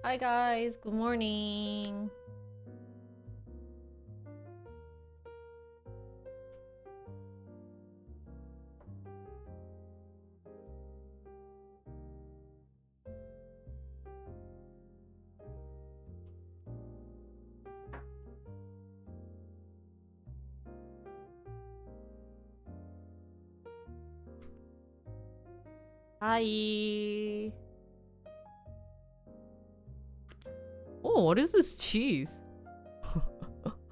Hi guys, good morning. Hi. Oh, what is this cheese?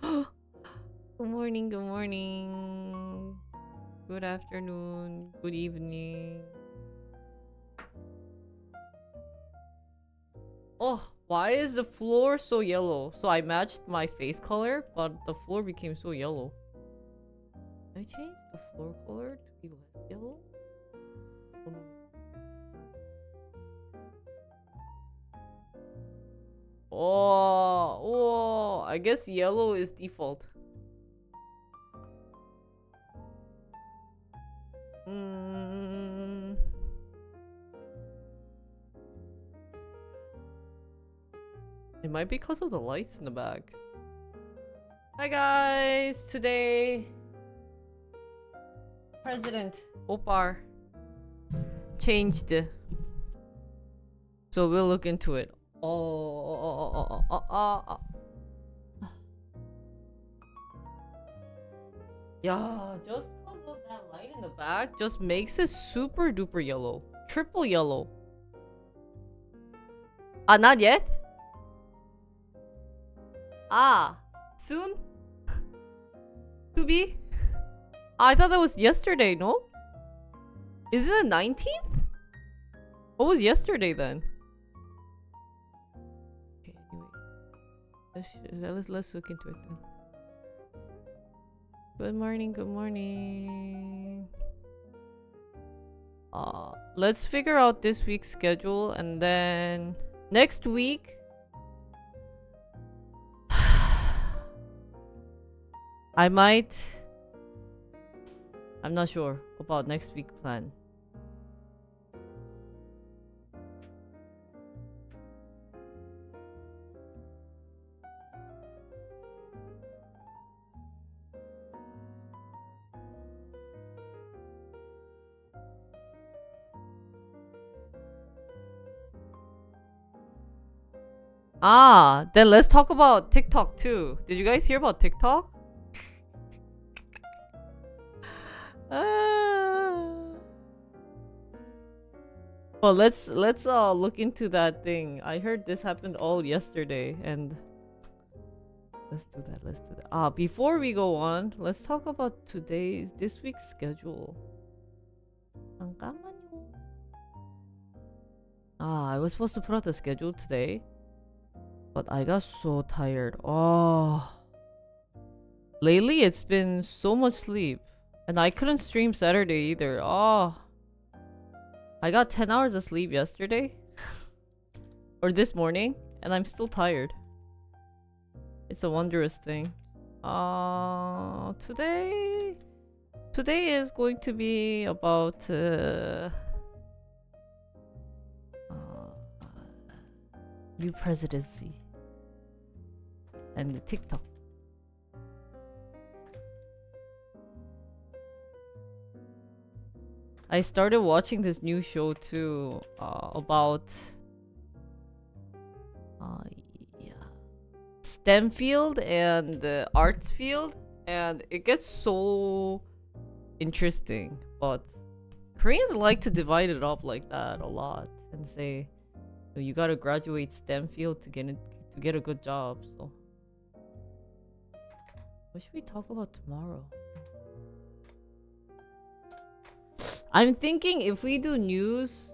Good morning, good morning. Good afternoon, good evening. Oh, why is the floor so yellow? So I matched my face color, but the floor became so yellow. Did I change the floor color to be less yellow? Oh, no. Oh, I guess yellow is default. Mm. It might be because of the lights in the back. Hi guys! Today, President Opar changed. So we'll look into it. Yeah, just because of that light in the back just makes it super duper yellow. Triple yellow. Ah, not yet? Ah, soon? To be? I thought that was yesterday, no? Is it the 19th? What was yesterday then? Okay, anyway. Let's look into it then. Good morning, good morning. Let's figure out this week's schedule and then next week I'm not sure about next week plan. Ah, then let's talk about TikTok too. Did you guys hear about TikTok? Well, let's look into that thing. I heard this happened all yesterday, and let's do that. Let's do that. Before we go on, let's talk about this week's schedule. 잠깐만요. I was supposed to put out the schedule today, but I got so tired. Lately it's been so much sleep, and I couldn't stream Saturday either. I got 10 hours of sleep yesterday or this morning, and I'm still tired. It's a wondrous thing. Today is going to be about new presidency and the TikTok. I started watching this new show too, about STEM field and the arts field, and it gets so interesting. But Koreans like to divide it up like that a lot and say you gotta graduate STEM field to get a good job. So what should we talk about tomorrow? I'm thinking if we do news.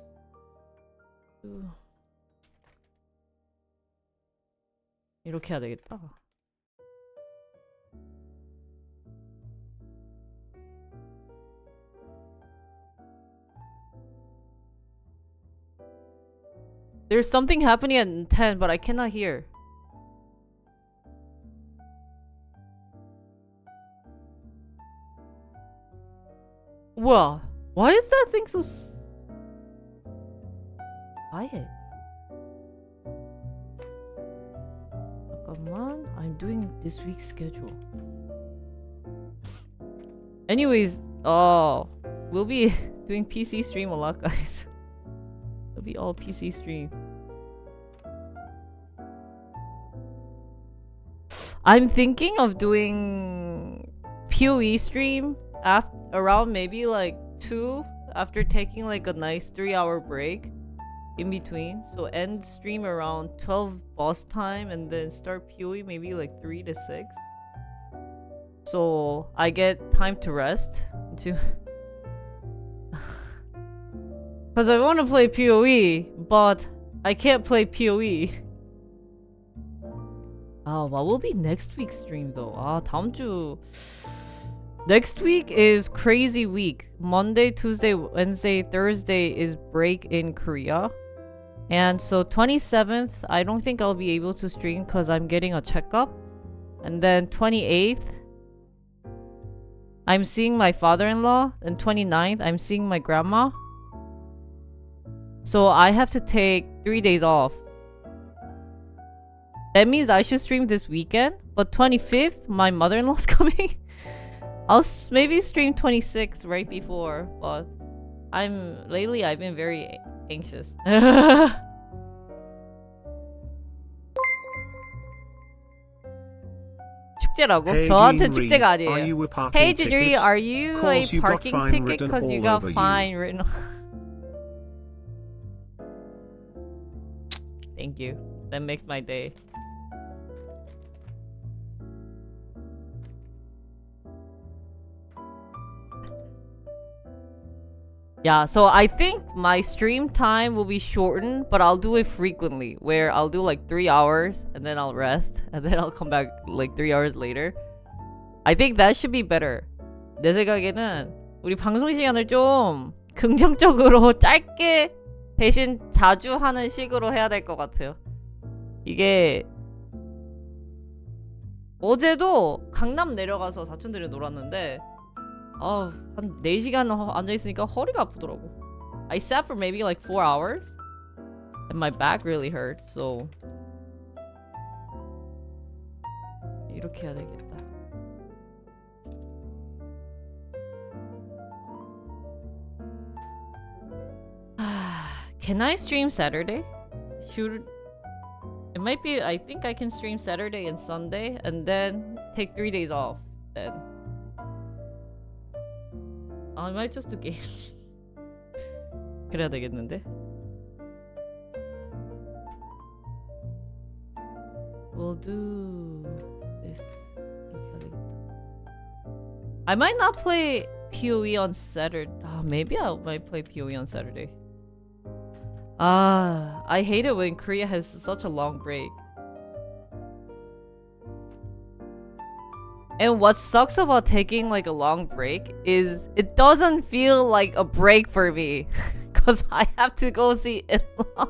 이렇게 해야 되겠다. There's something happening at 10, but I cannot hear. Wow. Why is that thing so quiet? 잠깐만. I'm doing this week's schedule. Anyways, we'll be doing PC stream a lot, guys. It'll be all PC stream. I'm thinking of doing PoE stream around maybe like 2 after taking like a nice 3-hour break in between. So end stream around 12 boss time and then start PoE maybe like 3 to 6. So I get time to rest to because I want to play PoE, but I can't play PoE. What will be next week's stream though? 다음 주 next week is crazy week. Monday, Tuesday, Wednesday, Thursday is break in Korea. And so 27th, I don't think I'll be able to stream because I'm getting a checkup. And then 28th, I'm seeing my father-in-law. And 29th, I'm seeing my grandma. So I have to take 3 days off. That means I should stream this weekend. But 25th, my mother-in-law's coming. I'll maybe stream 26th right before. But lately I've been very anxious. 축제라고? Hey, 저한테 Jean 축제가 Are 아니에요. you a parking Hey Jinri, ticket? are you a Cause you got parking fine ticket written because you all got over you. fine written? Thank you. That makes my day. Yeah, so I think my stream time will be shortened, but I'll do it frequently, where I'll do like 3 hours and then I'll rest and then I'll come back like 3 hours later. I think that should be better. 내 생각에는 우리 방송 시간을 좀 긍정적으로 짧게 대신 자주 하는 식으로 해야 될 것 같아요. 이게 어제도 강남 내려가서 사촌들이 놀았는데 한 4시간 앉아있으니까 허리가 아프더라고. I sat for maybe like 4 hours and my back really hurt. So 이렇게 해야 되겠다. Can I stream Saturday? Should it might be. I think I can stream Saturday and Sunday and then take 3 days off then. I might just do games. 그래야 되겠는데? We'll do this. I might not play PoE on Saturday. Maybe I might play PoE on Saturday. I hate it when Korea has such a long break. And what sucks about taking like a long break is it doesn't feel like a break for me. Cause I have to go see in-law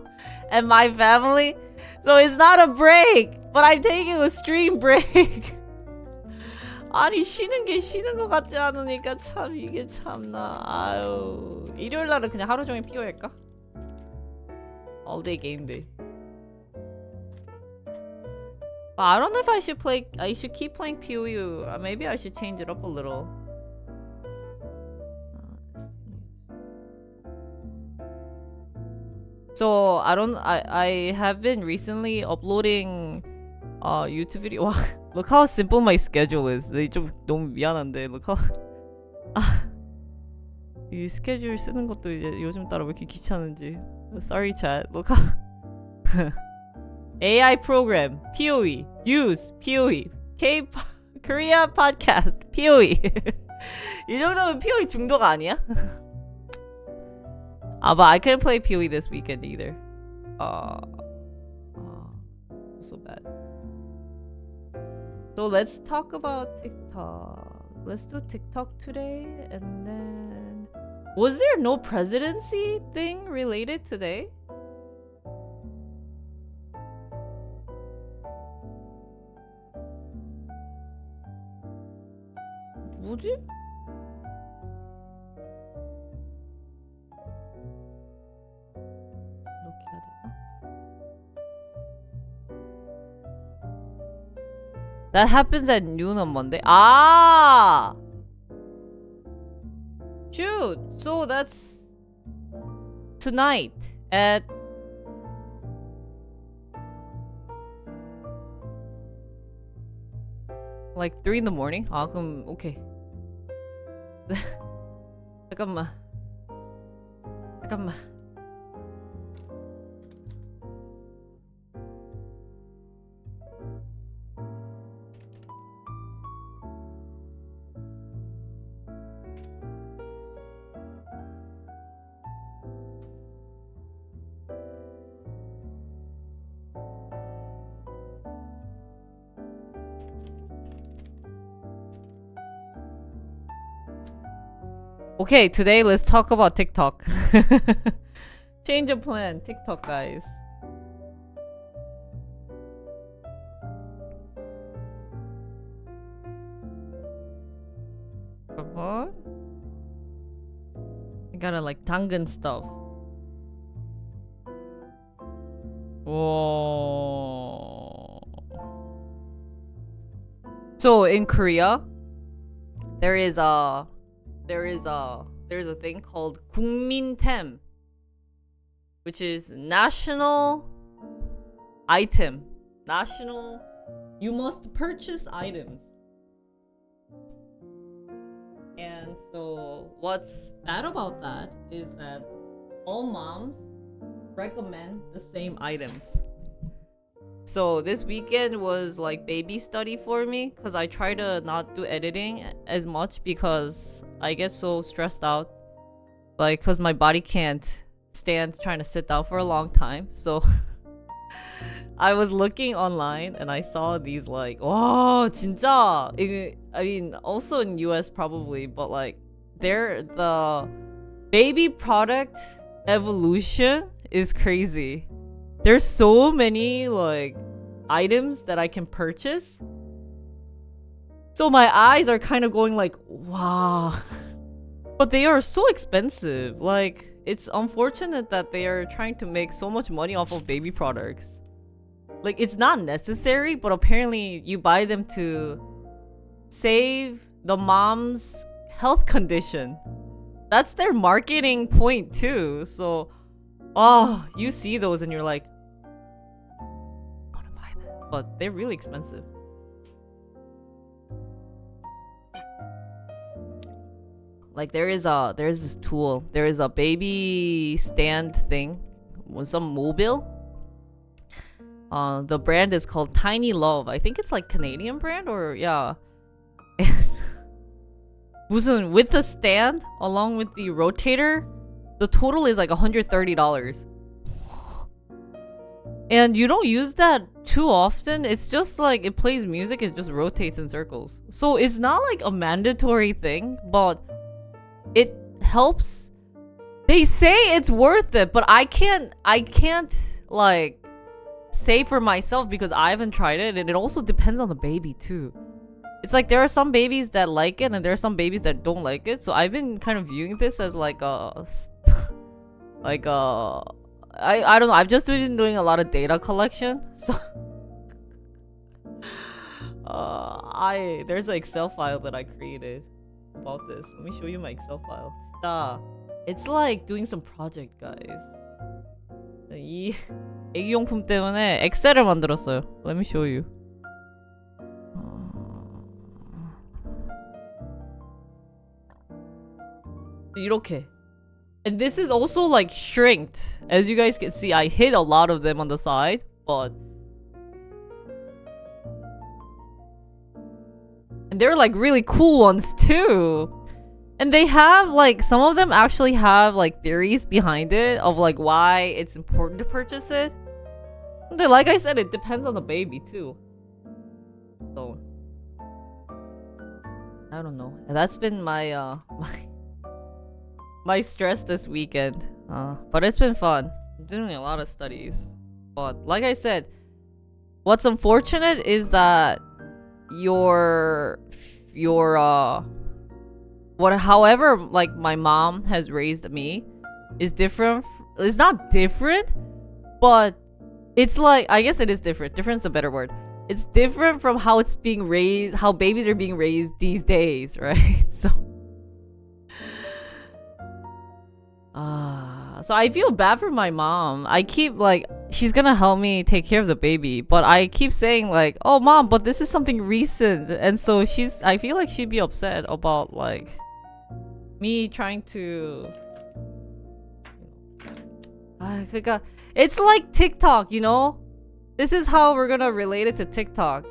and my family. So it's not a break. But I'm taking a stream break. 아니 쉬는 게 쉬는 것 같지 않으니까 참 이게 참나. 아유. 일요일 날은 그냥 하루 종일 PoE 할까? All day game day. But I don't know if I should play. I should keep playing PoE. Maybe I should change it up a little. So I have been recently uploading YouTube video. 와, look how simple my schedule is. 좀 너무 미안한데 look how 이 스케줄 쓰는 것도 이제 요즘 따라 왜 이렇게 귀찮은지. Sorry chat. Look how AI program PoE use PoE K Korea podcast PoE 이 정도면 PoE 중독 아니야? But I couldn't play PoE this weekend either. So bad. So let's talk about TikTok. Let's do TikTok today, and then was there no presidency thing related today? 뭐지? 이렇게 해야 되나? That happens at noon on Monday. Ah! Shoot! So that's tonight at like 3 in the morning? 아, 그럼 오케이. 잠깐만. 잠깐만. Okay, today let's talk about TikTok. Change of plan, TikTok guys. What? I gotta like 당근 stuff. Whoa. So in Korea, there's a thing called 국민템, which is national item. National, you must purchase items. And so what's bad about that is that all moms recommend the same items. So this weekend was like baby study for me because I try to not do editing as much because I get so stressed out, like because my body can't stand trying to sit down for a long time. So I was looking online and I saw these like, wow, 진짜. I mean, also in US probably, but like the baby product evolution is crazy. There's so many like items that I can purchase. So my eyes are kind of going like, wow. But they are so expensive. Like, it's unfortunate that they are trying to make so much money off of baby products. Like, it's not necessary, but apparently you buy them to save the mom's health condition. That's their marketing point too. So, oh, you see those and you're like, I want to buy that. But they're really expensive. Like there's this tool. There is a baby stand thing with some mobile. The brand is called Tiny Love. I think it's like Canadian brand or yeah. 무슨 with the stand along with the rotator, the total is like $130. And you don't use that too often. It's just like it plays music, it just rotates in circles. So it's not like a mandatory thing, but it helps. They say it's worth it, but I can't like say for myself because I haven't tried it, and it also depends on the baby too. It's like there are some babies that like it and there are some babies that don't like it. So I've been kind of viewing this as like a like a I don't know. I've just been doing a lot of data collection. So there's an Excel file that I created about this. Let me show you my Excel file. It's like doing some project, guys. 이 애기용품 때문에 엑셀을 만들었어요. Let me show you. 이렇게. And this is also like shrinked. As you guys can see, I hid a lot of them on the side, but and they're like really cool ones too. And they have like some of them actually have like theories behind it of like why it's important to purchase it. But like I said, it depends on the baby too. So I don't know. That's been my my stress this weekend. But it's been fun. I'm doing a lot of studies. But like I said, what's unfortunate is that however like my mom has raised me is different. It's not different, but it's like, I guess it is different. Different is a better word. it's different from how it's being raised, how babies are being raised these days, right? So I feel bad for my mom. I keep like, she's gonna help me take care of the baby, but I keep saying like, oh mom, but this is something recent, and so I feel like she'd be upset about like me trying to it's like TikTok, you know? This is how we're gonna relate it to TikTok.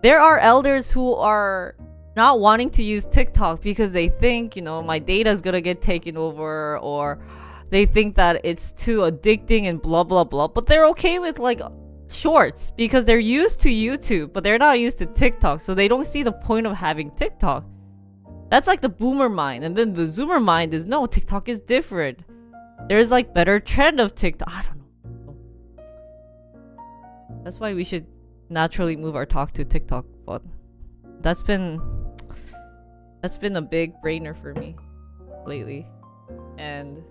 There are elders who are not wanting to use TikTok because they think, you know, my data is gonna get taken over, or they think that it's too addicting and blah blah blah. But they're okay with like shorts because they're used to YouTube, but they're not used to TikTok, so they don't see the point of having TikTok. That's like the boomer mind. And then the zoomer mind is, no, TikTok is different. There's like better trend of TikTok. I don't know. That's why we should naturally move our talk to TikTok. But that's been a big brainer for me lately. And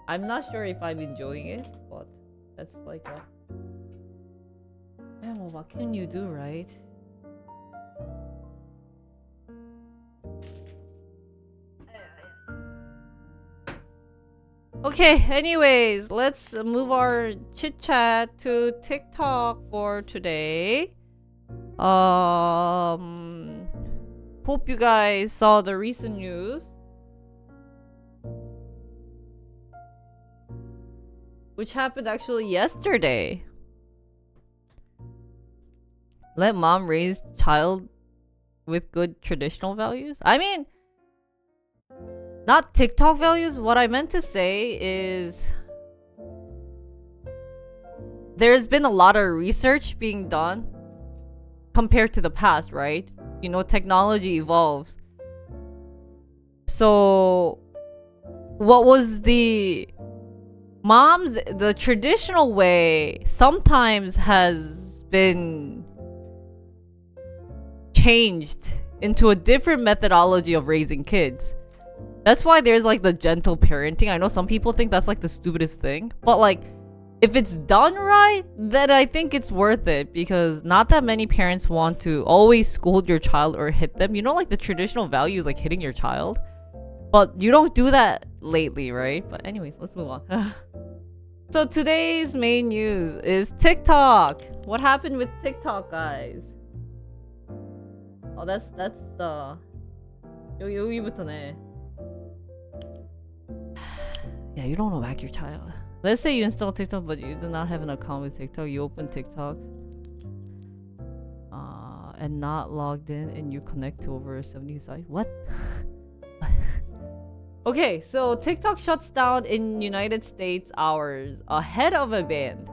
I'm not sure if I'm enjoying it, but that's like a... Yeah, well, what can you do, right? Okay, anyways, let's move our chit chat to TikTok for today. Hope you guys saw the recent news, which happened actually yesterday. Let mom raise child with good traditional values. I mean, not TikTok values. What I meant to say is there's been a lot of research being done compared to the past, right? You know, technology evolves. So what was the traditional way sometimes has been changed into a different methodology of raising kids. That's why there's like the gentle parenting. I know some people think that's like the stupidest thing, but like if it's done right, then I think it's worth it, because not that many parents want to always scold your child or hit them. You know, like the traditional value is like hitting your child, but you don't do that lately, right? But anyways, let's move on. So today's main news is TikTok. What happened with TikTok, guys? Oh, that's 여기부터네. Yeah, you don't know whack your child. Let's say you install TikTok, but you do not have an account with TikTok. You open TikTok and not logged in, and you connect to over 70 sites. What? Okay, so TikTok shuts down in United States hours ahead of a ban.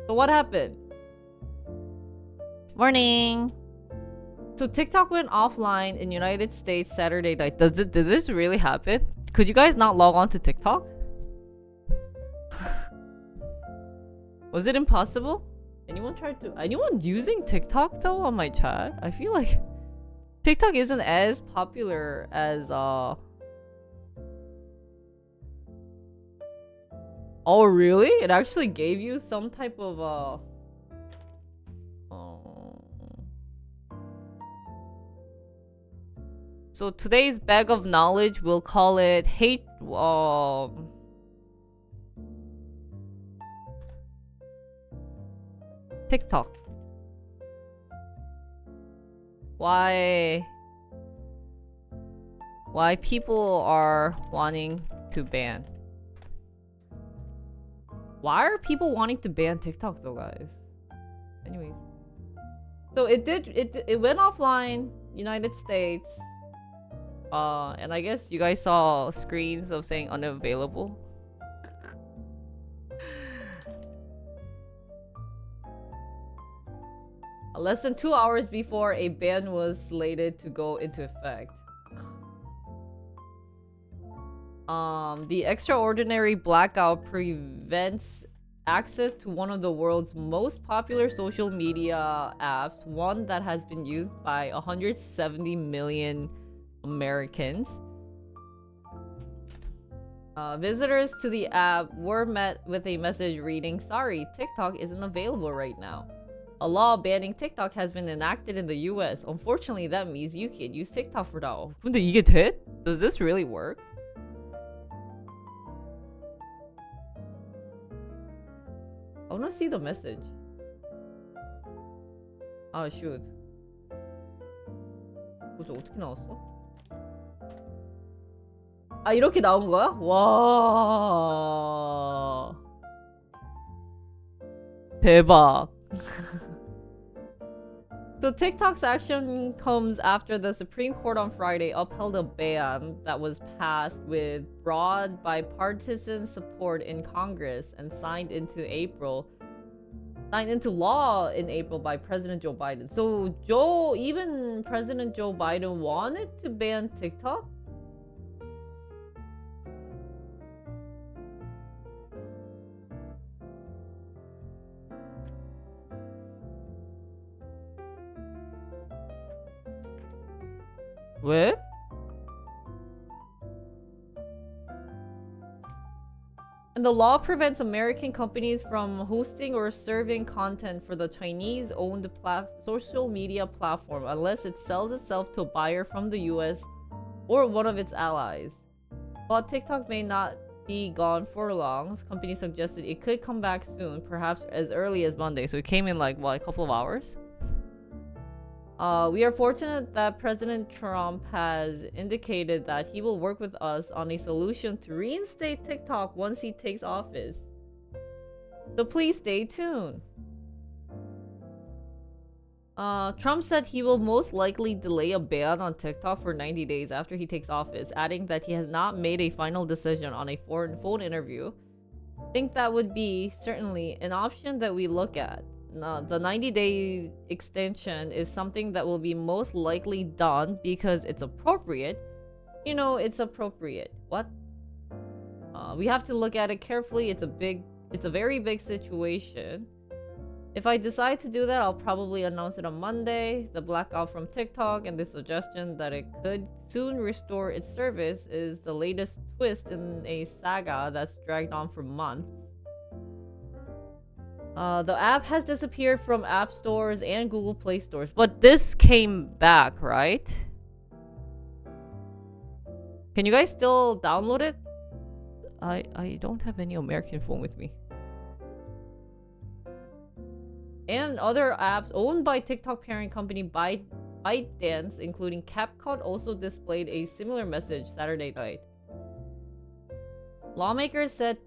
So what happened? Morning. So TikTok went offline in United States Saturday night. Did this really happen? Could you guys not log on to TikTok? Was it impossible? Anyone using TikTok though on my chat? I feel like TikTok isn't as popular as Oh really? It actually gave you some type of So today's bag of knowledge, we'll call it hate TikTok. Why people are wanting to ban. Why are people wanting to ban TikTok though, guys? Anyways. So it went offline, United States. And I guess you guys saw screens of saying unavailable. Less than 2 hours before a ban was slated to go into effect. The extraordinary blackout prevents access to one of the world's most popular social media apps, one that has been used by 170 million Americans. Visitors to the app were met with a message reading, "Sorry, TikTok isn't available right now. A law banning TikTok has been enacted in the US. Unfortunately, that means you can't use TikTok for now." 근데 이게 돼? Does this really work? I wanna see the message. 아, shoot. 뭐지, 어떻게 나왔어? 아, 이렇게 나온 거야? 와. 대박. So TikTok's action comes after the Supreme Court on Friday upheld a ban that was passed with broad bipartisan support in Congress and signed into law in April by President Joe Biden. So even President Joe Biden wanted to ban TikTok? 왜? And the law prevents American companies from hosting or serving content for the Chinese-owned social media platform unless it sells itself to a buyer from the US or one of its allies. While TikTok may not be gone for long, companies suggested it could come back soon, perhaps as early as Monday. So it came in like, what, a couple of hours? We are fortunate that President Trump has indicated that he will work with us on a solution to reinstate TikTok once he takes office. So please stay tuned. Trump said he will most likely delay a ban on TikTok for 90 days after he takes office, adding that he has not made a final decision on a phone interview. I think that would be certainly an option that we look at. The 90-day extension is something that will be most likely done because it's appropriate. You know, it's appropriate. What? We have to look at it carefully. It's a very big situation. If I decide to do that, I'll probably announce it on Monday. The blackout from TikTok and the suggestion that it could soon restore its service is the latest twist in a saga that's dragged on for months. The app has disappeared from app stores and Google Play stores, but this came back, right? Can you guys still download it? I don't have any American phone with me. And other apps owned by TikTok parent company ByteDance, including CapCut, also displayed a similar message Saturday night. Lawmakers said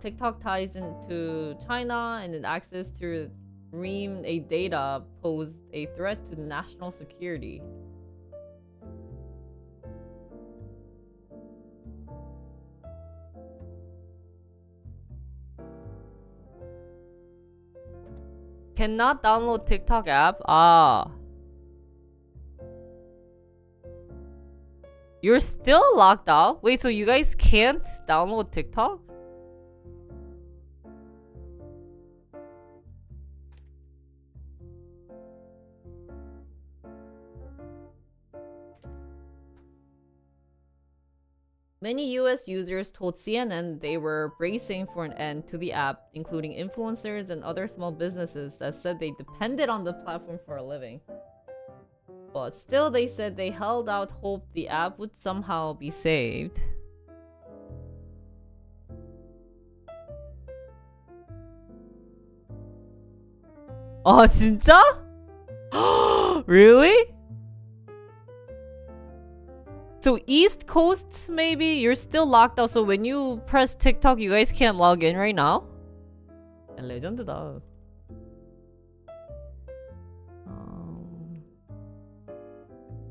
TikTok ties into China and its access to ream a data posed a threat to national security. Cannot download TikTok app? You're still locked out? Wait, so you guys can't download TikTok? Many US users told CNN they were bracing for an end to the app, including influencers and other small businesses that said they depended on the platform for a living. But still, they said they held out hope the app would somehow be saved. 아, 진짜? Really? So East Coast, maybe? You're still locked out, so when you press TikTok, you guys can't log in right now? 레전드다.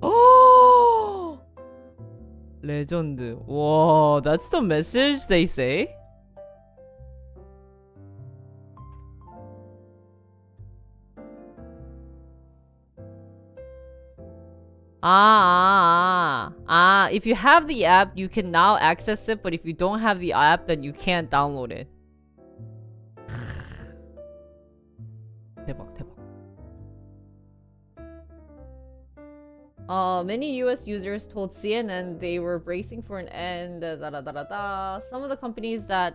Oh! 레전드. Whoa, that's the message they say? If you have the app, you can now access it, but if you don't have the app, then you can't download it. 대박, 대박. Many US users told CNN they were bracing for an end. Some of the companies that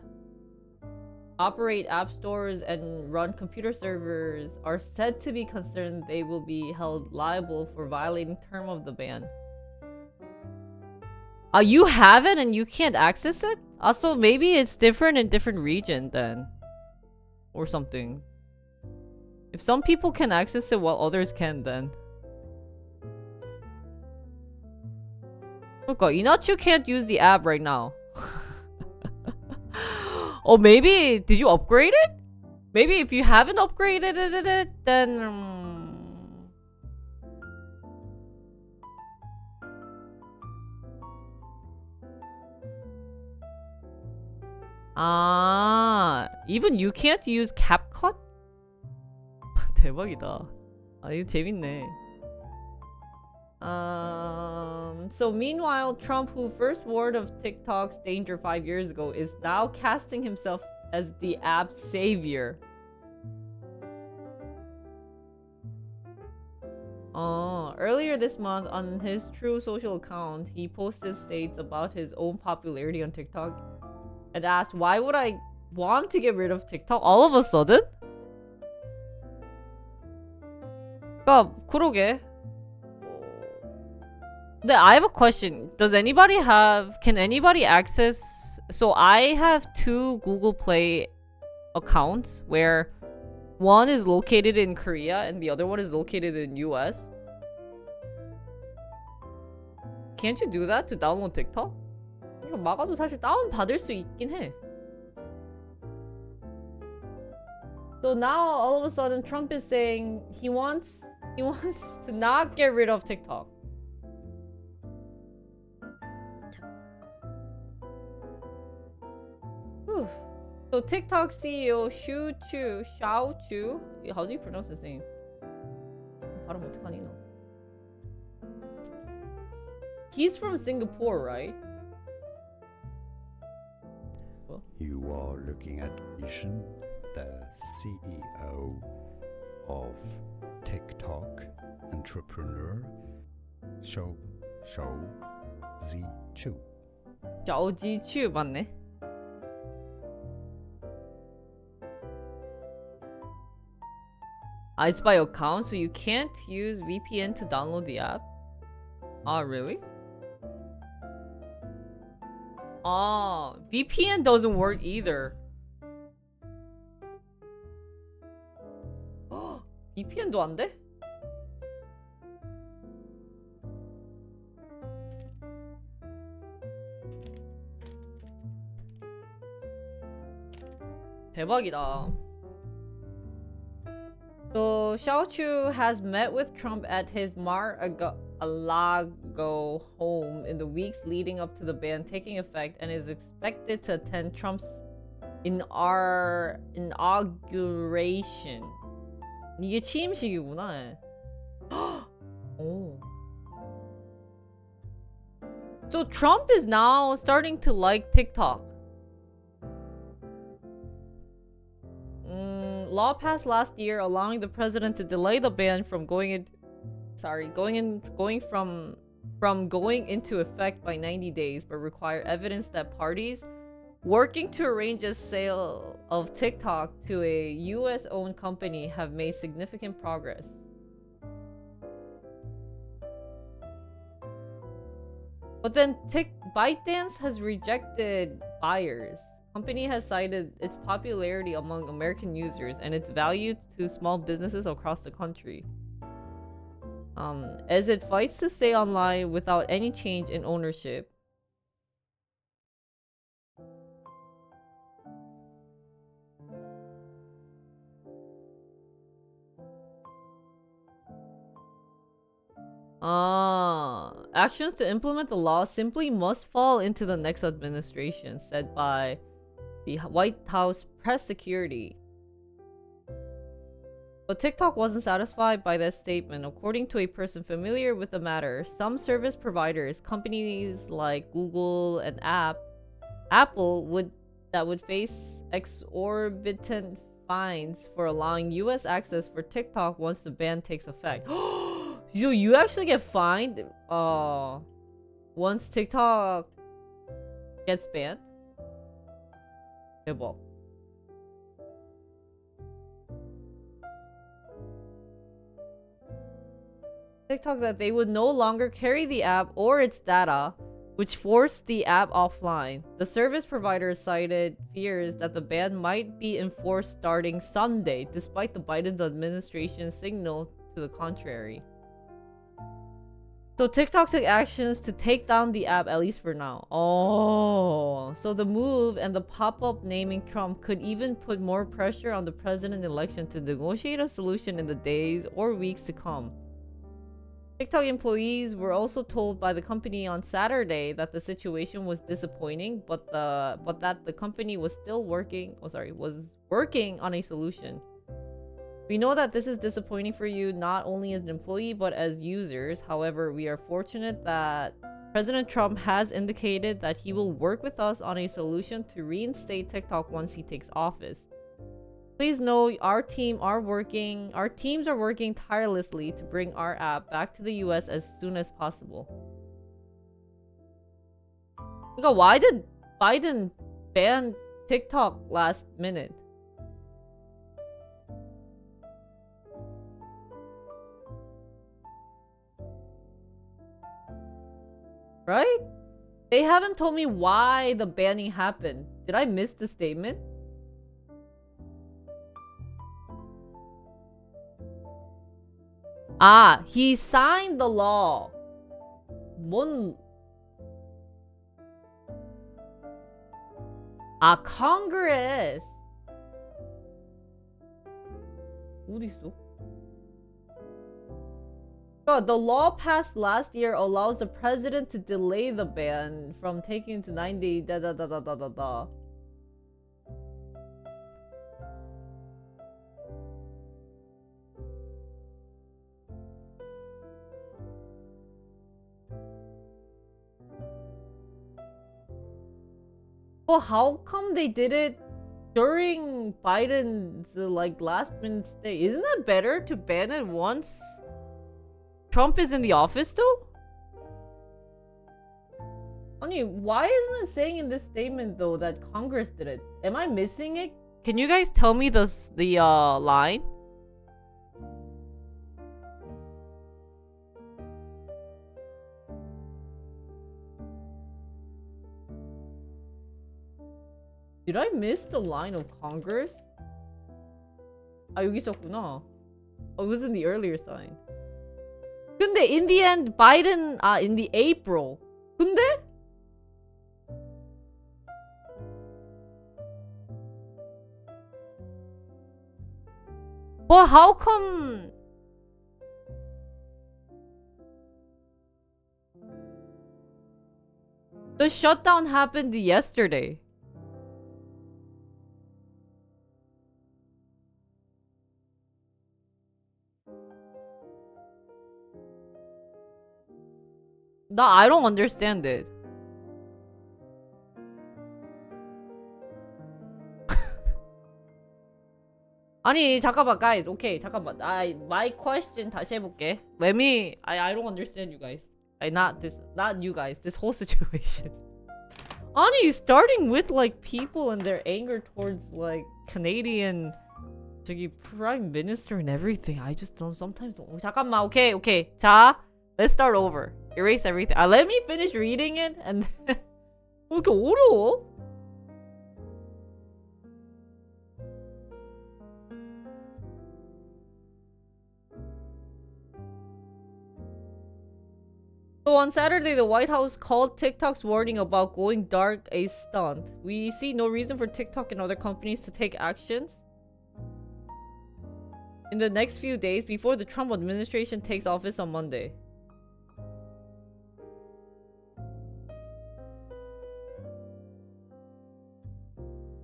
operate app stores and run computer servers are said to be concerned they will be held liable for violating term of the ban. You have it and you can't access it? Also, maybe it's different in different region then. Or something. If some people can access it while others can, then. 그러니까 Inachu can't use the app right now. Oh, maybe did you upgrade it? Maybe if you haven't upgraded it, then even you can't use CapCut? 대박이다. 이거 재밌네. So meanwhile, Trump, who first warned of TikTok's danger 5 years ago, is now casting himself as the app's savior. Earlier this month, on his True Social account, he posted states about his own popularity on TikTok and asked, why would I want to get rid of TikTok all of a sudden? 그러게. I have a question. Can anybody access? So I have 2 Google Play accounts where one is located in Korea and the other one is located in US. Can't you do that to download TikTok? 이거 막아도 사실 다운 받을 수 있긴 해. So now all of a sudden Trump is saying he wants to not get rid of TikTok. Whew. So TikTok CEO Xiao Chu, how do you pronounce his name? 발음 어떡하니 너? He's from Singapore, right? You are looking at Ishan, the CEO of TikTok entrepreneur Xiao Zichu. 샤오지추 맞네. It's by account, so you can't use VPN to download the app. Really? VPN doesn't work either. VPN도 안 돼? 대박이다. So Xiaochu has met with Trump at his Mar-a-Lago home in the weeks leading up to the ban taking effect and is expected to attend Trump's inauguration. 이게 취임식이구나. 오. So Trump is now starting to like TikTok. Law passed last year allowing the president to delay the ban from going into effect by 90 days, but require evidence that parties working to arrange a sale of TikTok to a US-owned company have made significant progress. But then ByteDance has rejected buyers. Company has cited its popularity among American users and its value to small businesses across the country, as it fights to stay online without any change in ownership. Actions to implement the law simply must fall into the next administration, said by the White House press security. But TikTok wasn't satisfied by that statement. According to a person familiar with the matter, some service providers, companies like Google and Apple would face exorbitant fines for allowing US access for TikTok once the ban takes effect. So you actually get fined once TikTok gets banned? 대박. TikTok that they would no longer carry the app or its data, which forced the app offline. The service provider cited fears that the ban might be enforced starting Sunday, despite the Biden administration's signal to the contrary. So TikTok took actions to take down the app, at least for now. Oh, so the move and the pop-up naming Trump could even put more pressure on the president election to negotiate a solution in the days or weeks to come. TikTok employees were also told by the company on Saturday that the situation was disappointing, but that the company was still working on a solution. We know that this is disappointing for you not only as an employee but as users. However, we are fortunate that President Trump has indicated that he will work with us on a solution to reinstate TikTok once he takes office. Please know our teams are working tirelessly to bring our app back to the US as soon as possible. Why did Biden ban TikTok last minute? Right? They haven't told me why the banning happened. Did I miss the statement? Ah, he signed the law. Congress. 어딨어? The law passed last year allows the president to delay the ban from taking to 90 da da da da da da da. Well, how come they did it during Biden's last minute stay? Isn't it better to ban it once Trump is in the office though? Honey, why isn't it saying in this statement though that Congress did it? Am I missing it? Can you guys tell me the line? Did I miss the line of Congress? 아, 여기 있었구나. Oh, it was in the earlier sign. 근데 in the end, Biden, in the April. 근데? Well, how come? The shutdown happened yesterday. I don't understand it. 아니 잠깐만 guys. Okay, 잠깐만. My question 다시 해볼게. I don't understand you guys. Not you guys. This whole situation. 아니 starting with people and their anger towards Canadian 저기 prime minister and everything. I just sometimes don't. 잠깐만. Okay. 자, let's start over. Erase everything. Let me finish reading it and then 왜 이렇게 어려워? So on Saturday, the White House called TikTok's warning about going dark a stunt. We see no reason for TikTok and other companies to take actions in the next few days before the Trump administration takes office on Monday.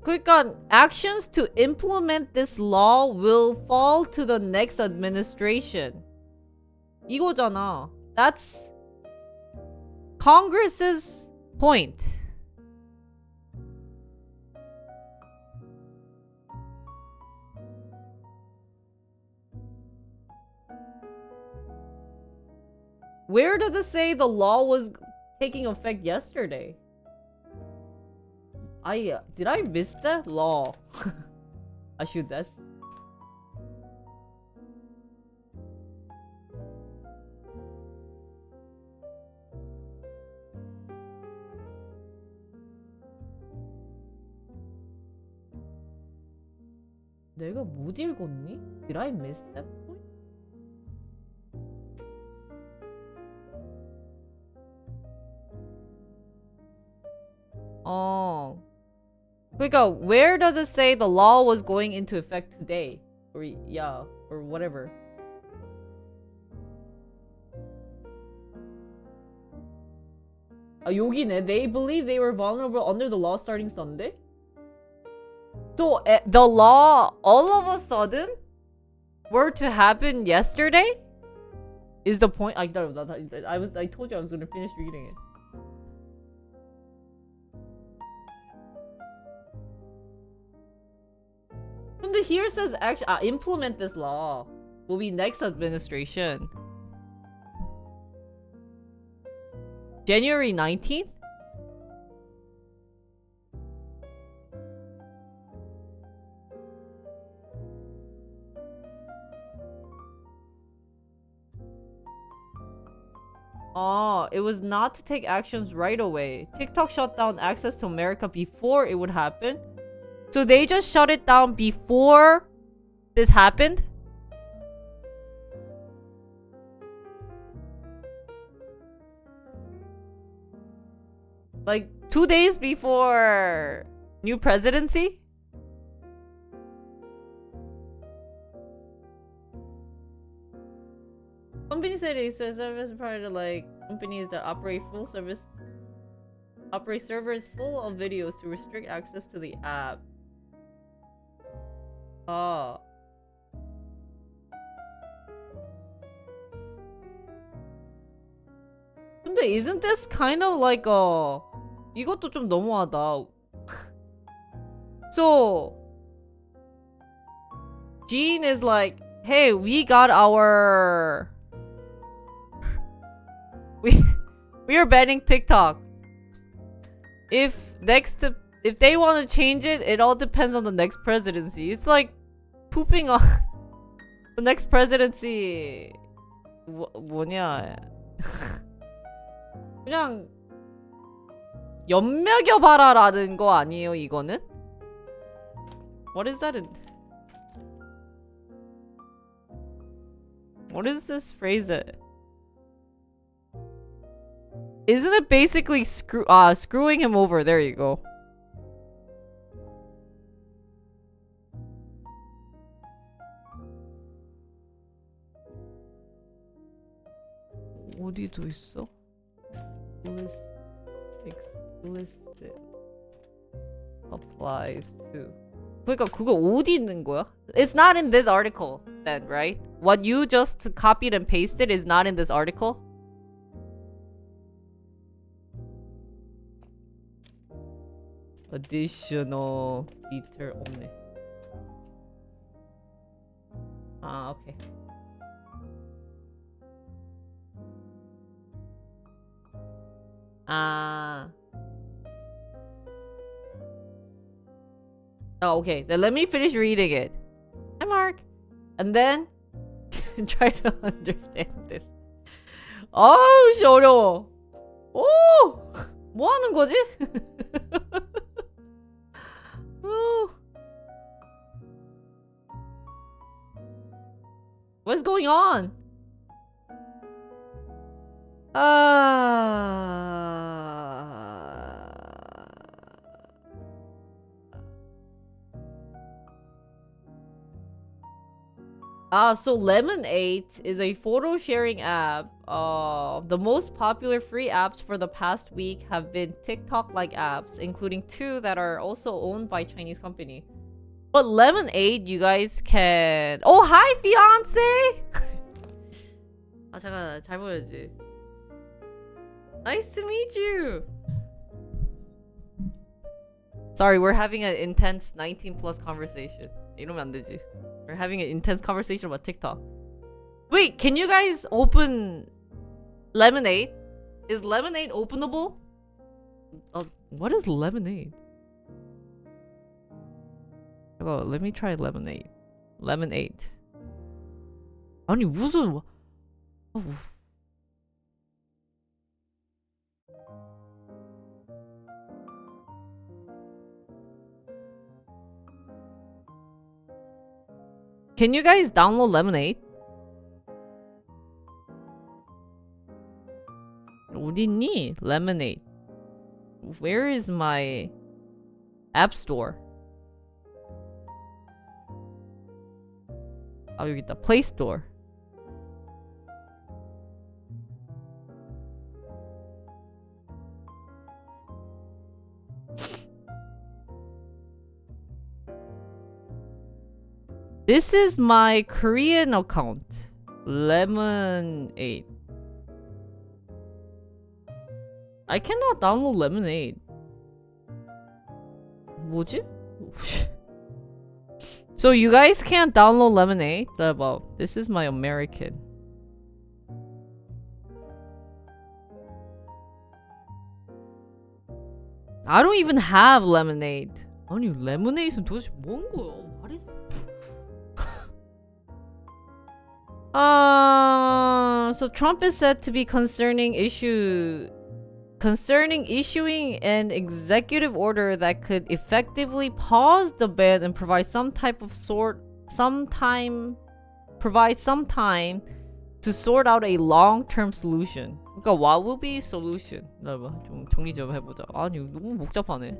그러니까 actions to implement this law will fall to the next administration. 이거잖아. That's Congress's point. Where does it say the law was taking effect yesterday? Did I miss that? law? 아쉬운 됐어. 내가 못 읽었니? Did I miss that point? 그러니까 where does it say the law was going into effect today? Or yeah, or whatever. 여기네. They believe they were vulnerable under the law starting Sunday? So the law all of a sudden were to happen yesterday? Is the point? I told you I was gonna finish reading it. 근데 here it says actually implement this law will be next administration. January 19th? It was not to take actions right away. TikTok shut down access to America before it would happen. So they just shut it down before this happened? Like 2 days before new presidency? Company said it's a service provider like companies that operate servers full of videos to restrict access to the app. 근데 isn't this kind of like 이것도 좀 너무하다. So Gene is like, hey, we got our we are banning TikTok. If they want to change it, it all depends on the next presidency. It's like pooping on the next presidency. 뭐냐? 그냥 연맥여봐라라는 거 아니에요, 이거는? What is that? What is this phrase? Isn't it basically screwing him over? There you go. 어디도 있어? Explicit applies to. 그러니까 그거 어디 있는 거야? It's not in this article then, right? What you just copied and pasted is not in this article? Additional detail 없네. Okay. Okay. Then let me finish reading it. Hi, Mark. And then try to understand this. 씨 어려워. 뭐 하는 거지? What's going on? So Lemonade is a photo sharing app. The most popular free apps for the past week have been TikTok-like apps, including 2 that are also owned by Chinese company. But Lemonade, you guys can. Oh, hi, fiance. 잠깐 잘 보여야지. Nice to meet you. Sorry, we're having an intense 19+ conversation. 이러면 안 되지. We're having an intense conversation about TikTok. Wait, can you guys open Lemonade? Is lemonade openable? What is lemonade? Oh, let me try lemonade. Lemonade. 아니 무슨 Can you guys download Lemonade? 어딨니? Lemonade. Where is my app store? 아 여기 있다. Play Store. This is my Korean account. Lemonade. I cannot download Lemonade. 뭐지? So you guys can't download Lemonade? Well, this is my American. I don't even have Lemonade. 아니 Lemonade은 도대체 뭔 거야? What is? So Trump is said to be concerning issuing an executive order that could effectively pause the ban and provide some time to sort out a long-term solution. 그러니까 what will be solution? 좀 정리 좀 해보자. 아니 너무 복잡하네.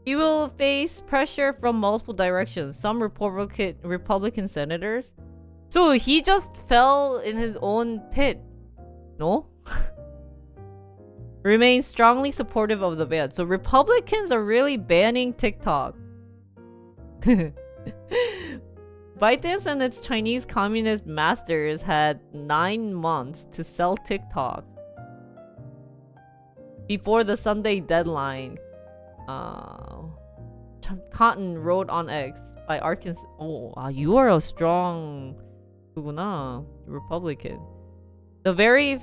He will face pressure from multiple directions. Some Republican senators. So he just fell in his own pit. No? Remain strongly supportive of the ban. So Republicans are really banning TikTok. ByteDance and its Chinese communist masters had 9 months to sell TikTok before the Sunday deadline. Cotton wrote on X by Arkansas. Oh, you are a strong Republican. The very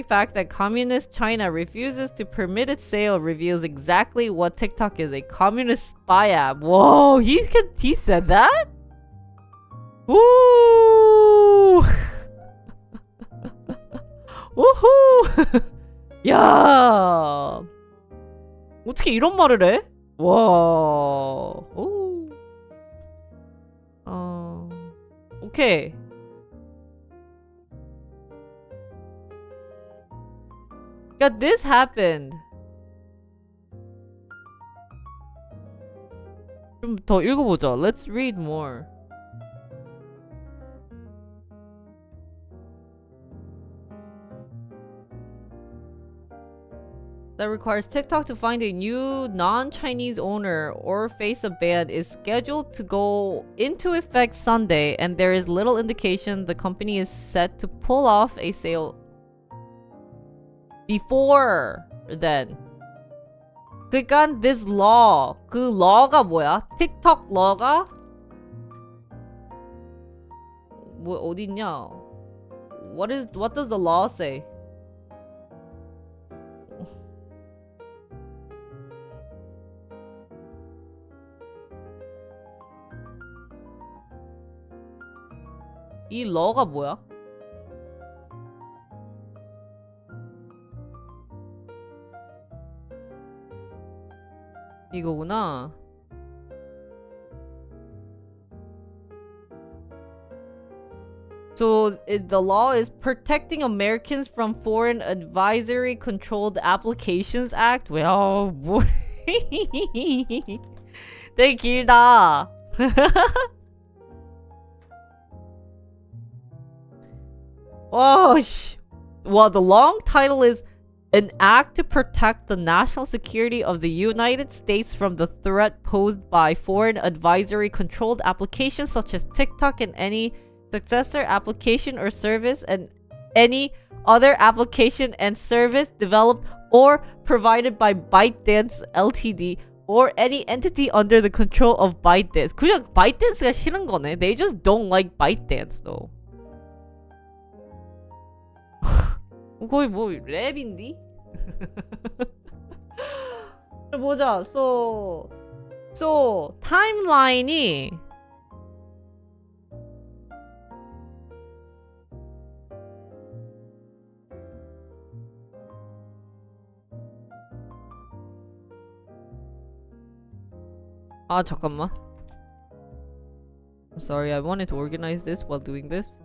fact that communist China refuses to permit its sale reveals exactly what TikTok is, a communist spy app. Whoa, he said that? Woo! Woohoo! 야! 어떻게 이런 말을 해? 와. 오. 오케이. 그러니까 this happened. 좀 더 읽어보자. Let's read more. That requires TikTok to find a new non-Chinese owner or face a ban is scheduled to go into effect Sunday, and there is little indication the company is set to pull off a sale before then. 그러니까 this law, 그 law가 뭐야? TikTok law가 뭐 어딨냐? What does the law say? 이 law가 뭐야? 이거구나. So the law is Protecting Americans from Foreign Advisory Controlled Applications Act. 와, 뭐 되게 길다. Oh, well, the long title is An Act to Protect the National Security of the United States from the Threat Posed by Foreign Advisory Controlled Applications such as TikTok and any successor application or service and any other application and service developed or provided by ByteDance Ltd or any entity under the control of ByteDance. 그냥 ByteDance가 싫은 거네. They just don't like ByteDance though. 거의 뭐 랩인디? 보자. So 타임라인이 잠깐만. Sorry, I wanted to organize this while doing this.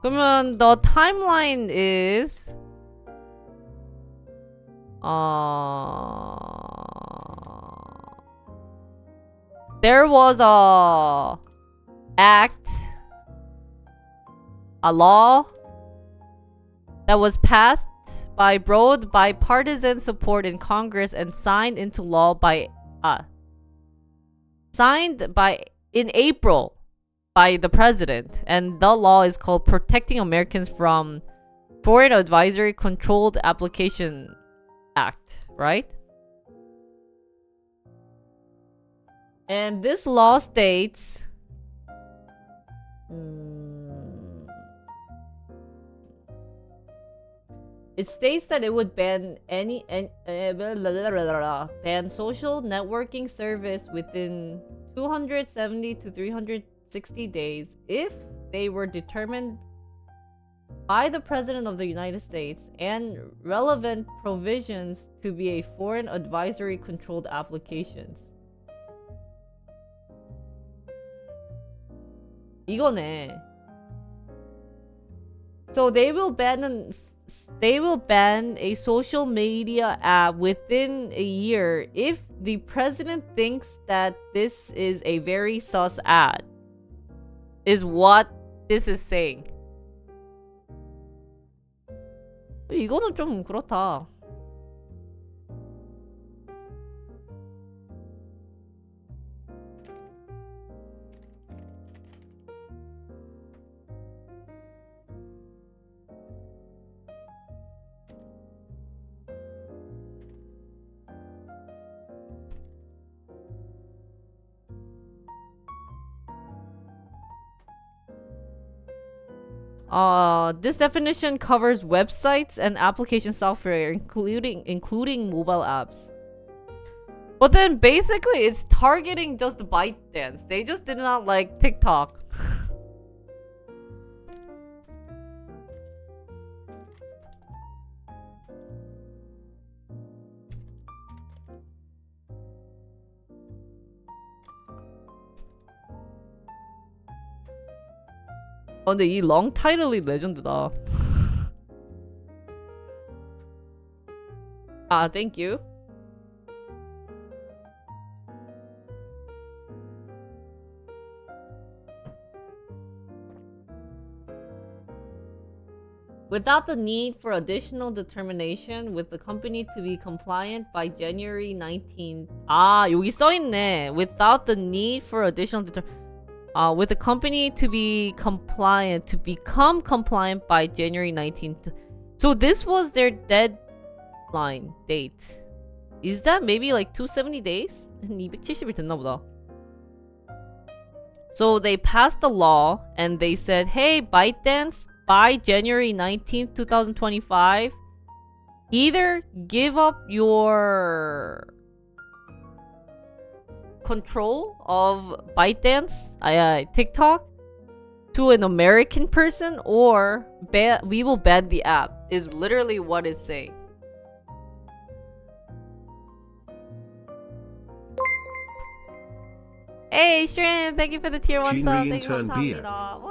그러면 the timeline is there was a law that was passed by broad bipartisan support in Congress and signed into law in April by the president, and the law is called Protecting Americans from Foreign Advisory Controlled Application Act, right? And this law states it states that it would ban ban social networking service within 270 to 360 days if they were determined by the President of the United States and relevant provisions to be a foreign advisory controlled applications. 이거네. So they will ban a social media app within a year if the president thinks that this is a very sus ad. Is what this is saying. 이거는 좀 그렇다. This definition covers websites and application software, including mobile apps. But then basically it's targeting just ByteDance. They just did not like TikTok. 근데 이 long 타이틀이 레전드다. Thank you. Without the need for additional determination with the company to be compliant by January 19th. 여기 써있네. Without the need for additional with the company to become compliant by January 19th. So this was their deadline date. Is that maybe like 270 days? 한 270일 됐나 보다. So they passed the law and they said, hey, ByteDance, by January 19th, 2025, either give up your control of ByteDance, TikTok, to an American person, or we will ban the app, is literally what it's saying. Hey, Shrimp, thank you for the tier 1 sub. Thank you, 감사합니다.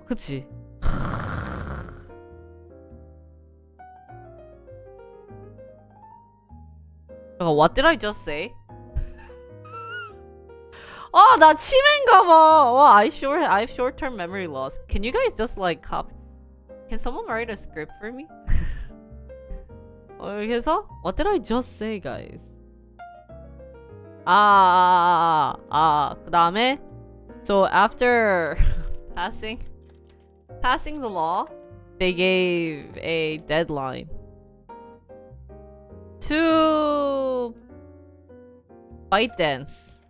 그치. What did I just say? 나 치매인가봐. I have short-term memory loss. Can you guys just like copy? Can someone write a script for me? 그래서 what did I just say, guys? 그 다음에 so after passing the law, they gave a deadline to ByteDance,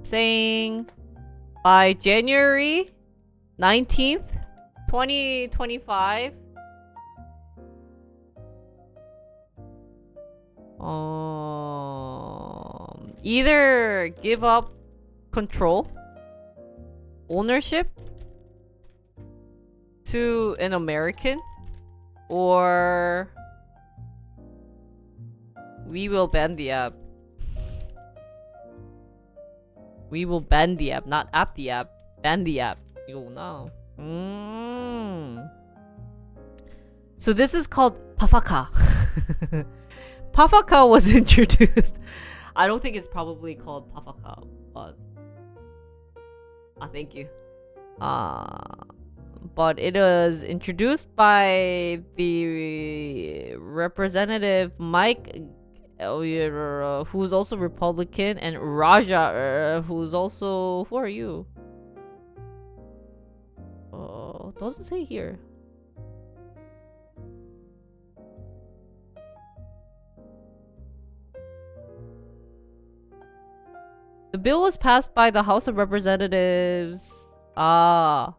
saying by January 19th, 2025, either give up control, ownership to an American, or we will ban the app. We will ban the app, not app the app. Ban the app. 이거구나. So this is called Pafaka. Pafaka was introduced. I don't think it's probably called Pafaka, but thank you. But it was introduced by the representative Mike, who's also Republican, and Raja, who's also... Who are you? Doesn't say here. The bill was passed by the House of Representatives. Wow.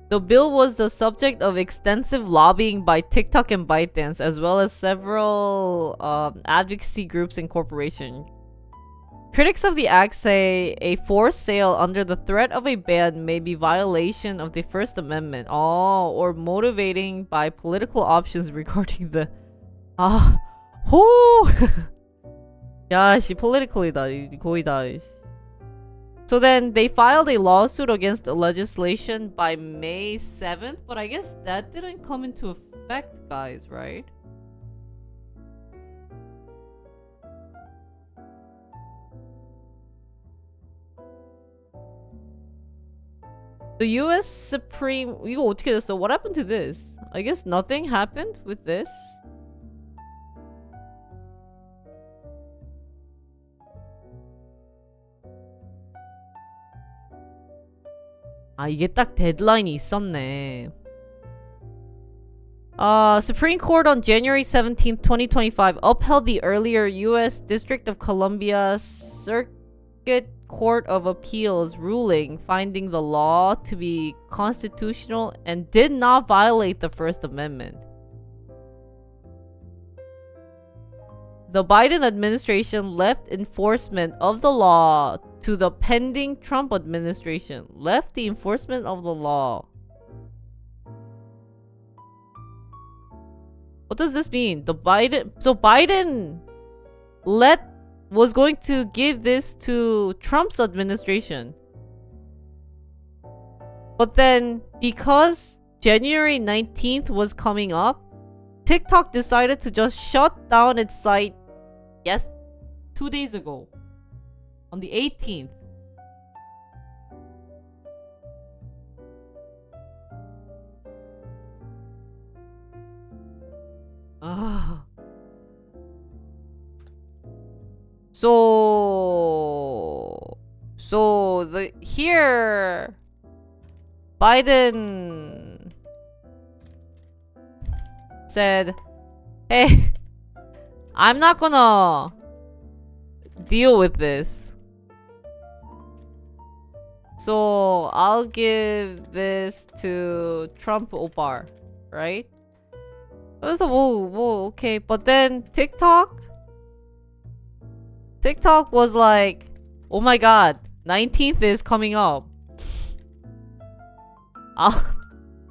The bill was the subject of extensive lobbying by TikTok and ByteDance, as well as several advocacy groups and corporations. Critics of the act say a forced sale under the threat of a ban may be violation of the First Amendment, or motivating by political options regarding the... 야, 씨, political이다, 거의 다. So then they filed a lawsuit against the legislation by May 7th, but I guess that didn't come into effect, guys, right? The US Supreme... 이거 어떻게 됐어? What happened to this? I guess nothing happened with this. 이게 딱 데드라인이 있었네. Supreme Court on January 17th, 2025 upheld the earlier US District of Columbia Circuit Court of Appeals ruling, finding the law to be constitutional and did not violate the First Amendment. The Biden administration left enforcement of the law to the pending Trump administration. Left the enforcement of the law. What does this mean? So Biden was going to give this to Trump's administration. But then, because January 19th was coming up, TikTok decided to just shut down its site 2 days ago. On the 18th. So here Biden said, hey, I'm not gonna deal with this. So I'll give this to Trump 오빠, right? 그래서 okay. But then TikTok was like, oh my god, 19th is coming up.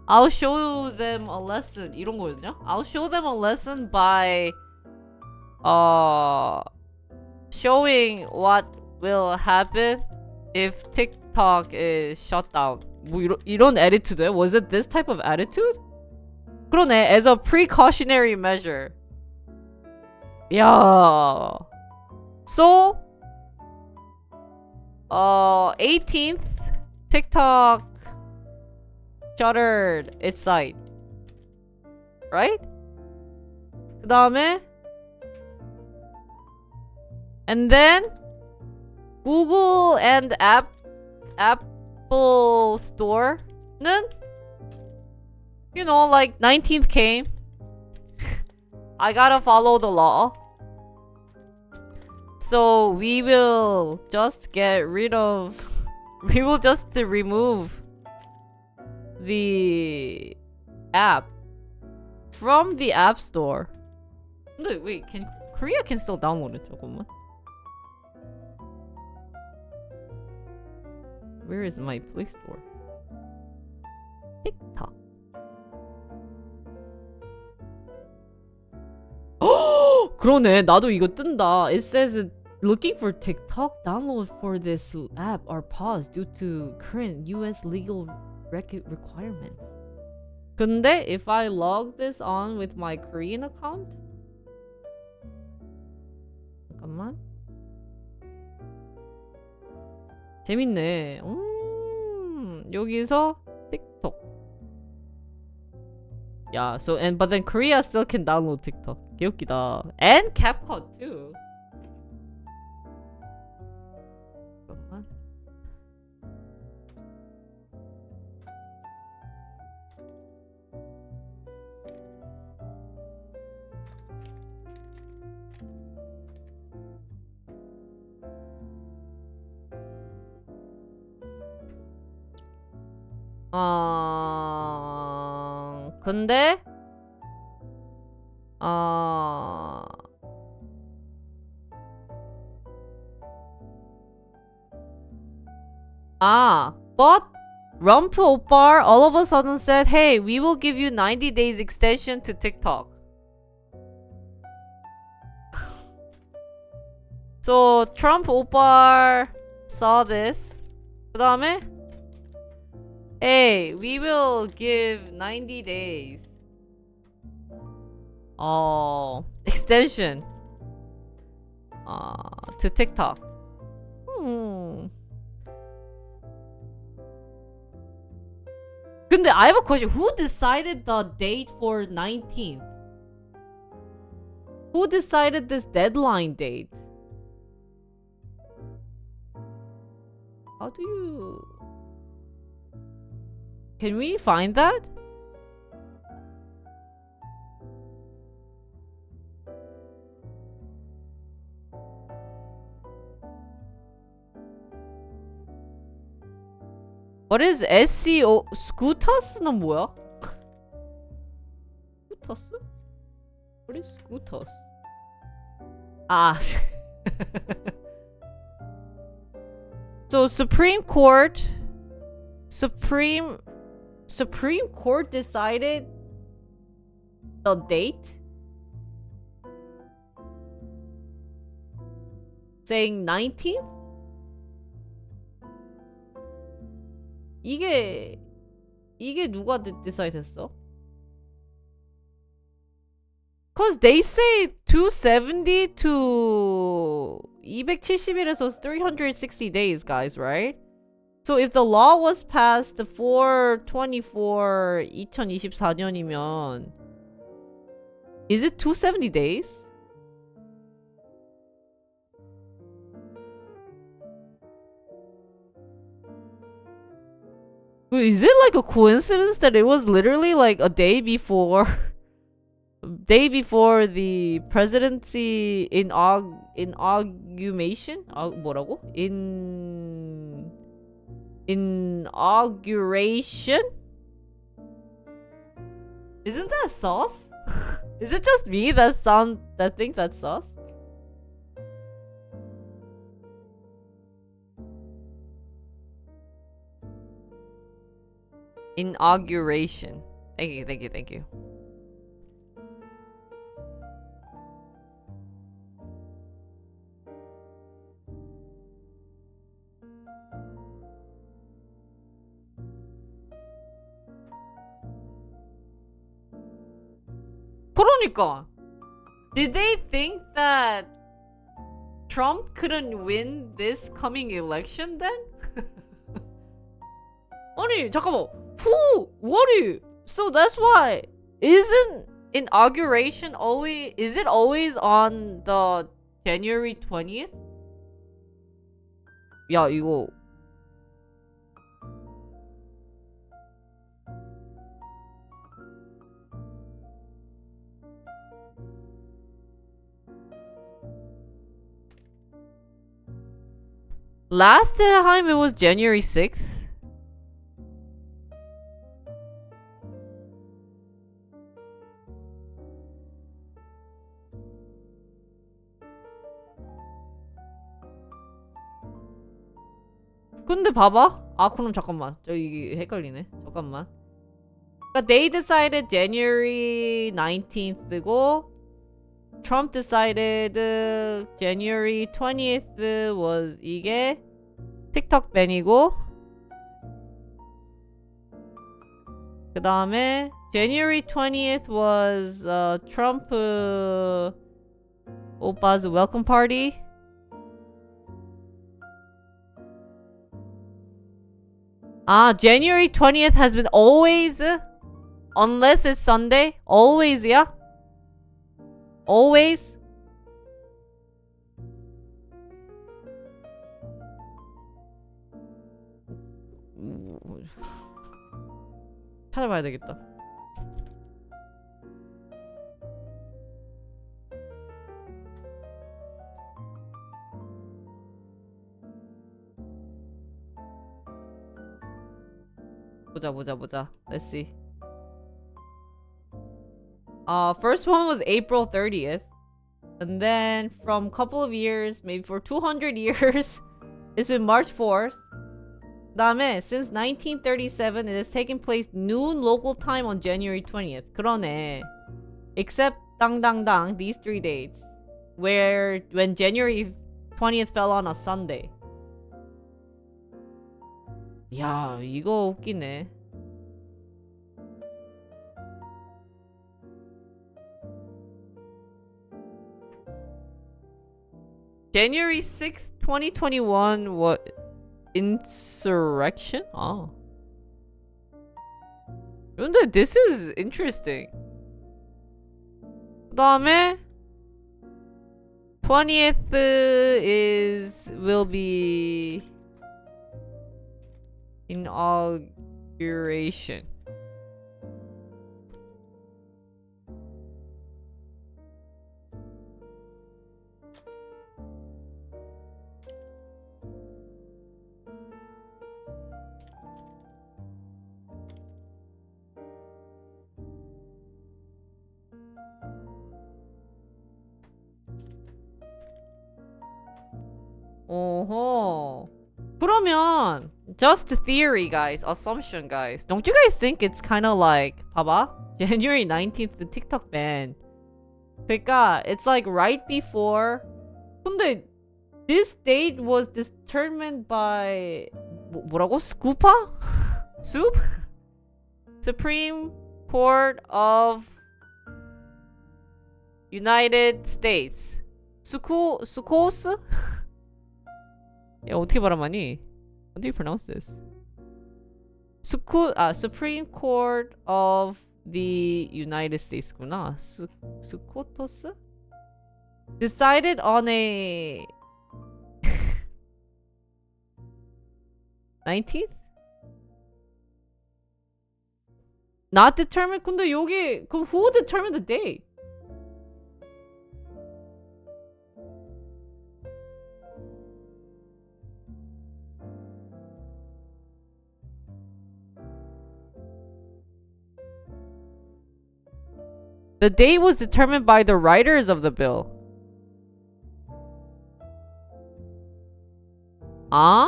I'll show them a lesson. 이런 거였냐? I'll show them a lesson by showing what will happen if TikTok is shut down. 뭐 이런 attitude? Was it this type of attitude? 그러네. As a precautionary measure. Yeah. So 18th TikTok shuttered its site. Right? 그 다음에 And then Google and Apple Store는, you know, like 19th came. I gotta follow the law. So we will just get rid of. We will just remove the app from the App Store. No, wait, Korea can still download it. 잠깐만. Where is my Play Store? TikTok. 그러네. 나도 이거 뜬다. It says looking for TikTok download for this app are paused due to current US legal requirements. 근데 if I log this on with my Korean account? 잠깐만. 재밌네. 여기서 TikTok. Yeah, so but then Korea still can download TikTok. 개웃기다. And CapCut too. 잠깐만. 근데 but Rump Opar all of a sudden said, hey, we will give you 90 days extension to TikTok. So Trump Opar saw this. 그 다음에 hey, we will give 90 days extension to TikTok. 근데 I have a question. Who decided the date for 19th? Who decided this deadline date? How do you... Can we find that? What is SCO? Scootus는 뭐야? Scootus? What is Scootus? So Supreme Court decided the date, saying 19th? 이게 누가 decide 했어? Cause they say 270 to 270일에서 360 days, guys, right? So if the law was passed 4/24/2024년이면 is it 270 days? Is it like a coincidence that it was literally like a day before the presidency inauguration? 뭐라고? Inauguration? Isn't that sauce? Is it just me that think that's sauce? Inauguration. Thank you. 그러니까 did they think that Trump couldn't win this coming election then? 아니 잠깐만 so that's why isn't inauguration always on the January 20th? 야, 이거 last time it was January 6th. 근데 봐봐. 아, 그럼 잠깐만. 저기 헷갈리네. 잠깐만. 그러니까 they decided January 19th고 Trump decided January 20th was 이게 틱톡 밴이고 그 다음에 January 20th was Trump 오빠's welcome party. 아, January 20th has been always unless it's Sunday. Always야? Always? 찾아봐야 되겠다. 보자. Let's see. First one was April 30th. And then from couple of years, maybe for 200 years, it's been March 4th. 그다음에 since 1937, it has taken place noon local time on January 20th. 그러네. Except 당당당, these 3 dates. When January 20th fell on a Sunday. 야, 이거 웃기네. January 6th, 2021 what insurrection? 아. 근데 this is interesting. 그다음에 20th will be inauguration. 오호. 그러면 just theory, guys. Assumption, guys. Don't you guys think it's kind of like 봐봐. January 19th, the TikTok ban. 그러니까 it's like right before. 근데 this date was determined by 뭐라고? Scoopa? Soup? Supreme Court of United States. 수코스? 야, 어떻게 발음하니? How do you pronounce this? Supreme Court of the United States구나. 스코토스? Decided on a 19th? Not determined? 근데 여기 그럼 who determined the date? The date was determined by the writers of the bill. Ah,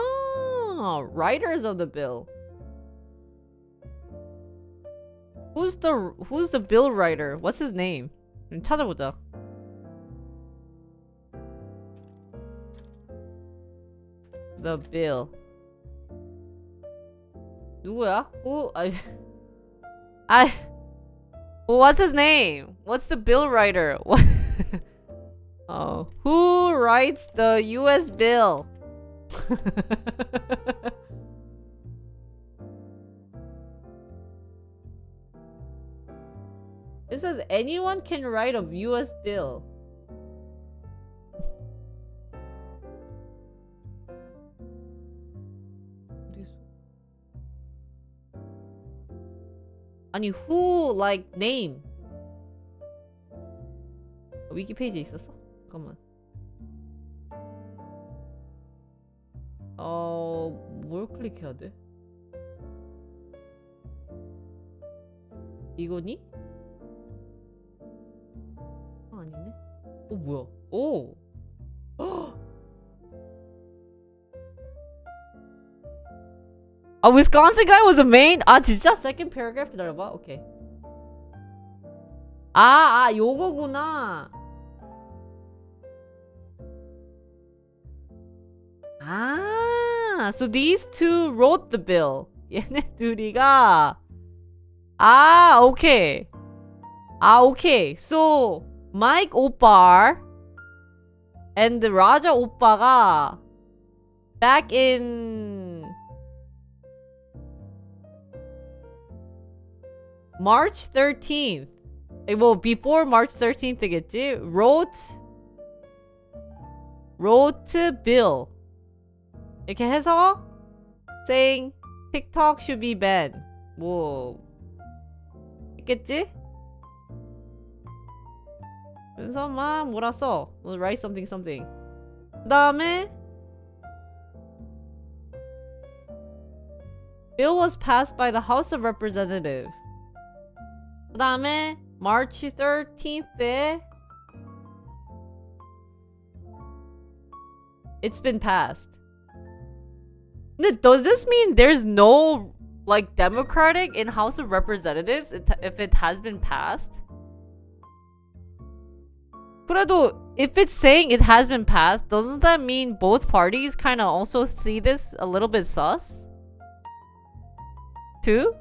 writers of the bill. Who's the bill writer? What's his name? 찾아보자. The bill. 누구야? Who? What's his name? What's the bill writer? What? Oh, who writes the U.S. bill? It says anyone can write a U.S. bill. 아니 who like name. 위키 페이지에 있었어? 잠깐만. 뭘 클릭해야 돼? 이거니? 아니네. 뭐야? 오. 아, Wisconsin guy was a main? 아, 진짜? Second paragraph 기다려봐. 오케이. 요거구나. So these two wrote the bill. 얘네 둘이가 okay. Okay. So Mike 오빠 and Raja 오빠가 back in March 13th. Well, before March 13th이겠지? wrote bill. 이렇게 해서 saying TikTok should be banned. 뭐 있겠지? 그래서 막 뭐라 써? write something something. 그 다음에 bill was passed by the House of Representatives. 그 다음에 March 13th에 it's been passed. 근데 does this mean there's no like Democratic in House of Representatives if it has been passed? 그래도 if it's saying it has been passed, doesn't that mean both parties kind of also see this a little bit sus? Too?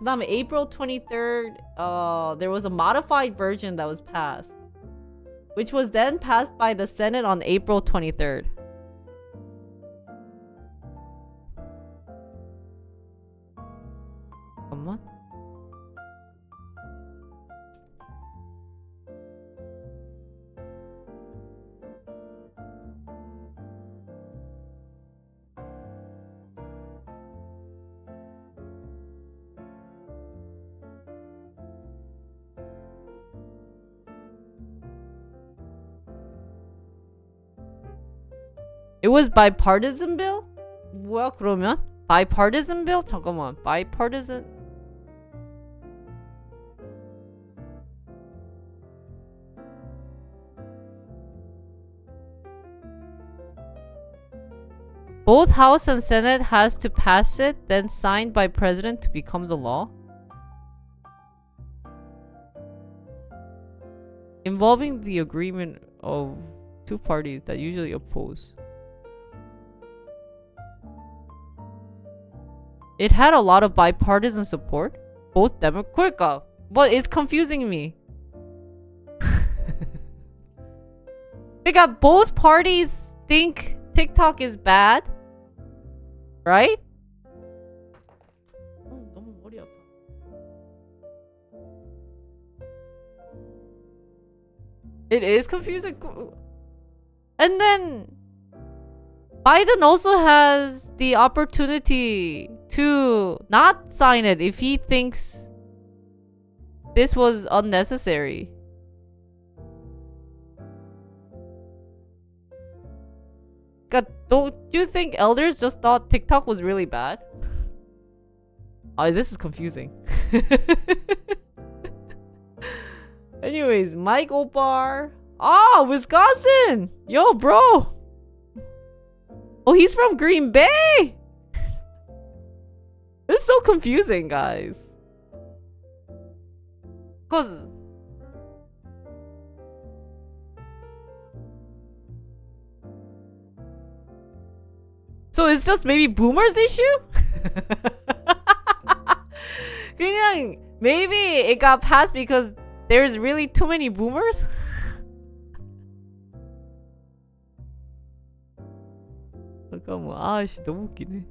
그다음에 April 23rd, there was a modified version that was passed, which was then passed by the Senate on April 23rd. 잠깐만. It was bipartisan bill? 뭐야 그러면? Bipartisan bill? 잠깐만. Bipartisan? Both House and Senate has to pass it, then signed by President to become the law. Involving the agreement of two parties that usually oppose. It had a lot of bipartisan support. Both Democrat. But it's confusing me. 그러니까 both parties think TikTok is bad, right? 너무 머리 아파. It is confusing. And then Biden also has the opportunity to not sign it if he thinks this was unnecessary. God, don't you think elders just thought TikTok was really bad? Oh, this is confusing. Anyways, Mike Opar. Wisconsin! Yo, bro! Oh, he's from Green Bay! This is so confusing, guys. Cause so it's just maybe boomers issue? 그냥 maybe it got passed because there's really too many boomers? 잠깐만. 아씨 너무 웃기네.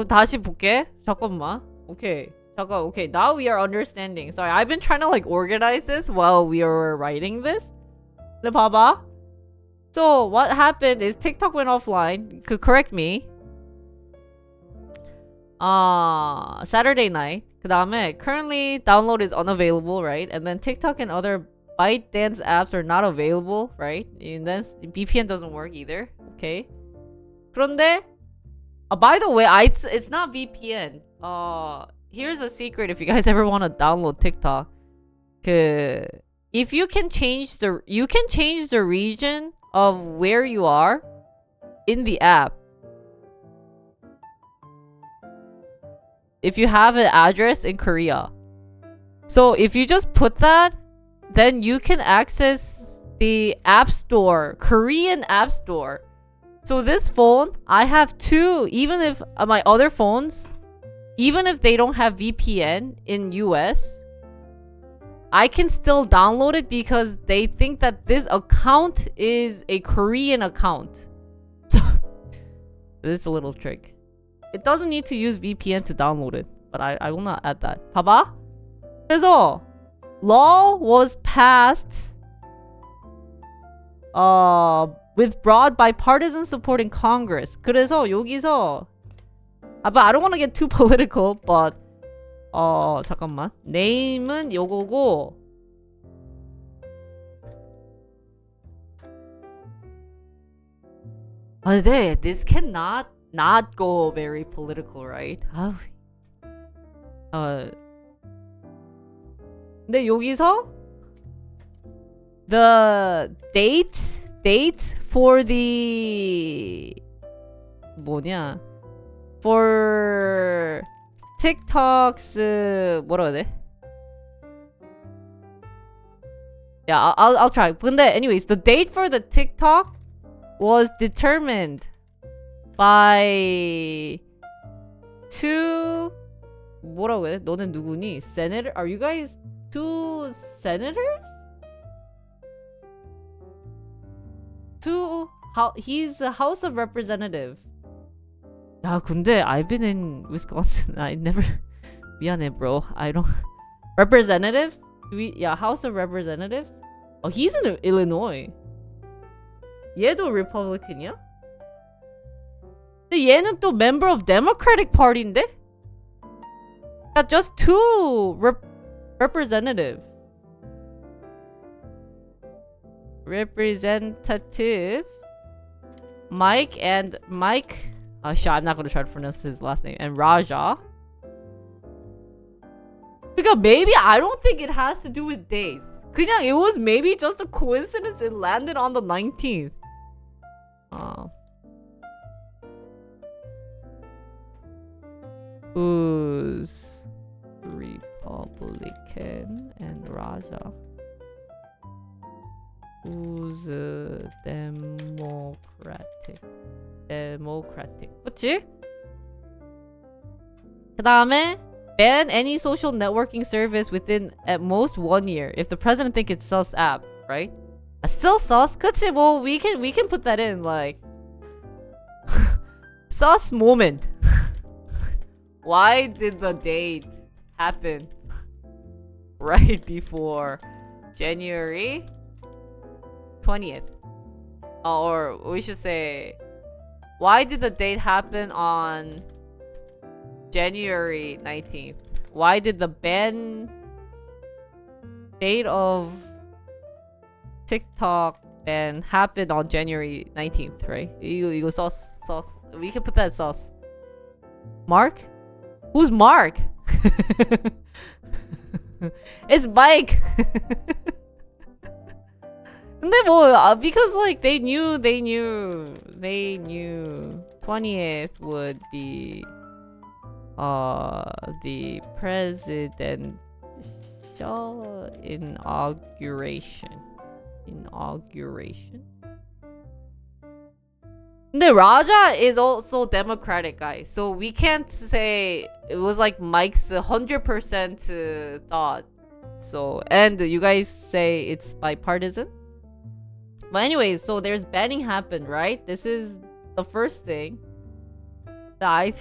다시 볼게. 잠깐만. Okay. 잠깐. Okay. Now we are understanding. Sorry, I've been trying to like organize this while we were writing this. 근데 봐봐. So what happened is TikTok went offline. Could correct me. Saturday night. 그 다음에 currently download is unavailable, right? And then TikTok and other ByteDance apps are not available, right? And then VPN doesn't work either. Okay. 그런데 by the way, it's not VPN. Here's a secret if you guys ever want to download TikTok. If you can change the region of where you are in the app. If you have an address in Korea. So if you just put that, then you can access the App Store, Korean App Store. So this phone, I have two, even if my other phones, even if they don't have VPN in US, I can still download it because they think that this account is a Korean account. So this is a little trick. It doesn't need to use VPN to download it, but I will not add that. 봐봐. 그래서 law was passed with broad bipartisan support in Congress. 그래서 여기서 but I don't want to get too political, but 잠깐만. name은 요거고 this cannot not go very political, right? 근데 여기서 the date for the 뭐냐 for TikTok's 뭐라 해야 돼? Yeah, I'll try. 근데 anyways, the date for the TikTok was determined by two 뭐라고 해? 너는 누구니? Senator? Are you guys two senators? He's a House of Representative. 야, 근데 I've been in Wisconsin. I never 미안해, bro. I don't Representatives? House of Representatives? He's in Illinois. 얘도 Republican이야? 근데 얘는 또 member of Democratic Party인데? Got just two representative. Representative Mike. I'm not gonna try to pronounce his last name. And Raja. Because maybe I don't think it has to do with days. 그냥 it was maybe just a coincidence it landed on the 19th. Who's Republican and Raja? Who's Democratic? 그치? 그 다음에 ban any social networking service within at most 1 year if the president think it's sus app, right? Still sus? 그치? 뭐 we can put that in like sus moment. Why did the date happen right before January 20th? Or we should say, why did the date happen on January 19th? Why did the ban date of TikTok ban happen on January 19th, right? 이거 sauce. We can put that sauce. Mark? Who's Mark? It's Mike. 근데 뭐 because like they knew 20th would be the presidential inauguration. 근데 Raja is also Democratic, guys. So we can't say it was like Mike's 100% thought. So, and you guys say it's bipartisan? But anyways, so there's banning happened, right? This is the first thing that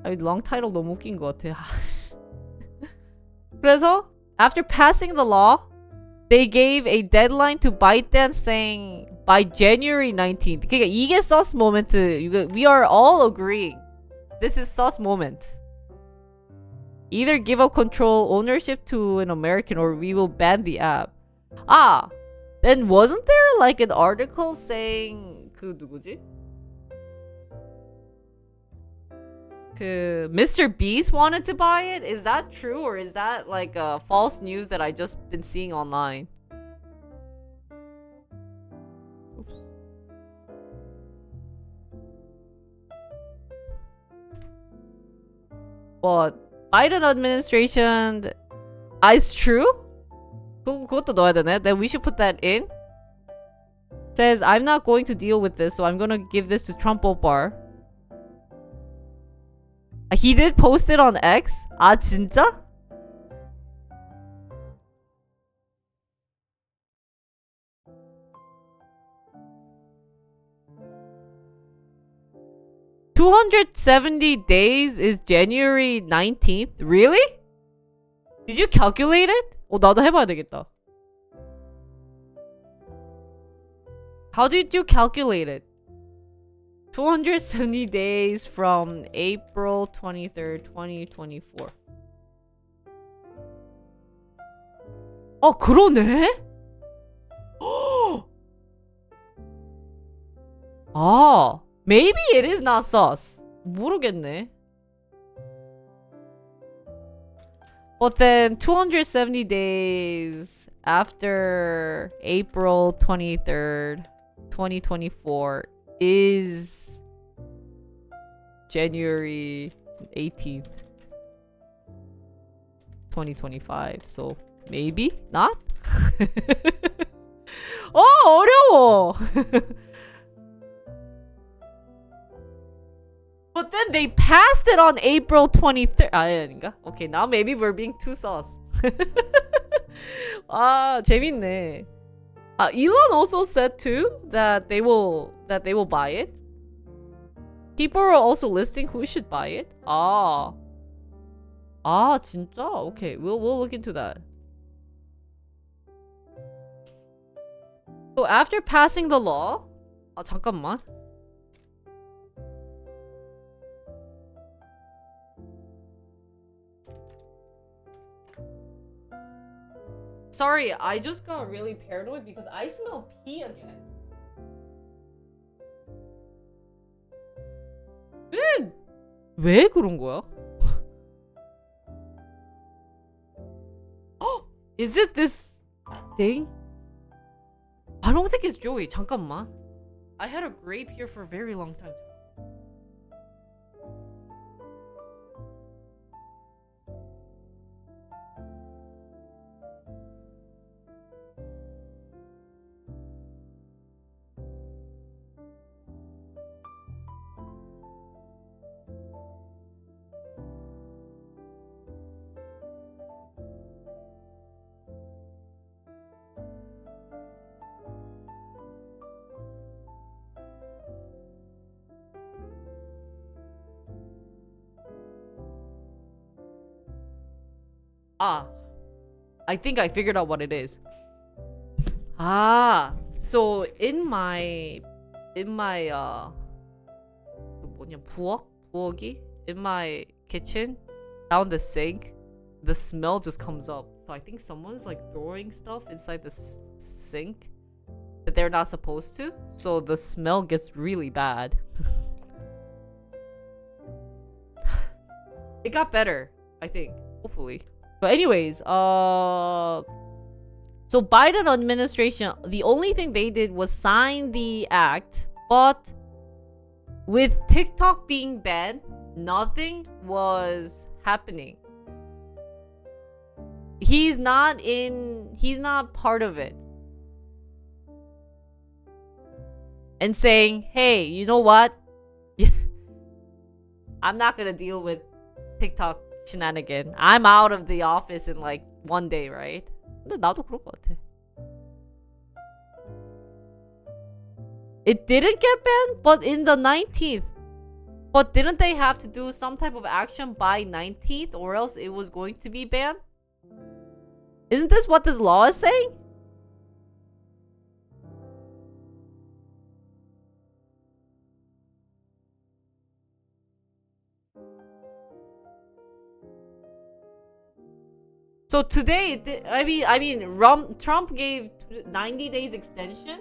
아니, long title 너무 웃긴 것 같아. 그래서 after passing the law, they gave a deadline to ByteDance saying by January 19th. 그러니까 이게 sus moment. We are all agreeing. This is sus moment. Either give up control ownership to an American or we will ban the app. Ah, then wasn't there like an article saying 그 누구지? 그 Mr. Beast wanted to buy it? Is that true or is that like false news that I just been seeing online? Oops. But Biden administration is true? 그것도 넣어야 되네. Then we should put that in. Says I'm not going to deal with this, so I'm gonna give this to Trump Opar. He did post it on X? 아 진짜? $270 days is January 19th? Really? Did you calculate it? 나도 해봐야 되겠다. How did you calculate it? 270 days from April 23rd, 2024. 그러네? Maybe it is not sus. 모르겠네. But then 270 days after April 23rd, 2024 is January 18th, 2025. So maybe not? 어려워. But then they passed it on April 23rd. 아닌가? Okay, now maybe we're being too sus. 재밌네. Elon also said too that they will buy it. People are also listing who should buy it. 진짜? Okay, we'll look into that. So after passing the law, 잠깐만. Sorry, I just got really paranoid because I smell pee again. 왜 그런 거야? Is it this thing? I don't think it's Joey. 잠깐만. I had a grape here for a very long time. I think I figured out what it is. So in my 부엌이 in my kitchen down the sink, the smell just comes up. So I think someone's like throwing stuff inside the sink that they're not supposed to. So the smell gets really bad. It got better, I think, hopefully. But anyways, so Biden administration, the only thing they did was sign the act, but with TikTok being banned, nothing was happening. He's not part of it. And saying, hey, you know what? I'm not gonna deal with TikTok shenanigan. I'm out of the office in like one day, right? 근데 나도 그럴 것 같아. It didn't get banned, but in the 19th, But didn't they have to do some type of action by 19th or else it was going to be banned? Isn't this what this law is saying? So today, Trump gave 90 days extension.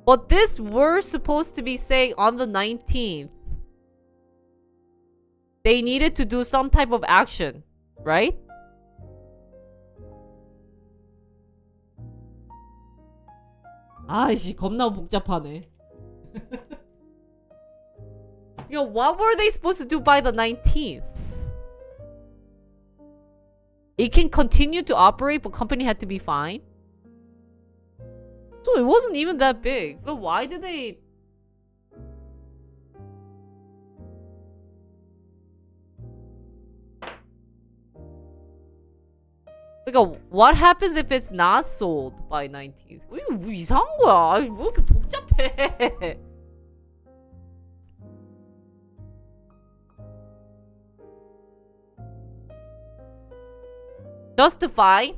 But this were supposed to be saying on the 19th. They needed to do some type of action, right? 아이씨, 겁나 복잡하네. Yo, what were they supposed to do by the 19th? It can continue to operate, but company had to be fined. So it wasn't even that big. But why did they... 그러니까 what happens if it's not sold by 19th? 이거 뭐 이상한 거야. 왜 이렇게 복잡해? Justify.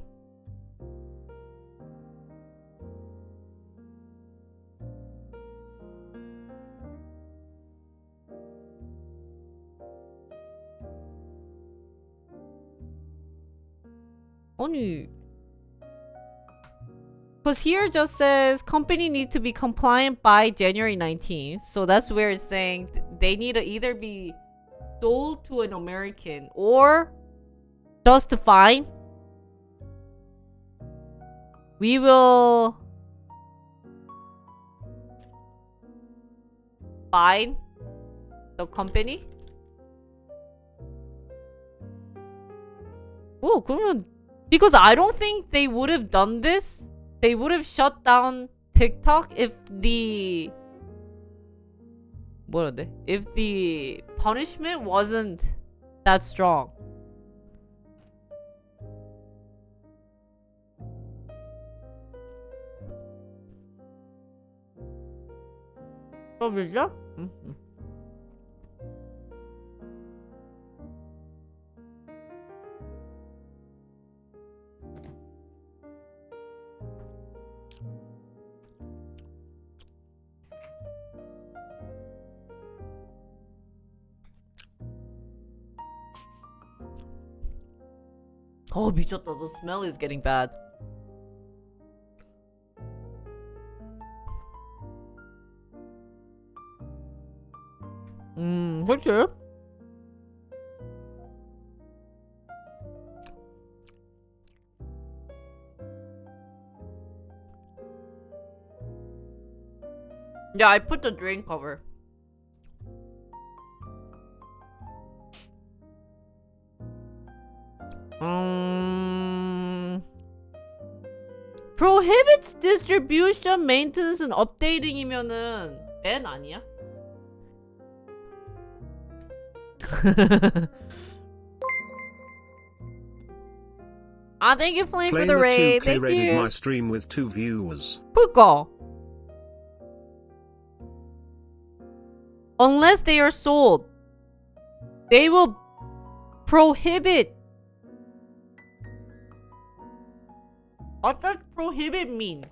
아니, because here just says company need to be compliant by January 19th. So that's where it's saying they need to either be sold to an American or justify. We will fine the company. Oh, 그러면 because I don't think they would have done this. They would have shut down TikTok if the if the punishment wasn't that strong. Oh, 진짜? Oh, 미쳤다. The smell is getting bad. 그치? Yeah, I put the drain cover. Prohibits distribution, maintenance, and updating이면은 밴 아니야? Thank you, Flame, for the raid. Thank rated you. my stream with 2 viewers. 그니까. Unless they are sold, they will prohibit. What does prohibit mean?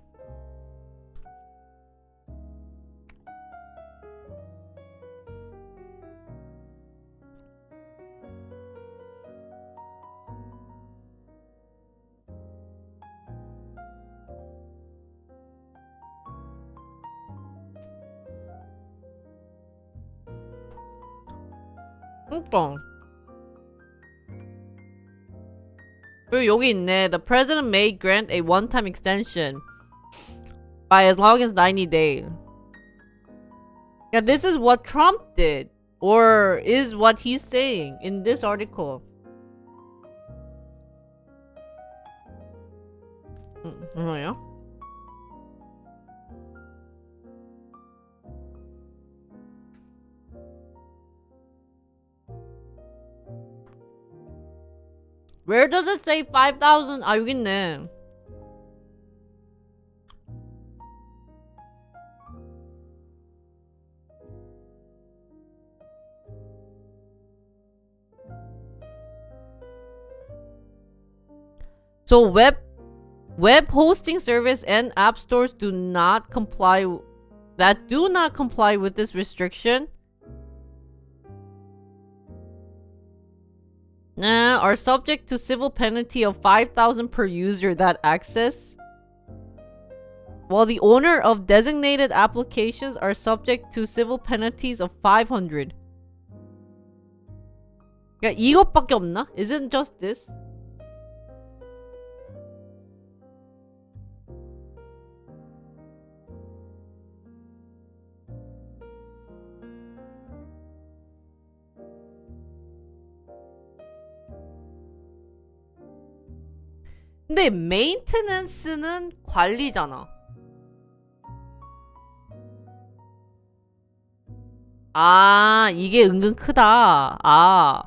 그니까. 그리고 여기 있네. The president may grant a one-time extension by as long as 90 days. Yeah, this is what Trump did, or is what he's saying in this article. 뭐야? Where does it say 5,000? 아, 여기 있네. So web hosting service and app stores do not comply with this restriction are subject to civil penalty of 5,000 per user that access, while the owner of designated applications are subject to civil penalties of 500. 야, 이것밖에 없나? Isn't just this? 근데 메인테넌스는 관리잖아. 아, 이게 은근 크다. 아.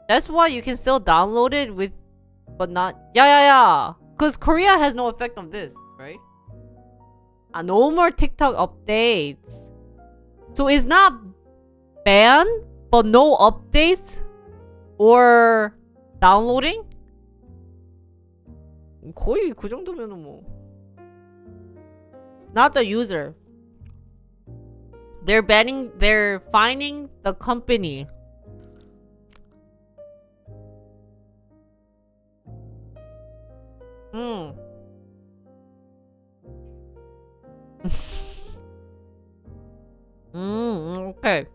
That's why you can still download it with, but not. Yeah. Because Korea has no effect of this, right? No more TikTok updates. So it's not banned, but no updates or downloading? 거의 그 정도면은 뭐. Not the user. They're fining the company. Okay.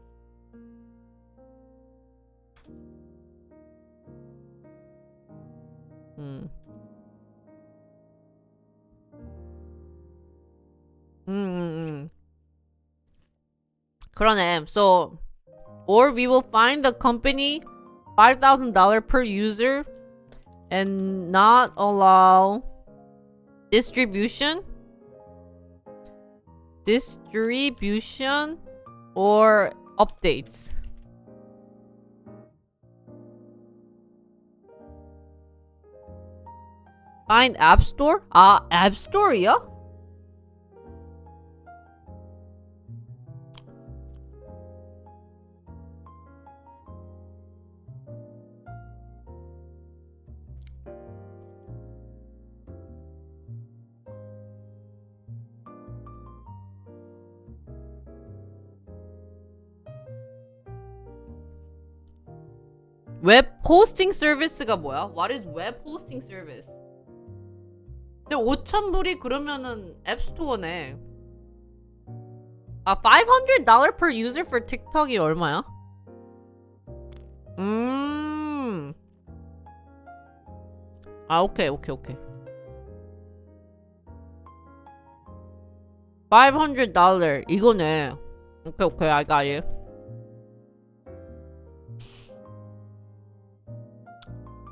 그러네. So, or we will fine the company $5,000 per user and not allow distribution or updates. Find App Store? 아, App Store이야? 웹 호스팅 서비스가 뭐야? What is web hosting service? 근데 5,000불이 그러면은 앱스토어네. 아, $500 per user for TikTok이 얼마야? 아, 오케이. $500 이거네. 오케이, I got it.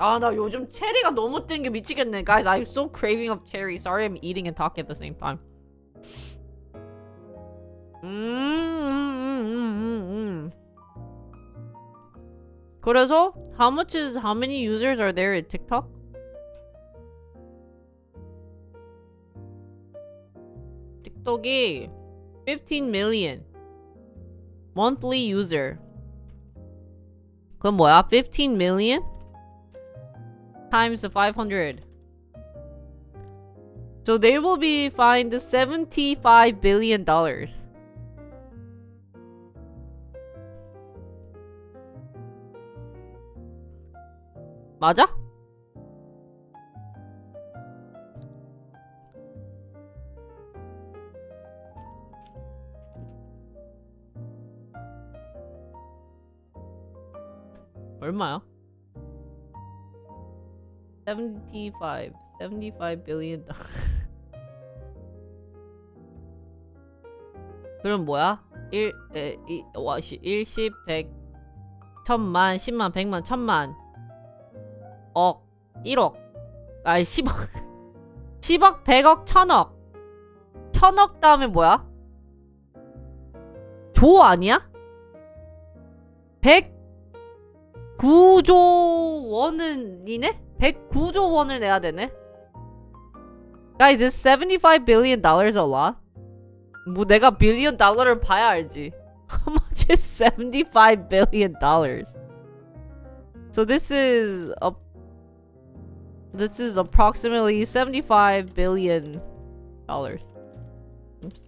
아, 나 요즘 체리가 너무 땡겨 미치겠네. Guys, I'm so craving of cherry. Sorry I'm eating and talking at the same time. 그래서 how many users are there in TikTok? 틱톡이 15 million monthly user. 그건 뭐야? 15 million? times the 500. So they will be fined $75 billion. 맞아? 얼마야? 75 billion. 그럼 뭐야? 1, 10, 100, 1000만, 10만, 100만, 1000만, 억, 1억, 아니 10억, 10억, 100억, 1000억. 1000억 다음에 뭐야? 조 아니야? 109조 원이네? 109조 원을 내야 되네? Guys, is $75 billion a lot? 뭐 내가 빌리언 달러를 봐야 알지. How much is $75 billion? So this is approximately $75 billion. Oops.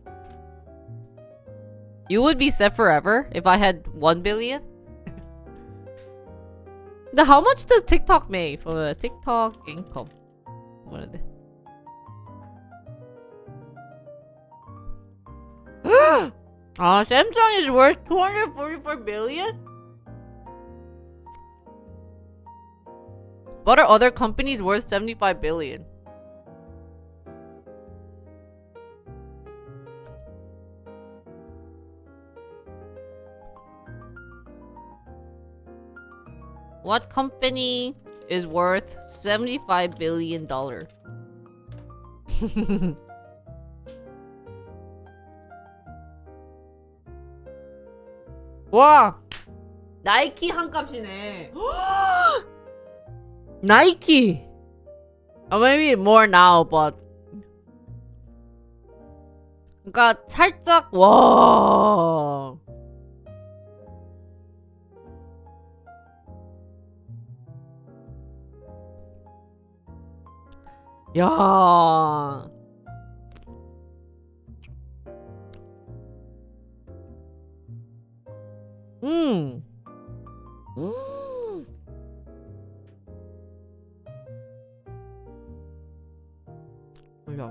You would be set forever if I had 1 billion? Now, how much does TikTok make from a TikTok income? What are they? Samsung is worth 244 billion? What are other companies worth 75 billion? What company is worth $75 billion? 와! 나이키 한 값이네. Nike! Maybe more now, but 그러니까 살짝 와. 야. 음. 야.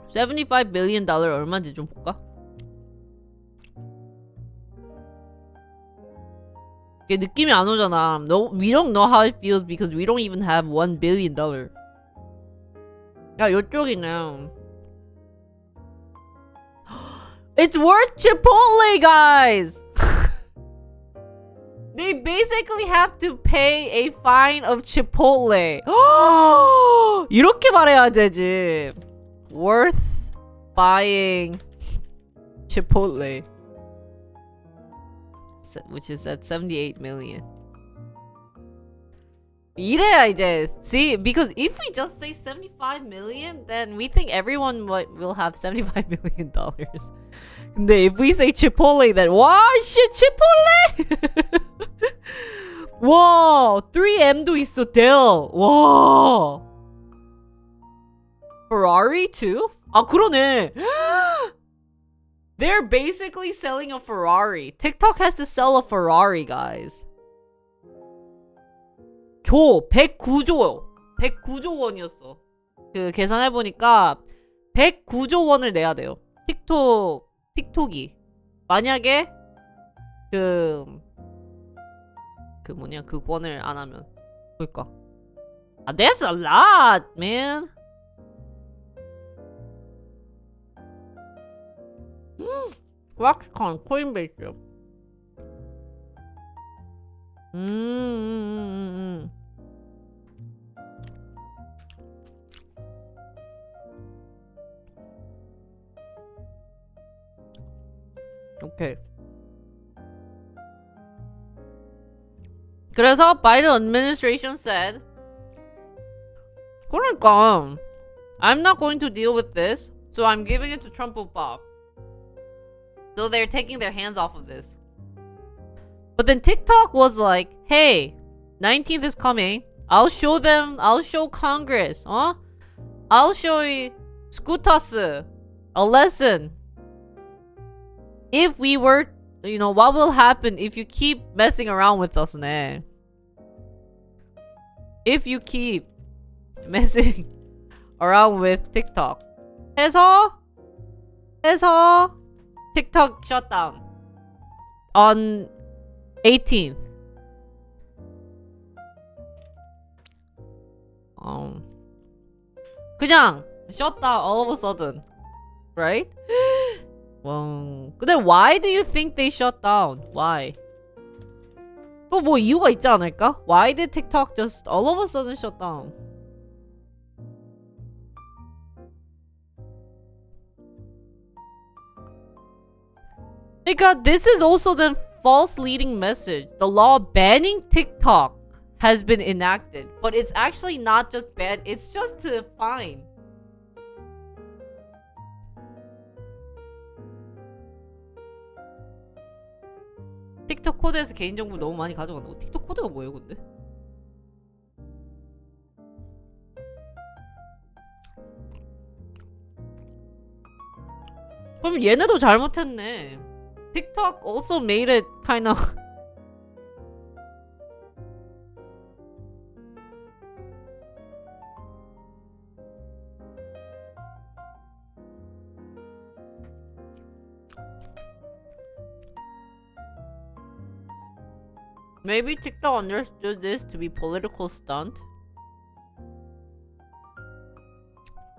$75 billion 얼마인지 좀 볼까? 이게 느낌이 안 오잖아. No, we don't know how it feels because we don't even have $1 billion. 야, 요쪽이네. It's worth Chipotle, guys! They basically have to pay a fine of Chipotle. 이렇게 말해야 되지. Worth buying Chipotle. Which is at 78 million. 이래야 이제. See, because if we just say 75 million, then we think everyone will have $75 million. 근데 if we say Chipotle, then 와, shit, Chipotle! 와, 3M도 있어, Dell. 와. Ferrari too? 아, 그러네. They're basically selling a Ferrari. TikTok has to sell a Ferrari, guys. 109조. 109조 원이었어. 그 계산해보니까 109조 원을 내야 돼요. 틱톡이. 만약에 그 뭐냐, 그 권을 안 하면. 그러니까. That's a lot, man. 왁스콘 코인베이스. 오케이. 그래서 Biden administration said, 그러니까 I'm not going to deal with this, so I'm giving it to Trump 오빠. So they're taking their hands off of this. But then TikTok was like, hey, 19th is coming. I'll show Congress, I'll show Scutus a lesson. If we were, what will happen if you keep messing around with us, ne? If you keep messing around with TikTok. 해서 TikTok shut down on 18th. 그냥 shut down all of a sudden, right? Well, 근데 why do you think they shut down? Why? 또 뭐 이유가 있지 않을까? Why did TikTok just all of a sudden shut down? 그러니까 this is also the false leading message. The law banning TikTok has been enacted, but it's actually not just banned, it's just to fine. 틱톡 코드에서 개인정보 너무 많이 가져간다고. 틱톡 코드가 뭐예요 근데? 그럼 얘네도 잘못했네. TikTok also made it kind of Maybe TikTok understood this to be political stunt.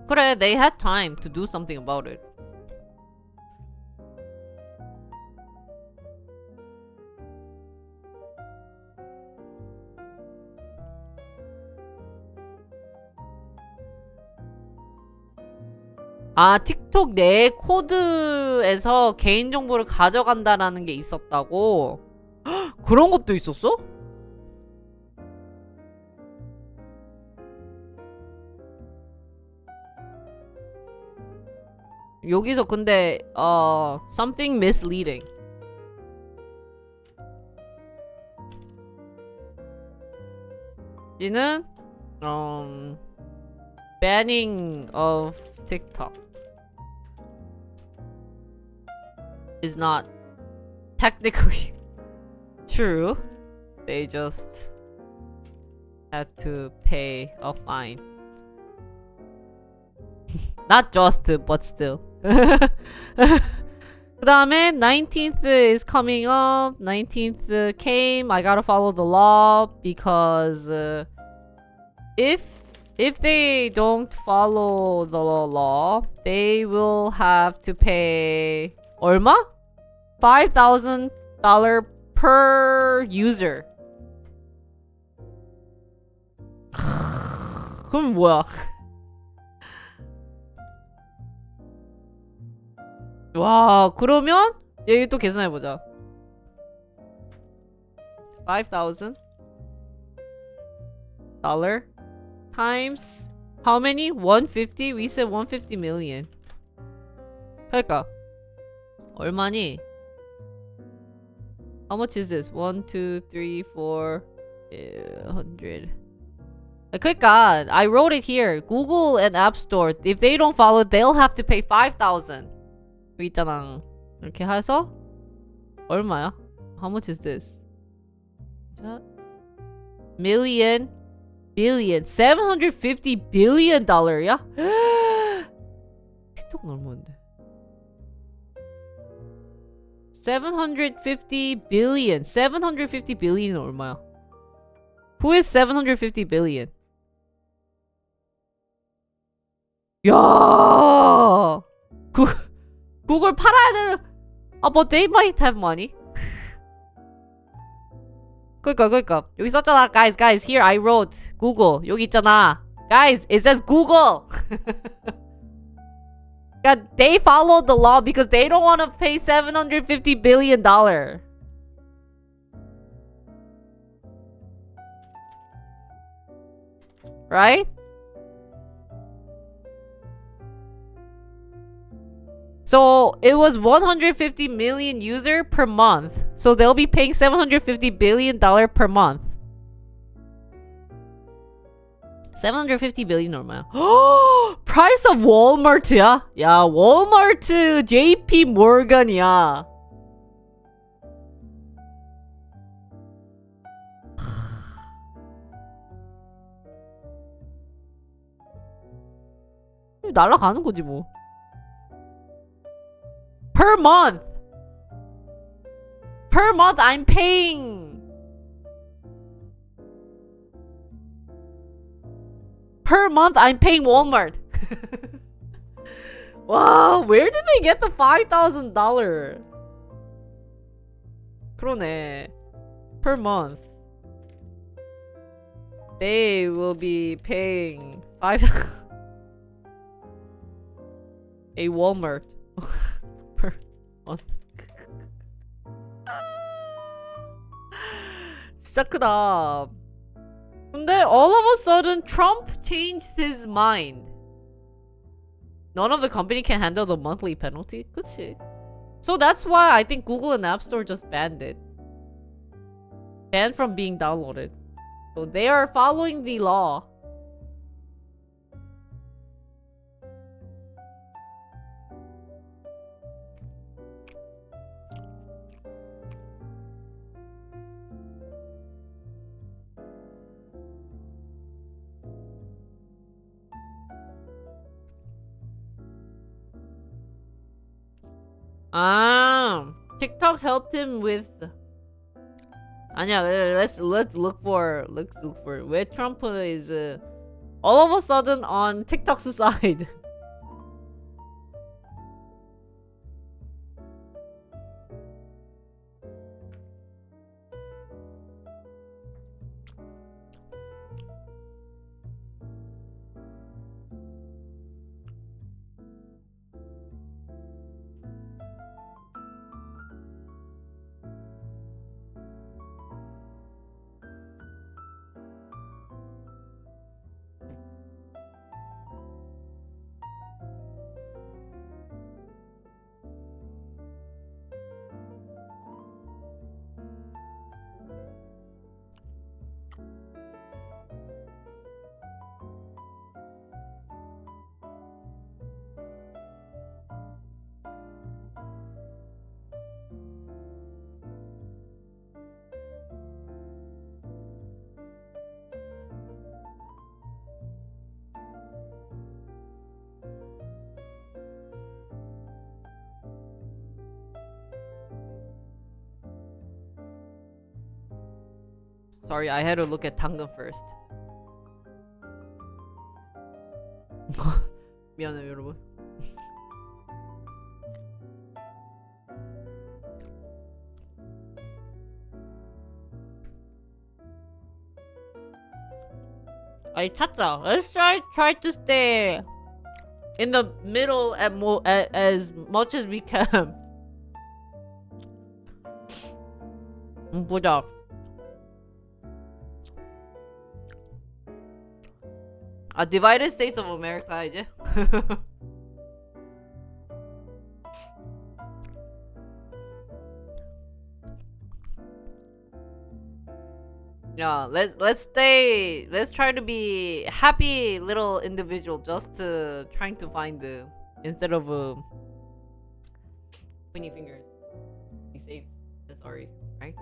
그래, they had time to do something about it. 아, 틱톡 내 코드에서 개인정보를 가져간다라는 게 있었다고? 헉, 그런 것도 있었어? 여기서 근데 something misleading. 지는 banning of TikTok is not technically true. They just had to pay a fine. Not just, but still. 그 다음에 19th is coming up. 19th came. I gotta follow the law because if they don't follow the law, they will have to pay 얼마? $5,000 per user. 그럼 뭐야? 와, 그러면 여기 또 계산해보자. 5,000 dollar times how many? 150? We said 150 million. 그러니까 얼마니? How much is this? 1, 2, 3, 4, 100. 그러니까 I wrote it here. Google and App Store. If they don't follow, they'll have to pay 5,000. 여기 있잖아. 이렇게 해서 얼마야? How much is this? 자, million, billion, 750 billion dollar야? 틱톡은 얼마인데? 750 billion. 750 billion 얼마야? Who is 750 billion? 야! 구글 팔아야 되는. but they might have money. 그러니까 여기 썼잖아. Guys, here I wrote Google. 여기 있잖아. Guys, it says Google. Yeah, they followed the law because they don't want to pay $750 billion. Right? So it was 150 million user per month. So they'll be paying $750 billion per month. 750 billion 얼마야? Price of Walmart야? 야, Walmart JP Morgan이야. 날아가는 거지 뭐. Per month. Per month I'm paying. Per month I'm paying Walmart. Wow, where did they get the $5,000? 그러네. Per month. They will be paying a Walmart per month. 진짜 크다. 근데 all of a sudden Trump changed his mind. None of the company can handle the monthly penalty. 그치? So that's why I think Google and App Store just banned it. banned from being downloaded. So they are following the law. TikTok helped him with. 아니야, let's look for where Trump is all of a sudden on TikTok's side. Sorry, I had to look at 당근 first. 미안해요, 여러분. I 찾자. Let's try to stay in the middle as much as we can. 보자. Divided States of America 이제. Yeah, let's try to be happy little individual just trying to find the instead of pointy fingers. Be safe. Sorry, right?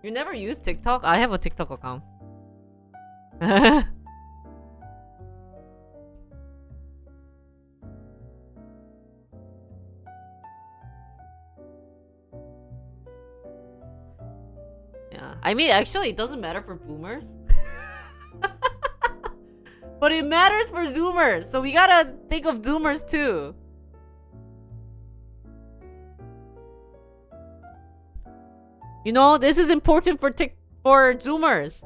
You never use TikTok? I have a TikTok account. Yeah, I mean, actually, it doesn't matter for boomers. But it matters for zoomers, so we gotta think of zoomers too. You know, this is important for zoomers.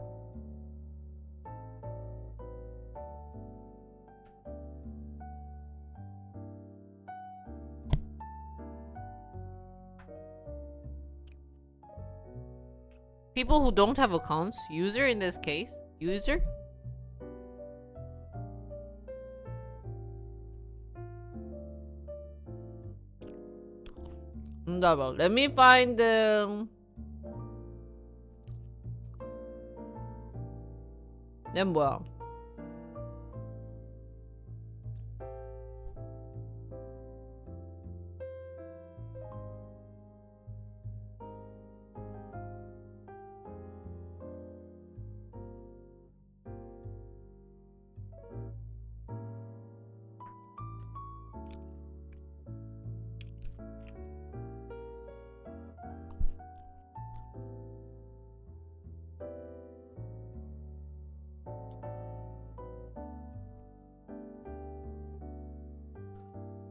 People who don't have accounts, user in this case, user. Let me find the. Then 뭐야?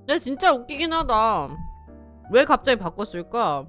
근데 진짜 웃기긴 하다. 왜 갑자기 바꿨을까?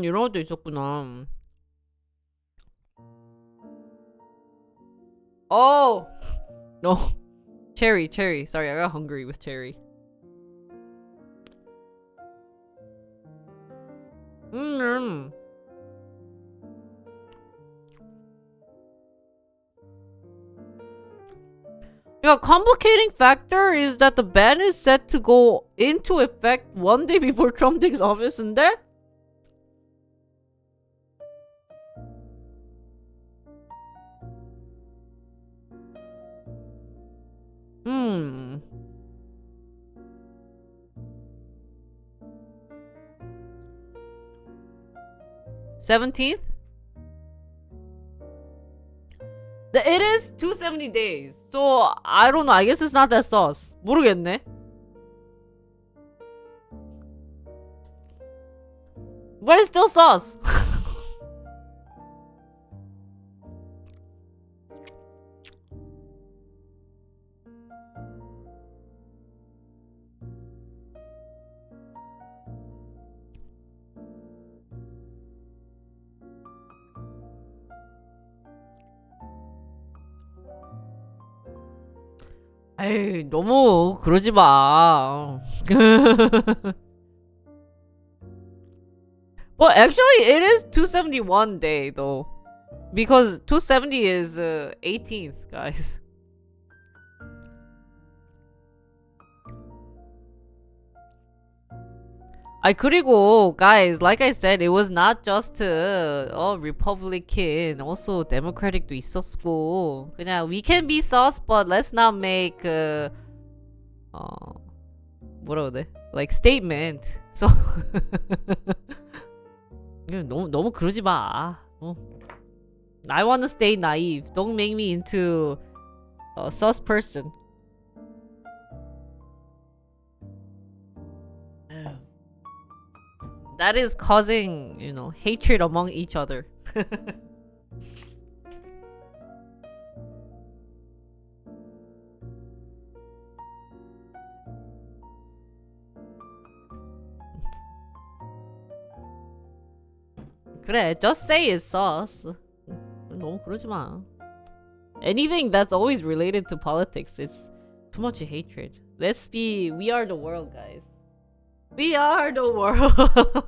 이런 것도 있었구나. Oh! No. Cherry. Sorry, I got hungry with cherry. Yeah, complicating factor is that the ban is set to go into effect one day before Trump takes office, 인데? Hmm. 17th? It is 270 days. So, I don't know. I guess it's not that sus. 모르겠네. But it's still sus. 에이, 너무 그러지 마. Well, actually, it is 271 day though, because 270 is 18th, guys. 그리고 guys, like I said, it was not just Republican, also Democratic도 있었고. 그냥 we can be sus, but let's not make 뭐라고 돼? Like statement. So 너무 그러지 마. I wanna stay naive. Don't make me into a sus person. That is causing, hatred among each other. 그래, just say it's sus. 너무 그러지 마. Anything that's always related to politics, it's too much hatred. We are the world, guys. We are the world.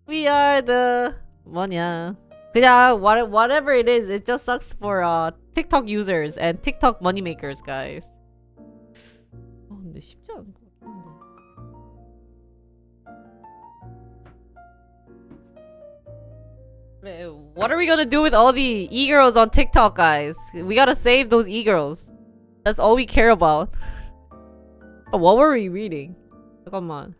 We are the 뭐냐. 그냥 whatever it is, it just sucks for TikTok users and TikTok moneymakers, guys. 근데 쉽지 않을 것 같은데. 그래, what are we gonna do with all the e-girls on TikTok, guys? We gotta save those e-girls. That's all we care about. What were we reading? 잠깐만.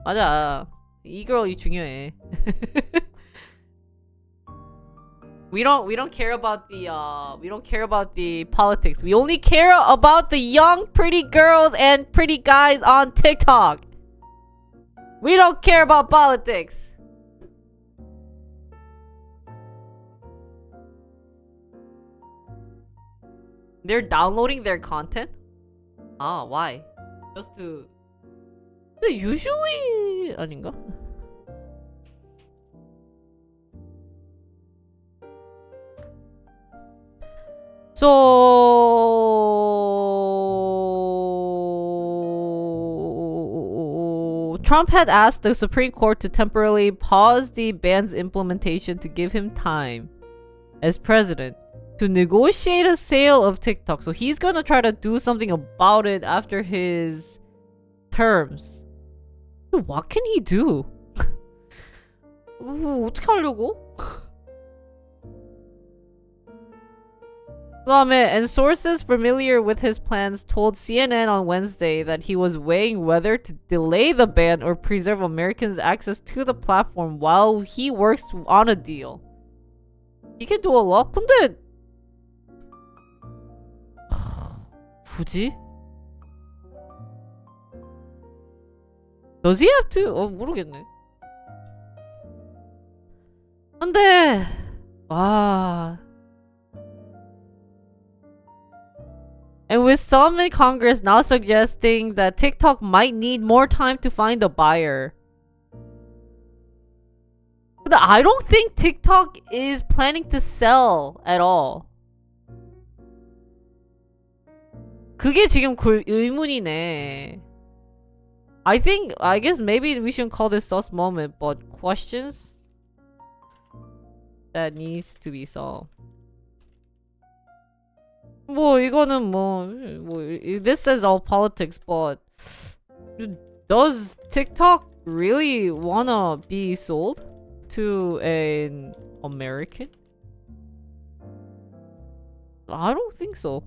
맞아. e-girl이 중요해. We don't care about the politics. We only care about the young pretty girls and pretty guys on TikTok. We don't care about politics. They're downloading their content? Why? Just to... usually... 아닌가? So... Trump had asked the Supreme Court to temporarily pause the ban's implementation to give him time, as president, to negotiate a sale of TikTok. So he's gonna try to do something about it after his terms. What can he do? 어떻게 하려고? And sources familiar with his plans told CNN on Wednesday that he was weighing whether to delay the ban or preserve Americans' access to the platform while he works on a deal. He can do a lot. 근데 굳이? Does he have to? 모르겠네. 근데 And with some in Congress now suggesting that TikTok might need more time to find a buyer. But I don't think TikTok is planning to sell at all. 그게 지금 의문이네. I guess maybe we shouldn't call this sus moment, but questions that needs to be solved. 뭐 이거는 this says all politics, but does TikTok really wanna be sold to an American? I don't think so.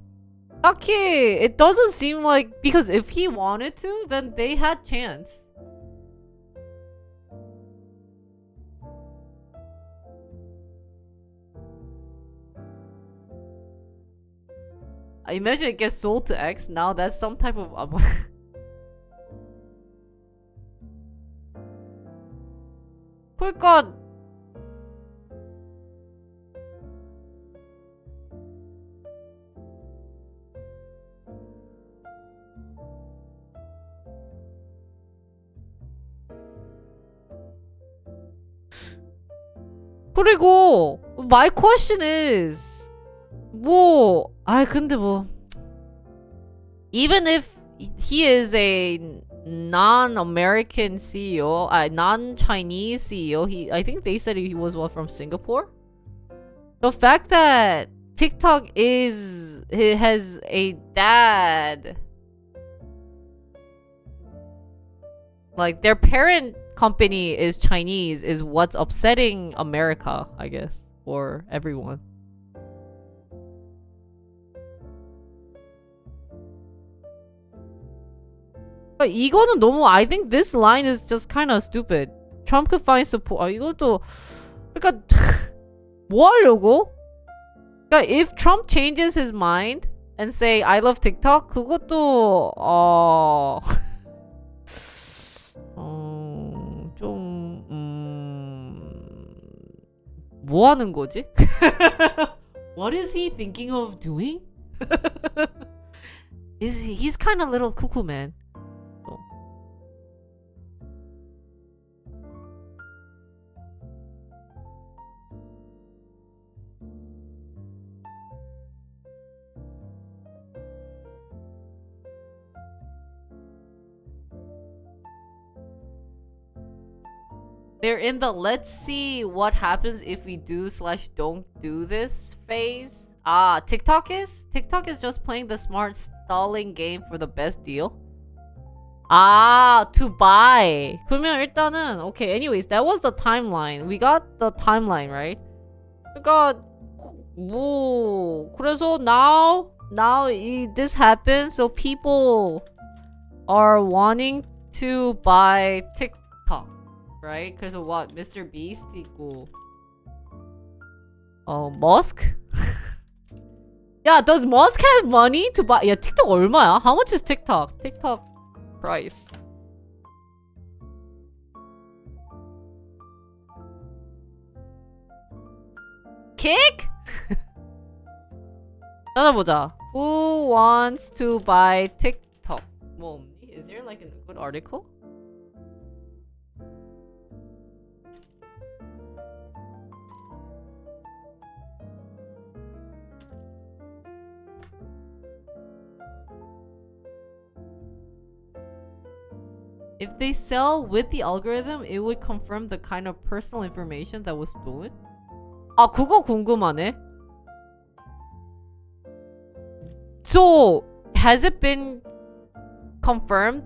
Okay, it doesn't seem like, because if he wanted to, then they had chance. I imagine it gets sold to X. Now that's some type of 그러니까 그리고 my question is 근데 even if he is a non-American CEO, non-Chinese CEO, I think they said he was from Singapore. The fact that TikTok has a dad, like their parent company is Chinese, is what's upsetting America, I guess, or everyone. But 이거는 너무, I think this line is just kind of stupid. Trump could find support. 이것도 그러니까 뭐 하려고? 그러니까 if Trump changes his mind and say I love TikTok, 그것도 뭐 하는 거지? What is he thinking of doing? He's kind of little cuckoo man. They're in the let's see what happens if we do/don't do this phase. TikTok is just playing the smart stalling game for the best deal. To buy. 그러면 일단은 okay. Anyways, that was the timeline. We got the timeline, right? 그러니까 그래서 now this happens, so people are wanting to buy TikTok. Right? 그래서 what? Mr. Beast 있고 Musk? Yeah, does Musk have money to buy? Yeah, TikTok 얼마야? How much is TikTok? TikTok price. Kick? 찾아보자. Who wants to buy TikTok? 뭐 없니? Is there like a good article? If they sell with the algorithm, it would confirm the kind of personal information that was stolen. 그거 궁금하네. So, has it been confirmed?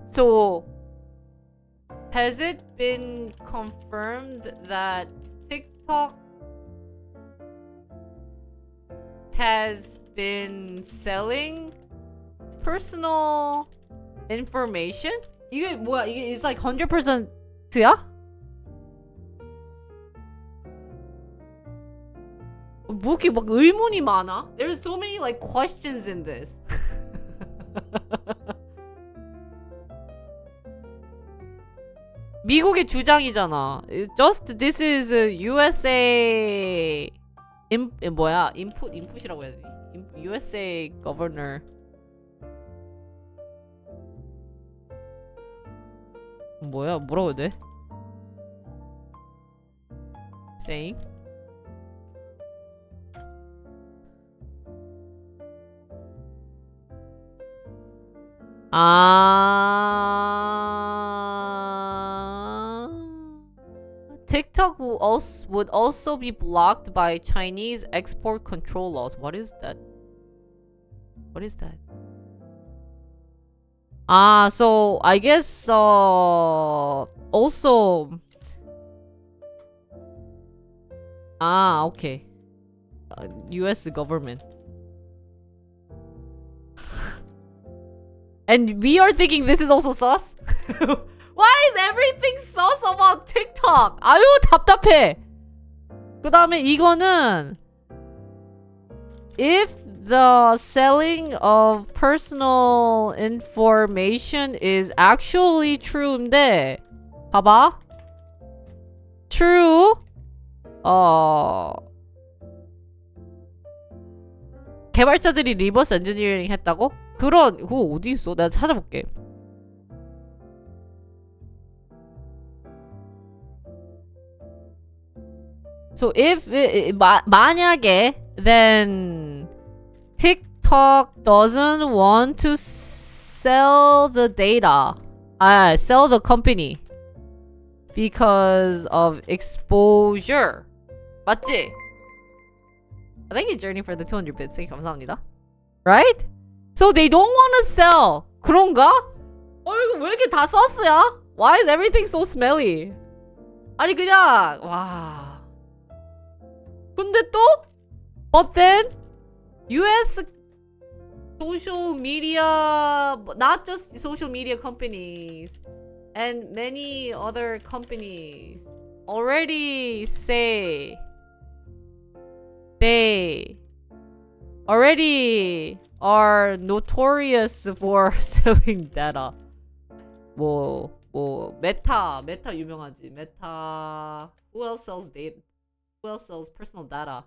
Has it been confirmed that TikTok has been selling personal information? 이게 뭐야? 이게 it's like 100%야? 뭐 이렇게 막 의문이 많아? There's so many like questions in this. 미국의 주장이잖아. This is USA 인풋이라고 해야 되니? USA governor 뭐야? 뭐라고 해야 돼? saying? 아, TikTok would also be blocked by Chinese export control laws. What is that? What is that? Ah, so I guess also okay. US government. And we are thinking this is also sus? Why is everything sus about TikTok? 아유 답답해. 그 다음에 이거는 if the selling of personal information is actually true인데 봐봐. True. 개발자들이 리버스 엔지니어링 했다고? 그거 어디 있어? 내가 찾아볼게. So if 만약에 then TikTok doesn't want to sell the data, sell the company because of exposure. 맞지? Thank you, Journey, for the 200 bits. Thank you, 감사합니다. Right? So they don't want to sell. 그런가? 이거 왜 이렇게 다 sauce야? Why is everything so smelly? 아니 그냥 와. 근데 또 but then US social media, not just social media companies and many other companies already say they already are notorious for selling data. 뭐 메타 유명하지. 메타 who else sells data? Who else sells personal data?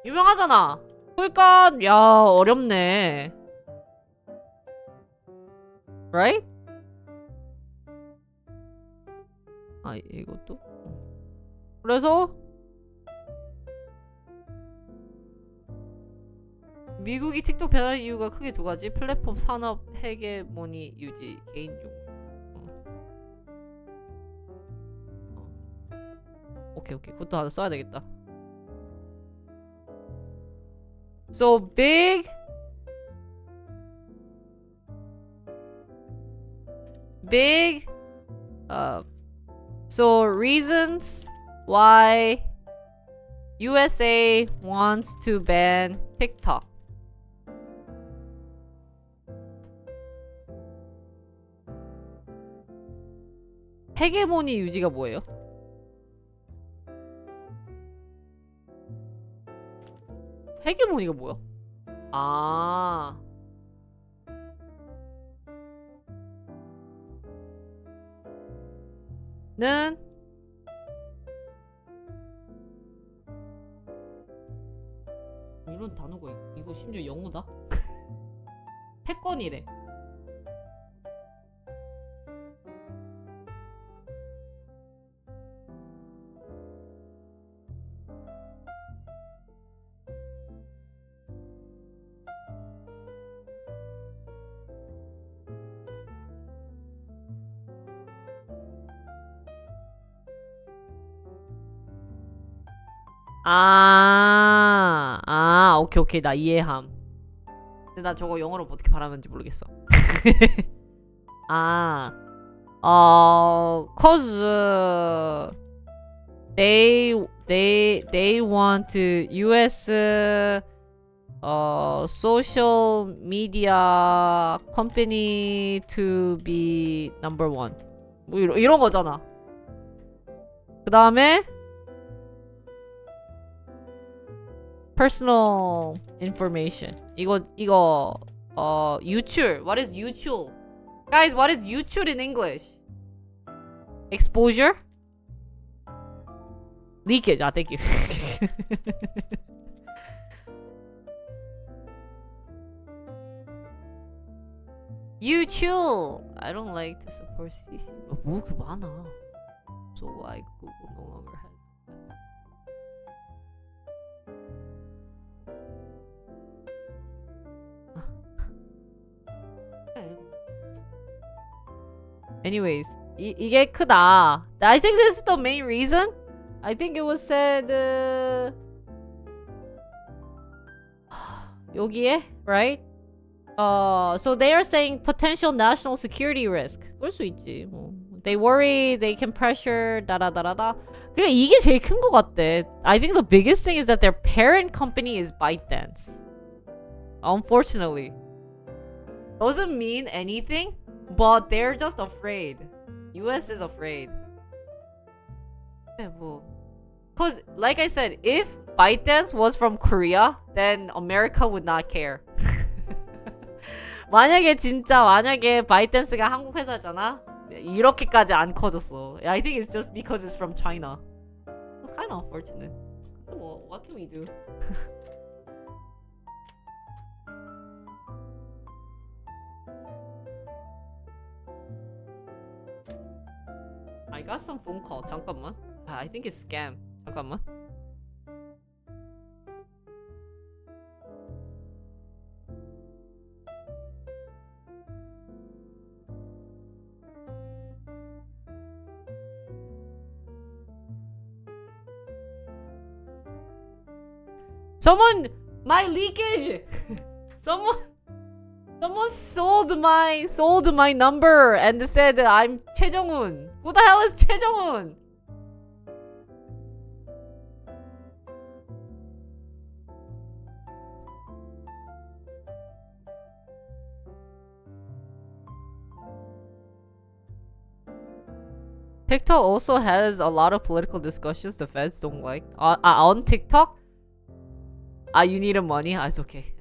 유명하잖아. 그러니까 야 어렵네. Right? 아 이것도. 그래서 미국이 틱톡 배달 이유가 크게 두 가지. 플랫폼 산업 헤게모니 유지, 개인용. 오케이. 그것도 하나 써야 되겠다. So big so reasons why USA wants to ban TikTok. 헤게모니 유지가 뭐예요? 헤게모니가 뭐야? 는 이런 단어가 이거 심지어 영어다? 패권이래. 오케이. 나 이해함. 근데 나 저거 영어로 어떻게 발음하는지 모르겠어. cause they want US social media company to be number one. 뭐 이런 거잖아. 그 다음에 personal information. 이거 유출. What is 유출? Guys, what is 유출 in English? Exposure? Leakage. Thank you. You chill. I don't like to support CC. 뭐 이렇게 많아. So why Google no longer has. Anyways, 이게 크다. I think this is the main reason. I think it was said 여기에, right? So they are saying potential national security risk. 그럴 수 있지. 뭐. They worry they can pressure 다다다다다. 그러니까 이게 제일 큰 것 같대. I think the biggest thing is that their parent company is ByteDance. Unfortunately. Doesn't mean anything, but they're just afraid. US is afraid. 네, 뭐. Cause like I said, if ByteDance was from Korea, then America would not care. 만약에 ByteDance가 한국 회사잖아? 이렇게까지 안 커졌어. I think it's just because it's from China. Kind of unfortunate. Well, what can we do? I got some phone call. 잠깐만. I think it's scam. 잠깐만. Someone, my leakage. Someone sold my number and said I'm 최정훈. Who the hell is 최정훈? TikTok also has a lot of political discussions the feds don't like. On TikTok? You need the money? It's okay.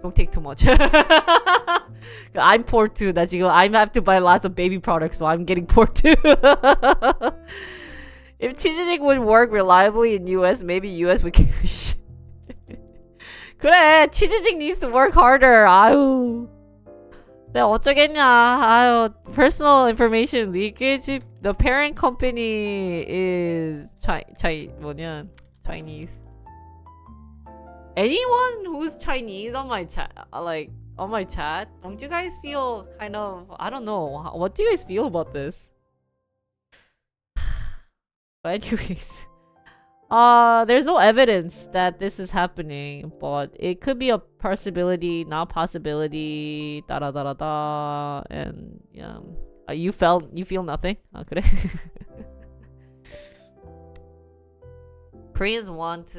Don't take too much. I'm poor too. 나 지금 I have to buy lots of baby products, so I'm getting poor too. If 치즈직 would work reliably in US, maybe US would care. 그래, 치즈직 needs to work harder. 아유. 내가 어쩌겠냐. 아유, personal information leakage. The parent company is Chinese. Anyone who's Chinese on my chat, don't you guys feel kind of, I don't know, what do you guys feel about this? But anyways, there's no evidence that this is happening, but it could be a possibility, not possibility, da. And yeah, you feel nothing? 그래? Koreans want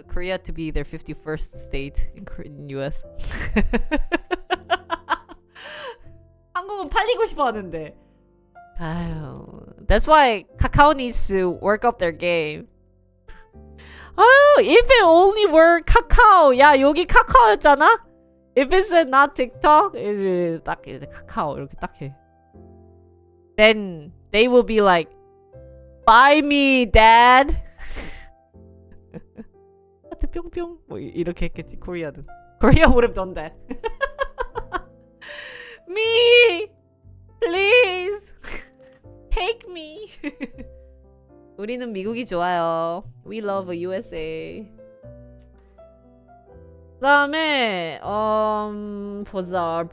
Korea to be their 51st state in US. 한국은 팔리고 싶어 하는데. 아유, that's why Kakao needs to work up their game. 아유, if it only were Kakao. 야, 여기 카카오였잖아? If it's not TikTok, 딱 이제 카카오 이렇게 딱 해. Then they will be like, buy me, dad. 하트 뿅뿅 뭐 이렇게 했겠지. 코리아는. Korea would have done that. Me, please, take me. 우리는 미국이 좋아요. We love USA. 그다음에 보자.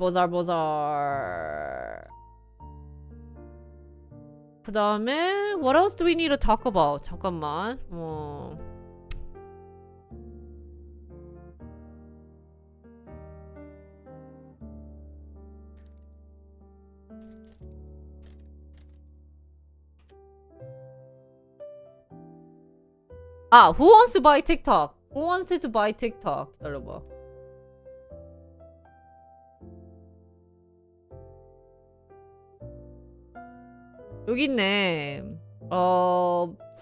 그다음에 what else do we need to talk about? 잠깐만. Who wants to buy TikTok? Who wants to buy TikTok? 기다려봐. 여기 있네.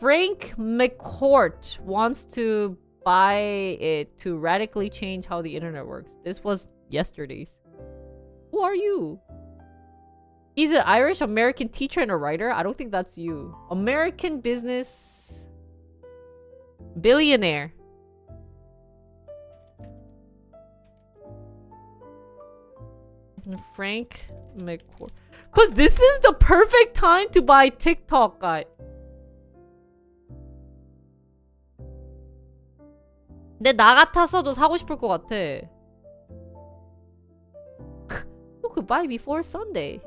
Frank McCourt wants to buy it to radically change how the internet works. This was yesterday's. Who are you? He's an Irish American teacher and a writer. I don't think that's you. American business billionaire. Frank McCourt. Cause this is the perfect time to buy TikTok, guy. 근데 나 같았어도 사고 싶을 것 같아. You could buy before Sunday.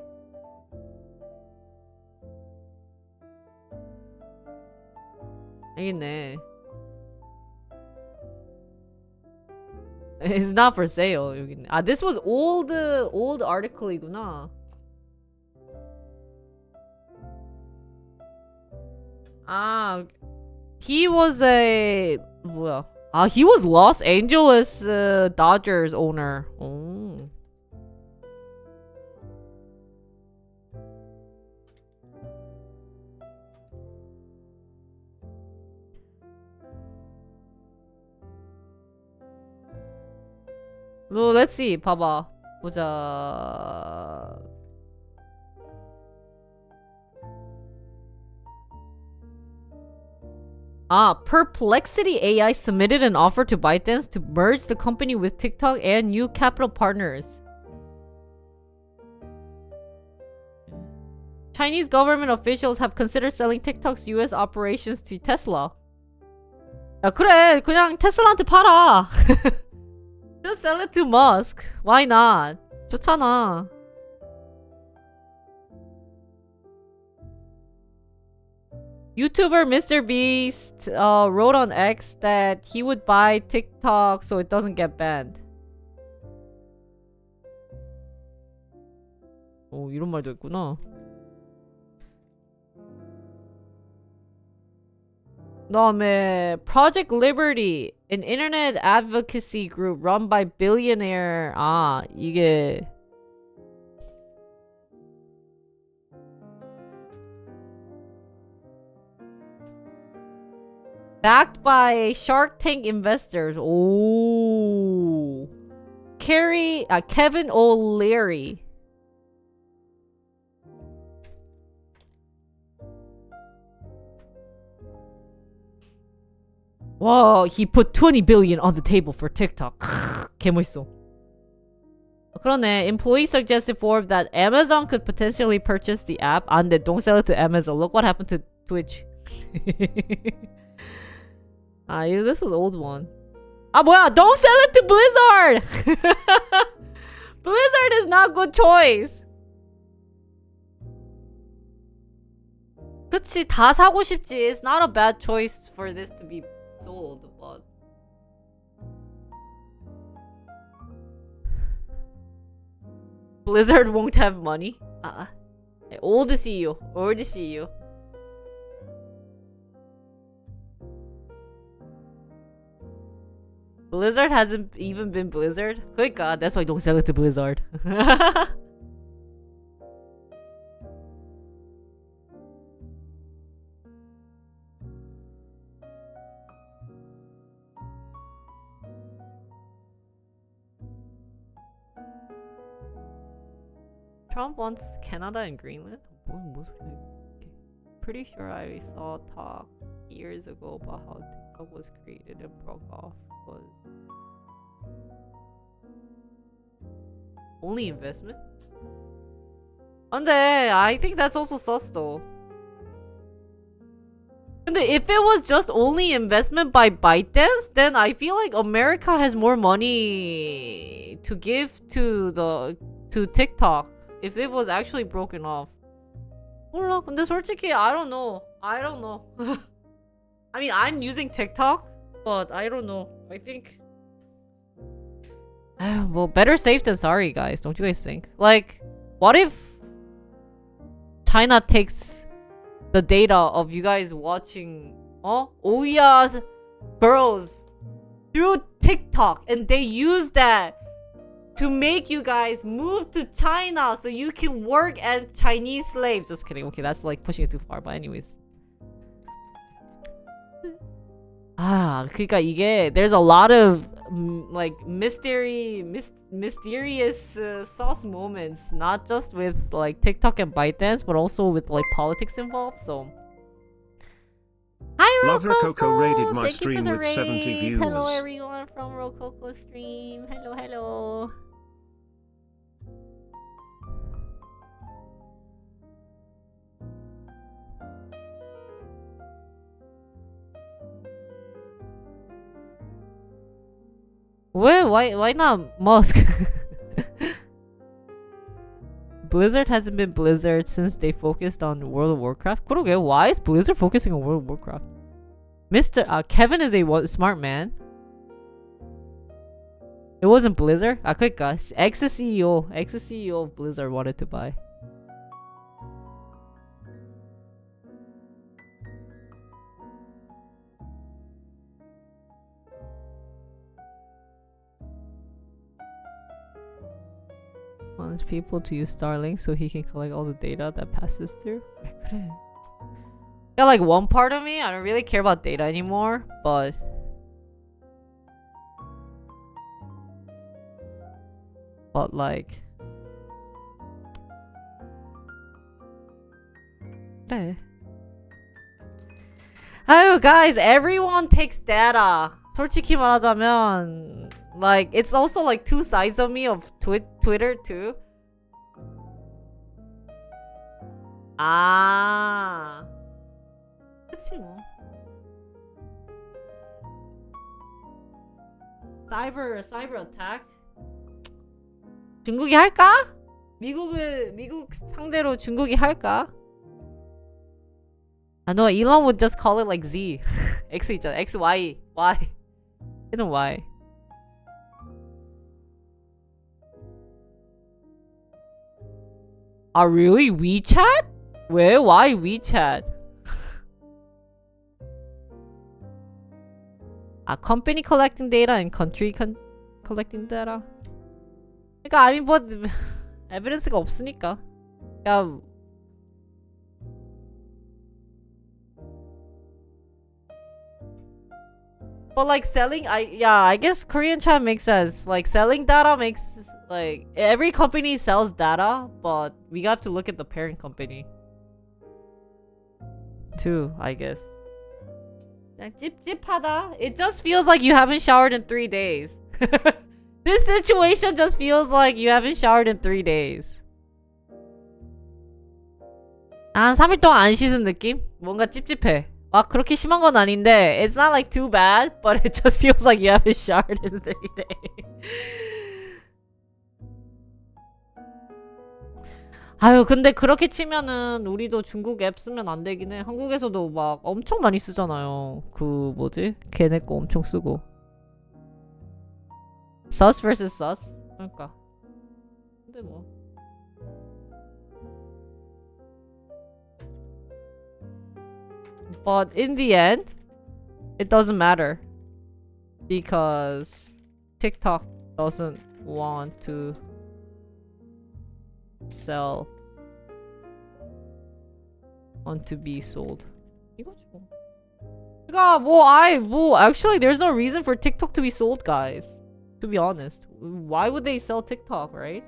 알겠네. It's not for sale. 여기 있네. 아, this was old article이구나. 아, he was 뭐야? 아, he was Los Angeles Dodgers owner. 오. Well, let's see. 봐봐. 보자. Perplexity AI submitted an offer to ByteDance to merge the company with TikTok and new capital partners. Chinese government officials have considered selling TikTok's US operations to Tesla. 야, 그래. 그냥 테슬라한테 팔아. Just sell it to Musk. Why not? 좋잖아. YouTuber Mr. Beast wrote on X that he would buy TikTok so it doesn't get banned. 오, 이런 말도 있구나. 그다음에 Project Liberty, an internet advocacy group run by billionaire. 아, 이게 backed by Shark Tank investors. 오, Kevin O'Leary. Wow, he put 20 billion on the table for TikTok. 개멋있어. 그러네. Employee suggested Forbes that Amazon could potentially purchase the app. 안 돼. Don't sell it to Amazon. Look what happened to Twitch. This was old one. 아, 뭐야. Don't sell it to Blizzard. Blizzard is not good choice. 그치. 다 사고 싶지. It's not a bad choice for this to be sold, but Blizzard won't have money. Old CEO. Blizzard hasn't even been Blizzard. 그러니까 that's why don't sell it to Blizzard. Trump wants Canada and Greenland? Pretty sure I saw talk years ago about how TikTok was created and broke off. Was only investment? 근데 I think that's also sus though. 근데 if it was just only investment by ByteDance, then I feel like America has more money to give to TikTok if it was actually broken off. 몰라. 근데 솔직히 I don't know. I mean, I'm using TikTok, but I don't know. I think well, better safe than sorry, guys. Don't you guys think? Like, what if China takes the data of you guys watching Ouya's girls through TikTok and they use that to make you guys move to China so you can work as Chinese slaves? Just kidding. Okay, that's like pushing it too far. But anyways. 그러니까 이게 there's a lot of like mysterious sauce moments, not just with like TikTok and ByteDance, but also with like politics involved. So, hi Love Rococo, Rococo raided my thank stream you for the with 70 raid. viewers. Hello everyone from Rococo stream. Hello. Why not Musk? Blizzard hasn't been Blizzard since they focused on World of Warcraft. 그러게, why is Blizzard focusing on World of Warcraft? Kevin is a smart man. It wasn't Blizzard? 그러니까 ex-CEO of Blizzard wanted to buy. Wants people to use Starlink so he can collect all the data that passes through. 그래. Yeah, like one part of me, I don't really care about data anymore, but like 그래. 아유, guys, everyone takes data. 솔직히 말하자면, like, it's also like two sides of me of Twitter too. 아, 그치 뭐. Cyber attack. 중국이 할까? 미국 상대로 중국이 할까? I know Elon would just call it like Z. X 있잖아. X, Y. 얘는 Y. Really? WeChat? 왜? Why WeChat? company collecting data and country collecting data? 그러니까 I mean 뭐 에비던스가 없으니까. 야, but like selling, I guess Korean chat makes sense. Like selling data makes, like, every company sells data, but we have to look at the parent company too, I guess. 그냥 찝찝하다. It just feels like you haven't showered in 3 days. This situation just feels like you haven't showered in 3 days. 한 3일 동안 안 씻은 느낌? 뭔가 찝찝해. 막 그렇게 심한 건 아닌데, it's not like too bad, but it just feels like you haven't showered in 3 days. 아유, 근데 그렇게 치면은 우리도 중국 앱 쓰면 안 되긴 해. 한국에서도 막 엄청 많이 쓰잖아요. 그 뭐지? 걔네 거 엄청 쓰고. sus vs sus? 그러니까. 근데 뭐. But in the end, it doesn't matter. Because TikTok doesn't want to sell, want to be sold. 이거지 뭐. 그러니까 actually there's no reason for TikTok to be sold, guys. To be honest, why would they sell TikTok, right?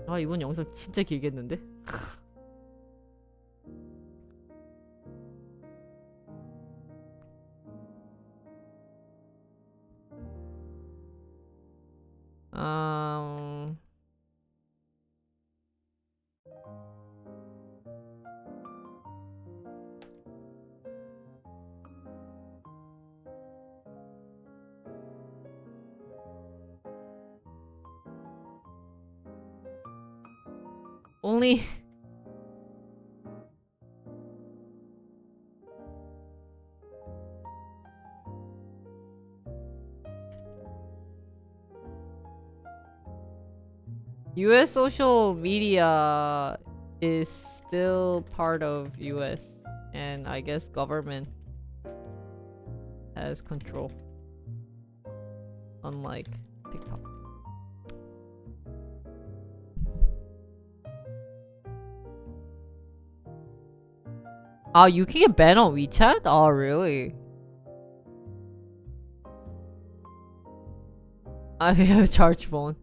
이번 영상 진짜 길겠는데? only US social media is still part of US, and I guess government has control, unlike TikTok. You can get banned on WeChat? Oh, really? I have a charge phone.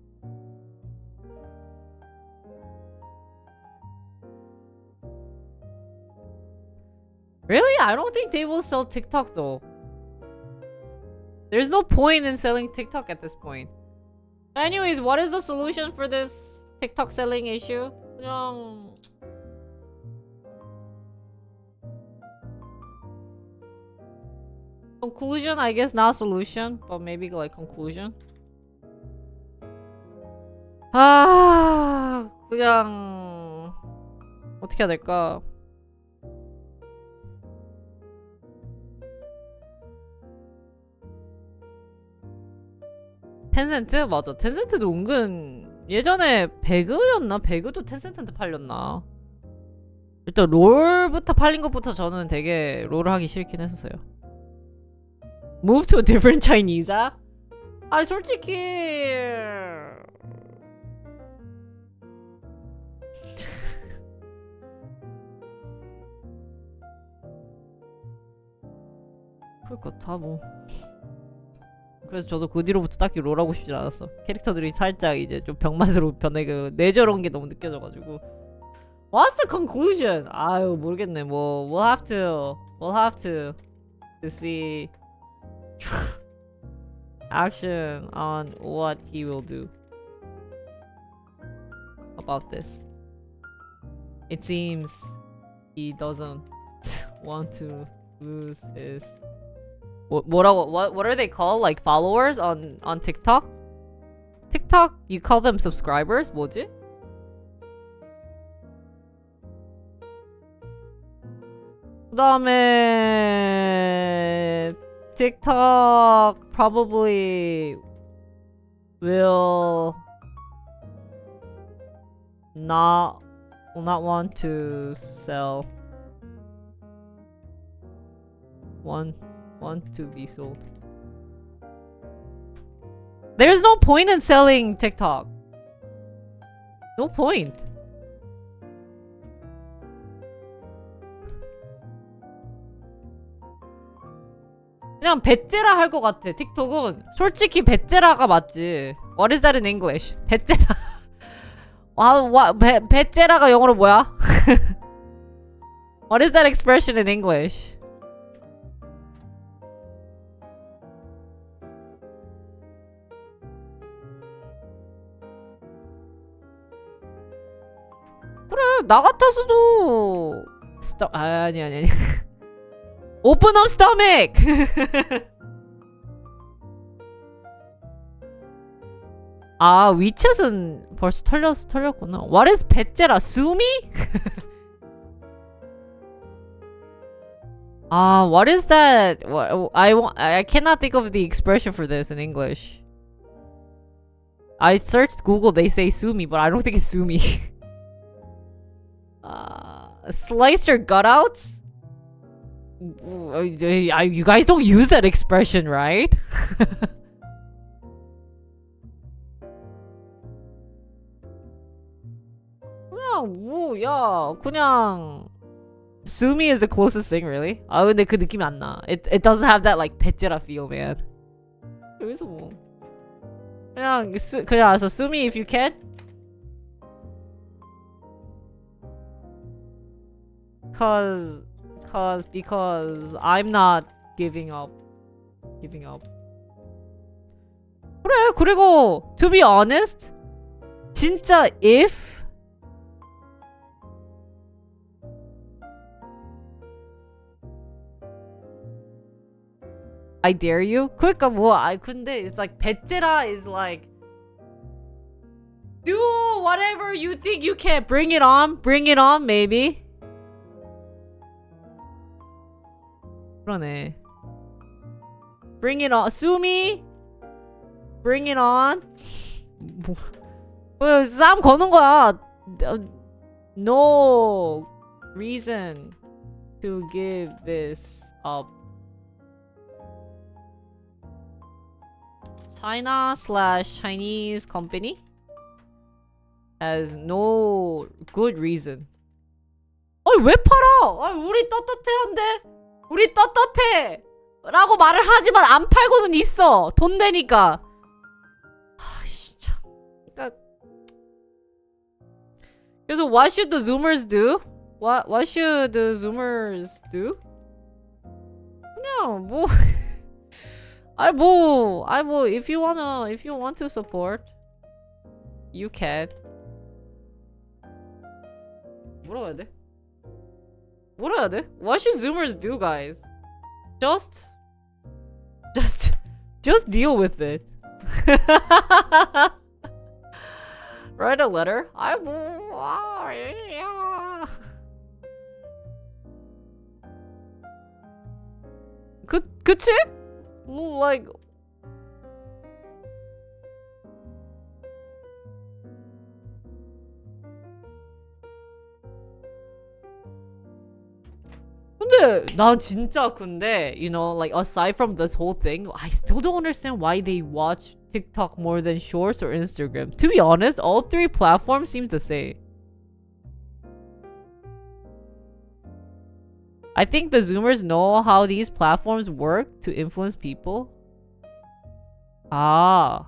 Really? I don't think they will sell TikTok though. There's no point in selling TikTok at this point. Anyways, what is the solution for this TikTok selling issue? 그냥 Conclusion, I guess not solution, but maybe like conclusion. 아, 그냥 어떻게 해야 될까? 텐센트? 맞아. 텐센트도 은근 예전에 배그였나? 배그도 텐센트한테 팔렸나? 일단 롤부터 팔린 것부터 저는 되게 롤을 하기 싫긴 했었어요. Move to a different Chinese app? 아 솔직히 그러니까 다 뭐. 그래서 저도 그 뒤로부터 딱히 롤하고 싶지 않았어. 캐릭터들이 살짝 이제 좀 병맛으로 변해. 그 내저런 게 너무 느껴져가지고. What's the conclusion? 아유 모르겠네. 뭐 we'll have to see action on what he will do about this. It seems he doesn't want to lose his 뭐라고 what are they called? Like followers on TikTok? TikTok you call them subscribers? 뭐지? 그다음에 TikTok probably will not want to sell want to be sold. There's no point in selling TikTok. No point. 그냥 배째라 할 것 같아. 틱톡은 솔직히 배째라가 맞지. What is that in English? 배째라. 배째라가 영어로 뭐야? What is that expression in English? 그래 나 같았어도 아니 Open up stomach. 아 위챗은 벌써 털렸구나. What is 배째라? 수미? 아 what is that? I cannot think of the expression for this in English. I searched Google. They say sumi, but I don't think it's sumi. Slice your gutouts? You guys don't use that expression, right? 그냥 Sumi is the closest thing, really. 아 근데 그 느낌이 안 나. It doesn't have that like 배째라 feel, man. 여기서 뭐 그냥 so Sumi if you can. Because I'm not giving up. 그래 그리고 to be honest 진짜 if I dare you? 그러니까 근데 it's like 배째라 is like do whatever you think you can. Bring it on maybe. 그러네. Bring it on. Sumi. Bring it on. 뭐 싸움 거는 거야. No reason to give this up. China/Chinese company has no good reason. 아니 왜 팔아? 아니 우리 떳떳해한데. 우리 떳떳해 라고 말을 하지만 안 팔고는 있어. 돈 되니까. 아 진짜. 그러니까 그래서 what should the Zoomers do? What should the Zoomers do? 그냥 뭐 if you want to support you can. 뭐라고 해야 돼? 뭐라 해야 돼? What should Zoomers do, guys? Just just deal with it. Write a letter. 그치? Like 근데 나 진짜 you know, like aside from this whole thing, I still don't understand why they watch TikTok more than Shorts or Instagram. To be honest, all three platforms seem the same. I think the Zoomers know how these platforms work to influence people. 아.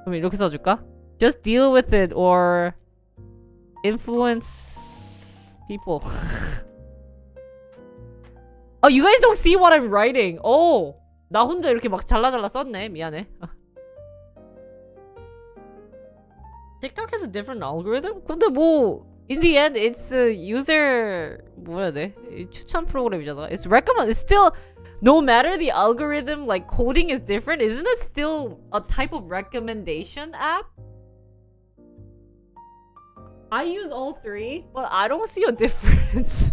그럼 이렇게 써줄까? Just deal with it or influence people. Oh, you guys don't see what I'm writing. Oh, 나 혼자 이렇게 막 잘라 썼네. 미안해. TikTok has a different algorithm? 근데 뭐 in the end, it's a user 뭐라 해야 돼? 추천 프로그램이잖아. It's recommend. It's still no matter the algorithm, like coding is different. Isn't it still a type of recommendation app? I use all three, but I don't see a difference.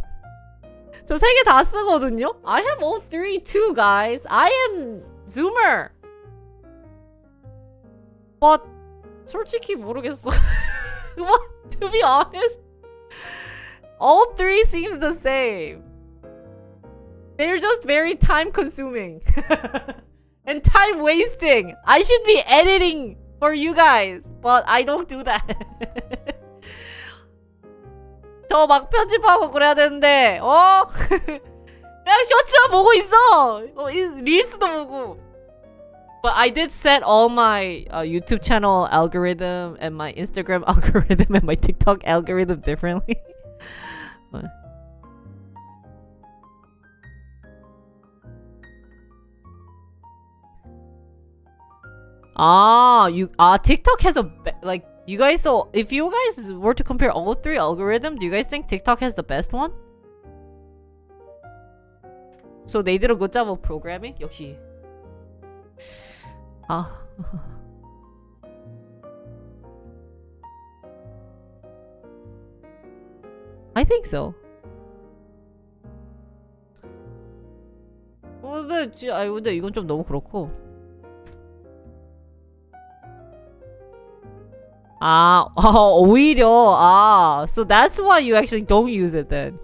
저 세 개 다 쓰거든요. I have all three too, guys. I am Zoomer. But 솔직히 모르겠어. Well, to be honest, all three seems the same. They're just very time consuming and time wasting. I should be editing for you guys, but I don't do that. 저 막 편집하고 그래야 되는데 그냥 쇼츠만 보고 있어. 릴스도 보고. But I did set all my YouTube channel algorithm and my Instagram algorithm and my TikTok algorithm differently. TikTok has a like you guys. So if you guys were to compare all three algorithms, do you guys think TikTok has the best one? So they did a good job of programming. 역시. I think so. 근데 이건 좀 너무 그렇고. 오히려 so that's why you actually don't use it then.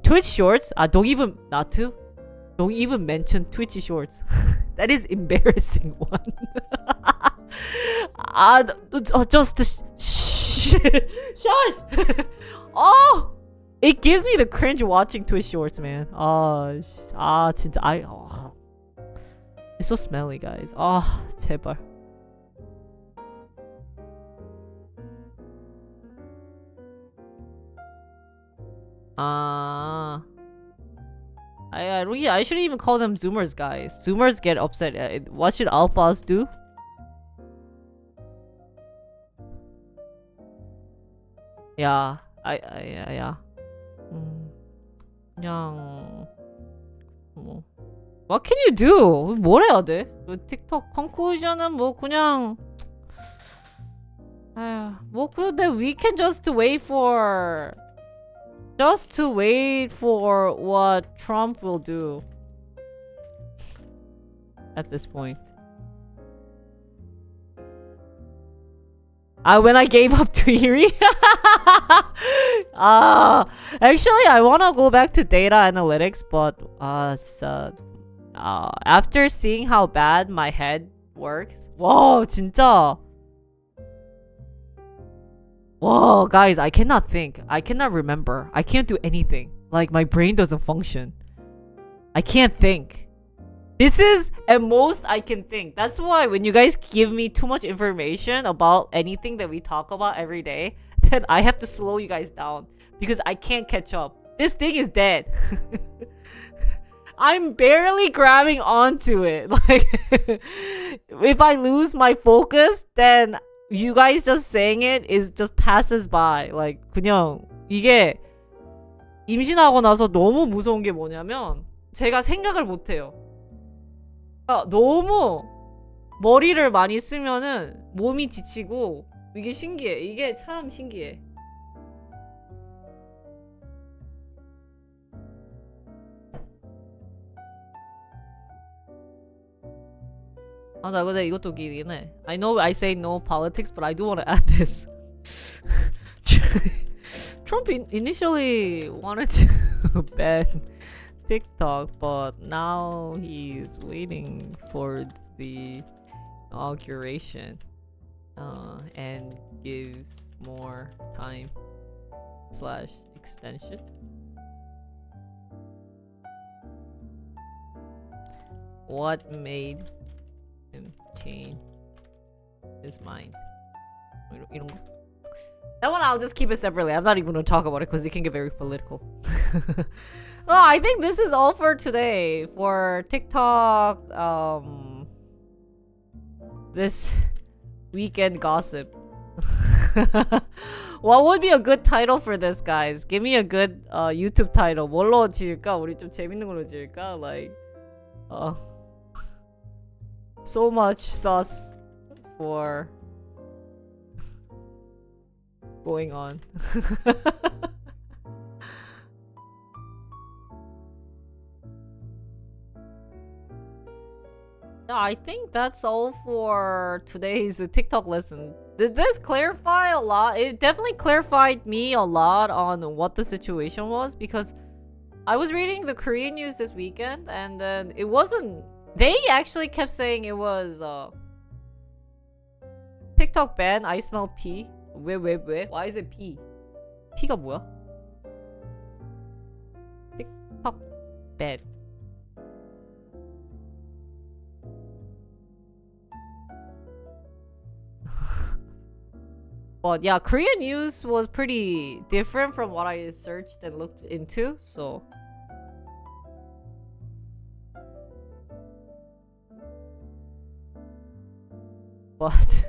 Twitch Shorts? Don't even mention Twitch Shorts. That is embarrassing one. Just shush. It gives me the cringe watching Twitch Shorts, man. 진짜 it's so smelly, guys. 제발. I shouldn't even call them Zoomers, guys. Zoomers get upset. What should alphas do? Yeah, yeah. 그냥 뭐 What can you do? 뭘 해야 돼? 틱톡 conclusion은 뭐 그냥 뭐 근데 we can just wait for what Trump will do at this point. When I gave up to Erie? Actually, I want to go back to data analytics, but after seeing how bad my head works, whoa, 진짜. Whoa, guys, I cannot think. I cannot remember. I can't do anything. Like, my brain doesn't function. I can't think. This is at most I can think. That's why when you guys give me too much information about anything that we talk about every day, then I have to slow you guys down because I can't catch up. This thing is dead. I'm barely grabbing onto it. Like, if I lose my focus, then you guys just saying it is just passes by. Like, 그냥 이게 임신하고 나서 너무 무서운 게 뭐냐면 제가 생각을 못해요. 너무 머리를 많이 쓰면은 몸이 지치고 이게 신기해. 이게 참 신기해. 나 근데 이것도 웃기긴 해. I know I say no politics, but I do want to add this. Trump initially wanted to ban TikTok, but now he's waiting for the inauguration and gives more time / extension. What made him change his mind? That one I'll just keep it separately. I'm not even gonna talk about it because it can get very political. Well, I think this is all for today for TikTok. This weekend gossip. What would be a good title for this, guys? Give me a good YouTube title. 뭘로 지을까? 우리 좀 재밌는 걸로 지을까? Like, so much sauce for going on. I think that's all for today's TikTok lesson. Did this clarify a lot? It definitely clarified me a lot on what the situation was, because I was reading the Korean news this weekend and then it wasn't. They actually kept saying it was TikTok ban. I smell pee. 왜? Why is it pee? P가 뭐야? TikTok ban. But yeah, Korean news was pretty different from what I searched and looked into, so. But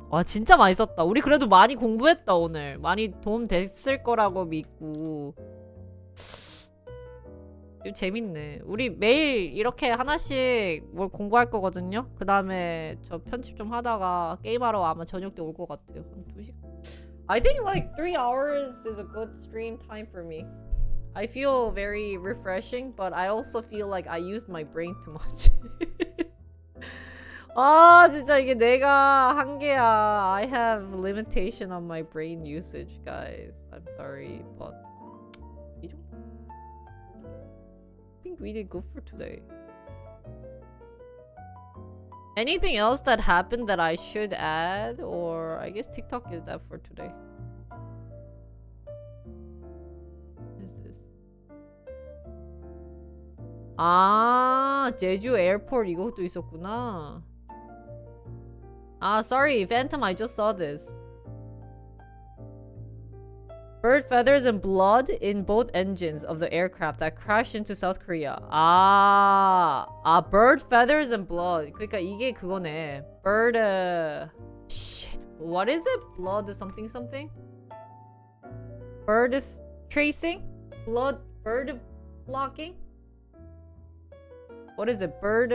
와 진짜 많이 썼다. 우리 그래도 많이 공부했다 오늘. 많이 도움 됐을 거라고 믿고. 이거 재밌네. 우리 매일 이렇게 하나씩 뭘 공부할 거거든요. 그 다음에 저 편집 좀 하다가 게임하러 아마 저녁 때 올 것 같아요. 한 2시간. I think like 3 hours is a good stream time for me. I feel very refreshing, but I also feel like I used my brain too much. 아 진짜 이게 내가 한계야. I have limitation on my brain usage, guys. I'm sorry, but I think we did good for today. Anything else that happened that I should add, or I guess TikTok is that for today. What is this? 아 제주 에어포트 이것도 있었구나. Sorry, Phantom, I just saw this. Bird feathers and blood in both engines of the aircraft that crashed into South Korea. Bird feathers and blood. 그러니까 이게 그거네. Bird, shit. What is it? Blood something something? Bird tracing? Blood, bird blocking? What is it? Bird,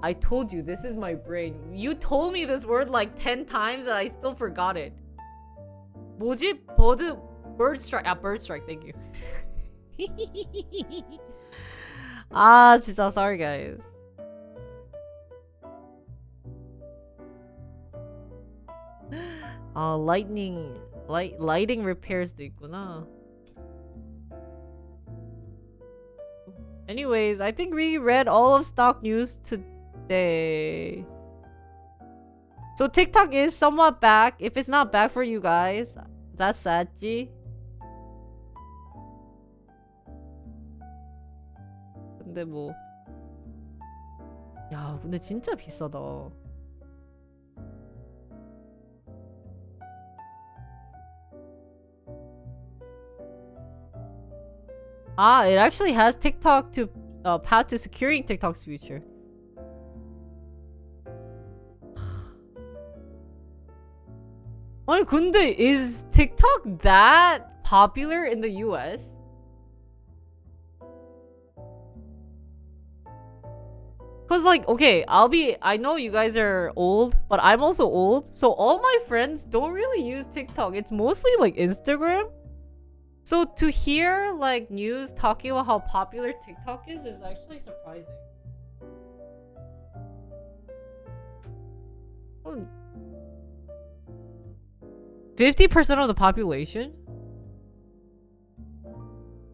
I told you, this is my brain. You told me this word like 10 times and I still forgot it. 뭐지? bird strike. Bird strike. Thank you. 진짜 sorry guys. lighting repairs도 있구나. Anyways, I think we read all of stock news today. So TikTok is somewhat back. If it's not back for you guys, that's sad지. 근데 뭐, 야, 근데 진짜 비싸다. It actually has TikTok to path to securing TikTok's future. 아니 근데 is TikTok that popular in the US? Cause like, okay, I know you guys are old, but I'm also old. So all my friends don't really use TikTok. It's mostly like Instagram. So to hear like news talking about how popular TikTok is actually surprising. 50% of the population?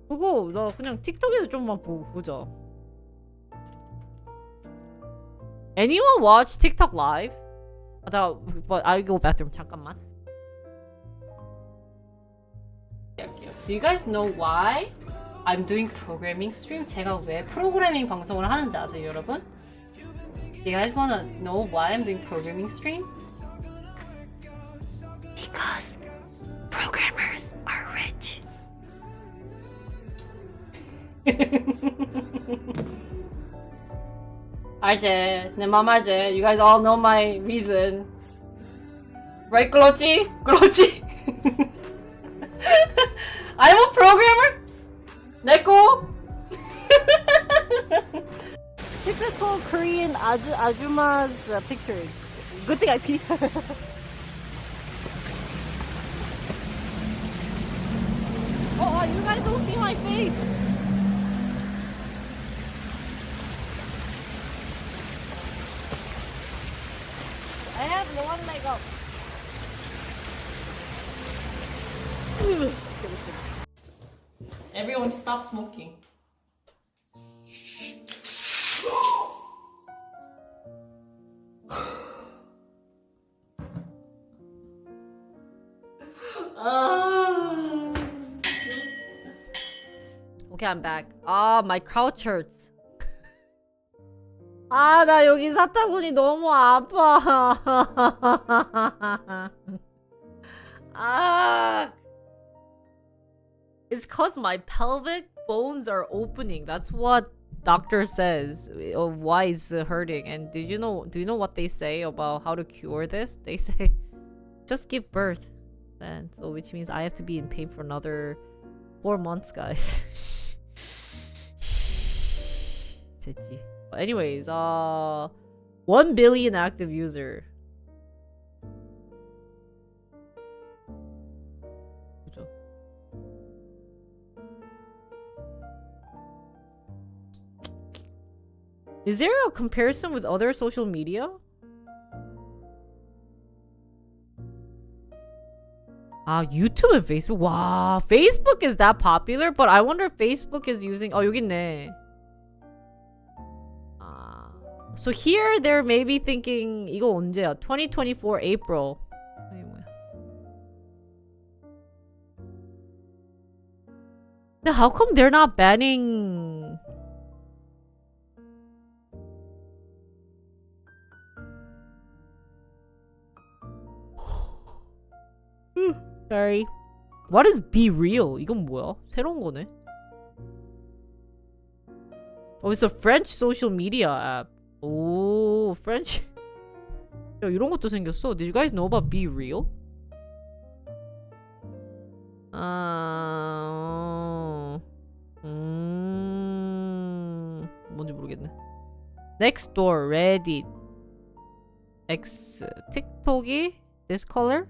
그거 나 그냥 틱톡에서 좀만 보자. Anyone watch TikTok live? But I go bathroom 잠깐만. Do you guys know why I'm doing programming stream? 제가 왜 프로그래밍 방송을 하는지 아세요, 여러분? Do you guys wanna know why I'm doing programming stream? Because programmers are rich. 알지? 내 맘 알지? You guys all know my reason. Right, 그렇지? 그렇지? I'm a programmer? 내꺼? Typical Korean ajuma's picture. Good thing I peed. Oh, you guys don't see my face. I have one leg up. Everyone stop smoking. Okay, I'm back. My couch hurts. 나 여기 사타구니 너무 아파. It's cause my pelvic bones are opening. That's what doctor says of why it's hurting. And do you know what they say about how to cure this? They say just give birth. Then so which means I have to be in pain for another 4 months, guys. Anyways, 1 billion active user. Is there a comparison with other social media? YouTube and Facebook. Wow, Facebook is that popular? But I wonder if Facebook is using... 여기 있네. So here they're maybe thinking 이거 언제야? 2024 April. 이게 뭐야? 근데 how come they're not banning? Sorry. What is Be Real? 이건 뭐야? 새로운 거네. It's a French social media app. 오, French. 야, 이런 것도 생겼어. Did you guys know about Be Real? 뭔지 모르겠네. Nextdoor, Reddit, X, TikTok이 this color?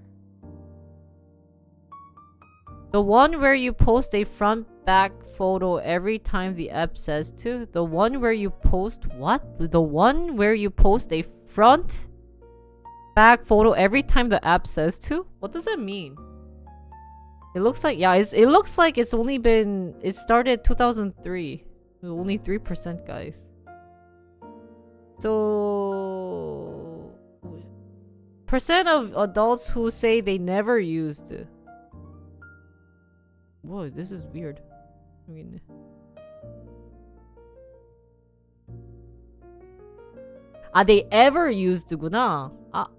The one where you post a front back photo every time the app says to. The one where you post what? The one where you post a front back photo every time the app says to? What does that mean? It looks like it looks like it's only been it started 2003. Only 3%, guys. So percent of adults who say they never used it. Whoa, this is weird. They ever used구나.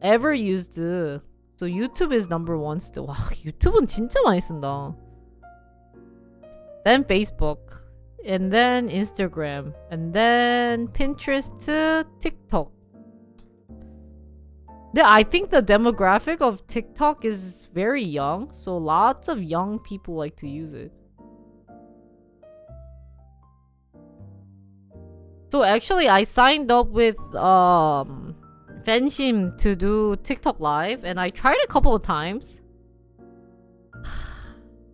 Ever used. So YouTube is number 1 still. 와, 유튜브는 진짜 많이 쓴다. Then Facebook. And then Instagram. And then Pinterest, TikTok. I think the demographic of TikTok is very young, so lots of young people like to use it. So actually, I signed up with Fanshim to do TikTok live, and I tried a couple of times.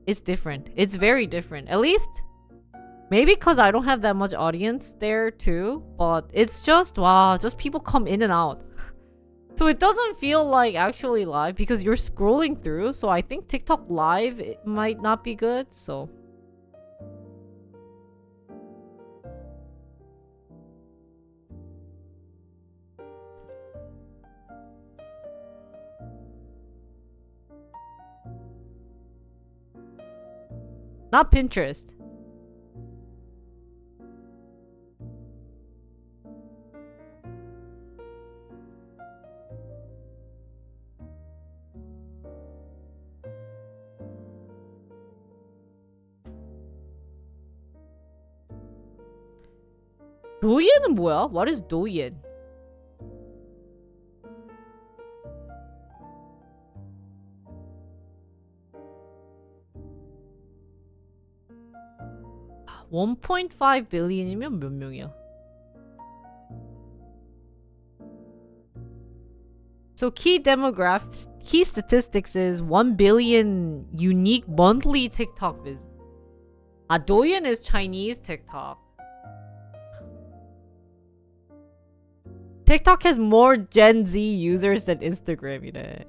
It's different. It's very different. At least, maybe because I don't have that much audience there too. But it's just wow, just people come in and out. So it doesn't feel like actually live because you're scrolling through. So I think TikTok live it might not be good. So. Not Pinterest. 도예는 뭐야? What is 도예? $1.5 billion이면 몇 명이야? So key demographics, key statistics is 1 billion unique monthly TikTok visits. Douyin is Chinese TikTok. TikTok has more Gen Z users than Instagram, 이래.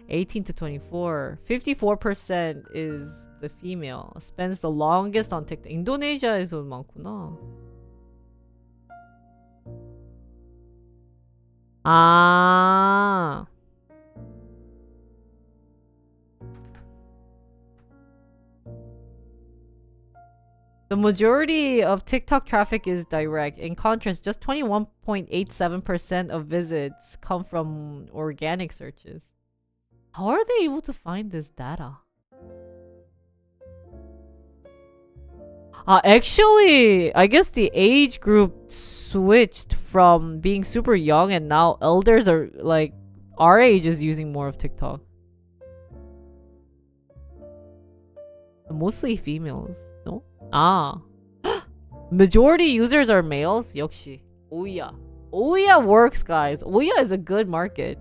18 to 24. 54% is the female. Spends the longest on TikTok. 인도네시아에서 많구나. 아. The majority of TikTok traffic is direct. In contrast, just 21.87% of visits come from organic searches. How are they able to find this data? Actually, I guess the age group switched from being super young and now elders are like our age is using more of TikTok. Mostly females, no? Majority users are males? 역시. Ouya. Ouya works, guys. Ouya is a good market.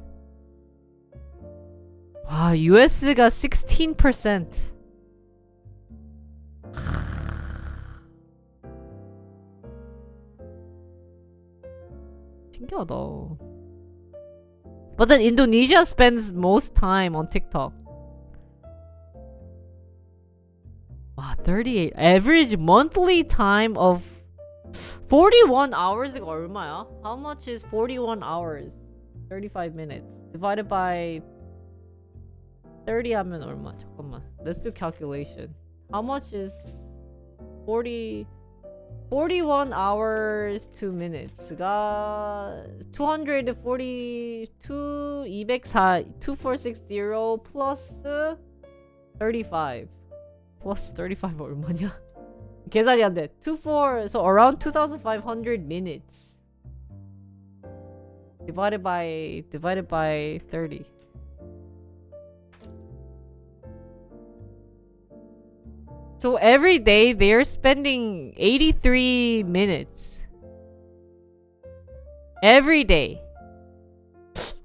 와, US가 16%. 신기하다. But then Indonesia spends most time on TikTok. 와, 38. Average monthly time of 41 hours 이거 얼마야? How much is 41 hours? 35 minutes. Divided by 30 하면 얼마? 잠깐만. Let's do calculation. How much is 41 hours 2 minutes가 242 204 2460 plus 35 plus 35 얼마냐? 계산이 안 돼. 24 so around 2500 minutes divided by 30. So every day they're spending 83 minutes. Every day.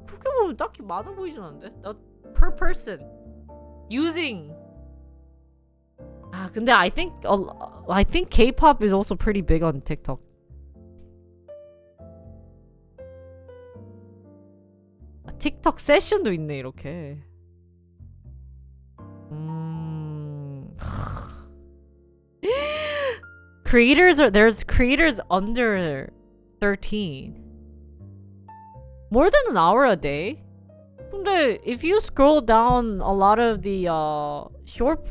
그렇게 보면 딱히 많아 보이진 않는데? Per person. Using. 근데 I think K-pop is also pretty big on TikTok. TikTok 세션도 있네 이렇게. There's creators under 13. More than an hour a day? 근데 if you scroll down a lot of the short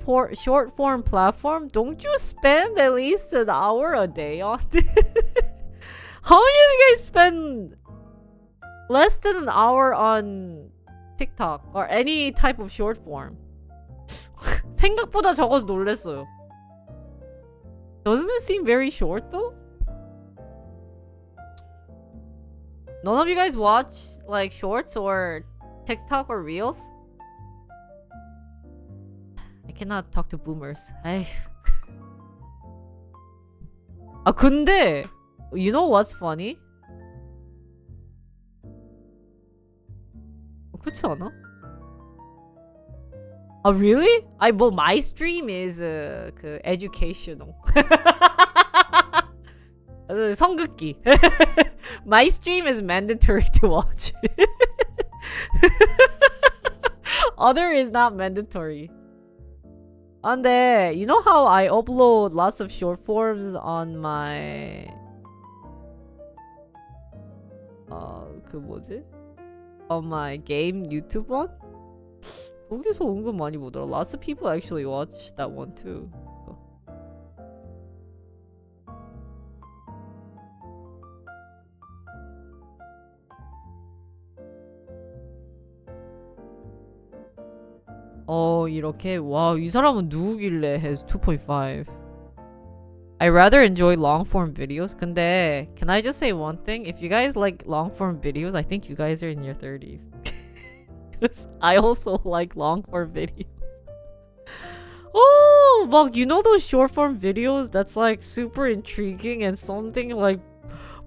form platform, don't you spend at least an hour a day on it? How many of you guys spend less than an hour on TikTok or any type of short form? 생각보다 적어서 놀랬어요. Doesn't it seem very short though? None of you guys watch like shorts or TikTok or Reels? I cannot talk to boomers. 아 근데 you know what's funny? 그렇지 않아? 아 really? 아니 뭐 my stream is 그 educational. 성극기. My stream is mandatory to watch. Other is not mandatory. 근데 you know how I upload lots of short forms on my 그 뭐지? On my game YouTube one? 거기서 은근 많이 보더라. Lots of people actually watch that one too. So. 이렇게 와, 이 사람은 누구길래 has 2.5. I rather enjoy long form videos. 근데 can I just say one thing? If you guys like long form videos, I think you guys are in your 30s. Cuz I also like long form videos. Oh, 막 you know those short form videos that's like super intriguing and something like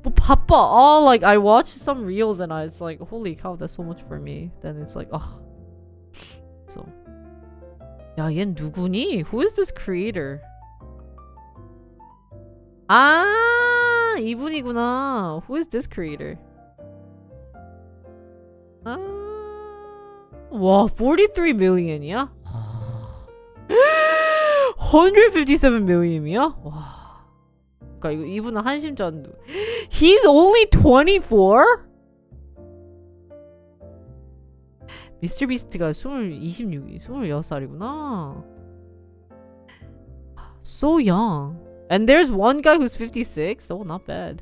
뭐 바빠. Oh, like I watched some reels and it's like holy cow, that's so much for me. Then it's like so 야, 얜 누구니? Who is this creator? 아, 이분이구나. Who is this creator? 와, 43 million이야? 157 million이야? 와. 그러니까 이분은 한심전두. He's only 24? 미스터 비스트가 26살이구나. So young. And there's one guy who's 56. Oh, not bad.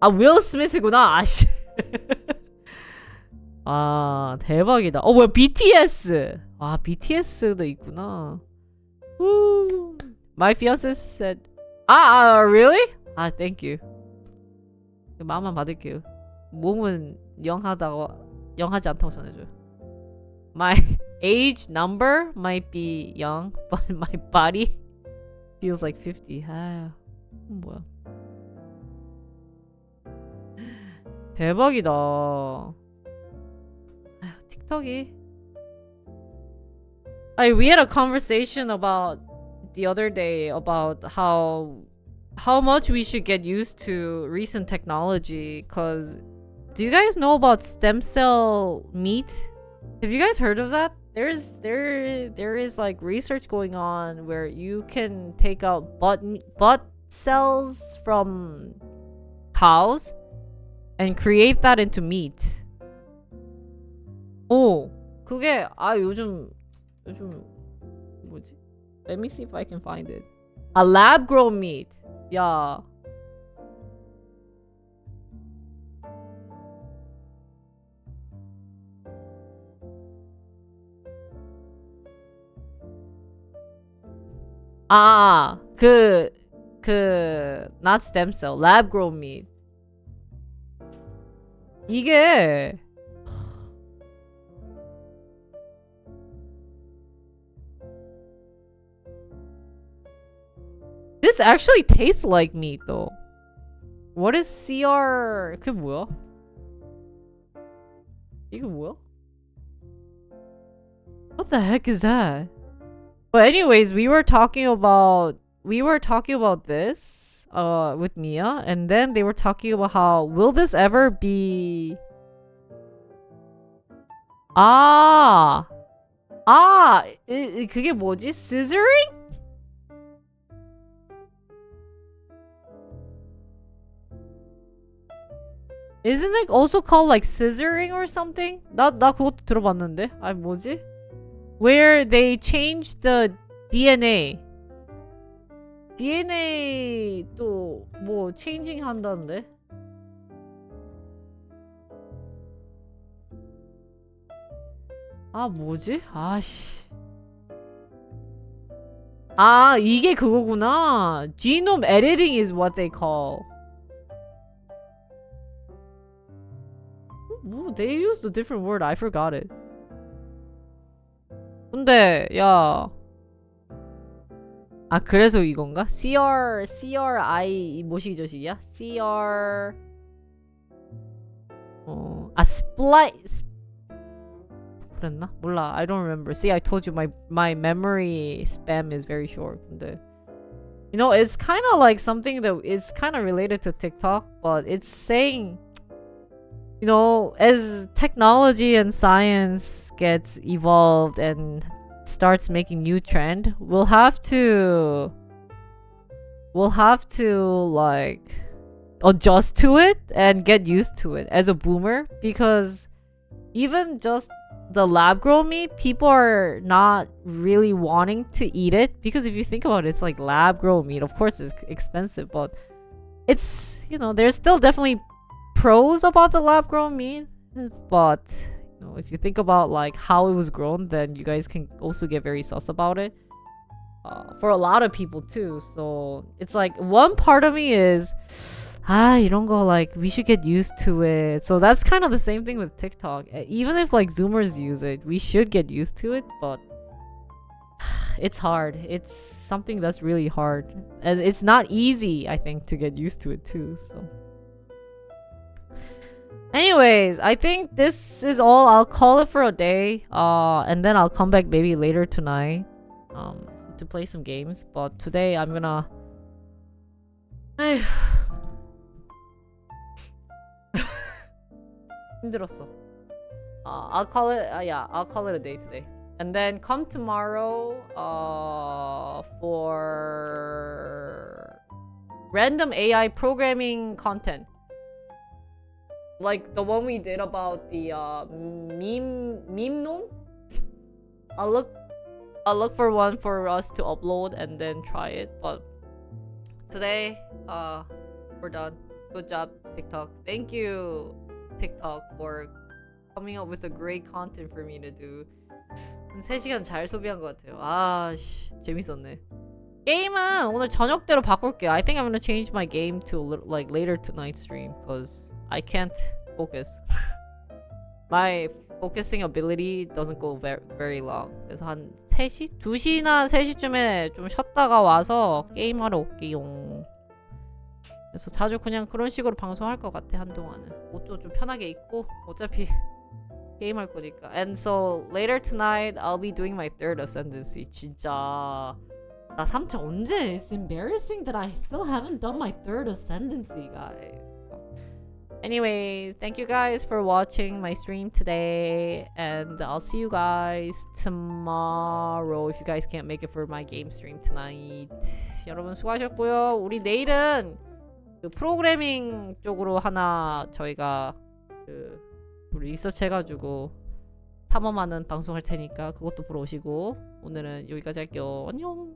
아, 윌 스미스구나. 아씨. 아, 대박이다. 뭐야, BTS. 아, BTS도 있구나. Woo. My fiance said. Really? Thank you. 마음만 받을게요. 몸은 영하지 않다고 전해줘요. My age number might be young, but my body feels like 50. 뭐야. 대박이다. 틱톡이. We had a conversation about the other day about how much we should get used to recent technology, cause do you guys know about stem cell meat? Have you guys heard of that? There is like research going on where you can take out butt cells from cows and create that into meat. 그게 요즘 뭐지? Let me see if I can find it. A lab grown meat. 야. not stem cell, lab grown meat. 이게 This actually tastes like meat though. What is CR? 그게 뭐야? 이게 뭐야? What the heck is that? But anyways, we were talking about this with Mia, and then they were talking about how will this ever be 그게 뭐지? Scissoring? Isn't it also called like scissoring or something? 나 그것도 들어봤는데. 뭐지? Where they change the DNA. DNA 또 뭐 changing 한다는데? 뭐지? 씨. 이게 그거구나. Genome editing is what they call. They used a different word. I forgot it. 근데 야 아 그래서 이건가? CRI 뭐시 저식이야? CR 스플라이 그랬나? 몰라. I don't remember. See, I told you my memory spam is very short. 근데 you know, it's kind of like something that it's kind of related to TikTok, but it's saying, you know, as technology and science gets evolved and starts making new trend, we'll have to like adjust to it and get used to it as a boomer, because even just the lab grown meat, people are not really wanting to eat it, because if you think about it, it's like lab grown meat. Of course it's expensive, but it's, you know, there's still definitely pros about the lab grown meat, but you know, if you think about like how it was grown, then you guys can also get very sus about it, for a lot of people too. So it's like one part of me is 이런 거 like we should get used to it. So that's kind of the same thing with TikTok. Even if like Zoomers use it, we should get used to it, but it's hard. It's something that's really hard, and it's not easy, I think, to get used to it too. So anyways, I think this is all. I'll call it for a day, and then I'll come back maybe later tonight to play some games. But today I'm gonna 힘들었어. I'll call it I'll call it a day today. And then come tomorrow for random AI programming content. Like the one we did about the meme gnome. I'll look for one for us to upload and then try it. But today we're done. Good job, TikTok. Thank you, TikTok, for coming up with a great content for me to do. 한 3시간 잘 소비한 것 같아요. 재밌었네. 게임은 오늘 저녁대로 바꿀게요. I think I'm gonna change my game to like later tonight stream, because I can't focus. My focusing ability doesn't go very long. 그래서 한 3시? 2시나 3시쯤에 좀 쉬었다가 와서 게임하러 올게요. 그래서 자주 그냥 그런 식으로 방송할 것 같아, 한동안은. 옷도 좀 편하게 입고 어차피 게임할 거니까. And so later tonight I'll be doing my third ascendancy. 진짜 나 3차 언제? It's embarrassing that I still haven't done my third ascendancy, guys. Anyways, thank you guys for watching my stream today, and I'll see you guys tomorrow if you guys can't make it for my game stream tonight. 여러분 수고하셨고요. 우리 내일은 그 프로그래밍 쪽으로 하나 저희가 그 리서치 해가지고 탐험하는 방송 할 테니까 그것도 보러 오시고, 오늘은 여기까지 할게요. 안녕.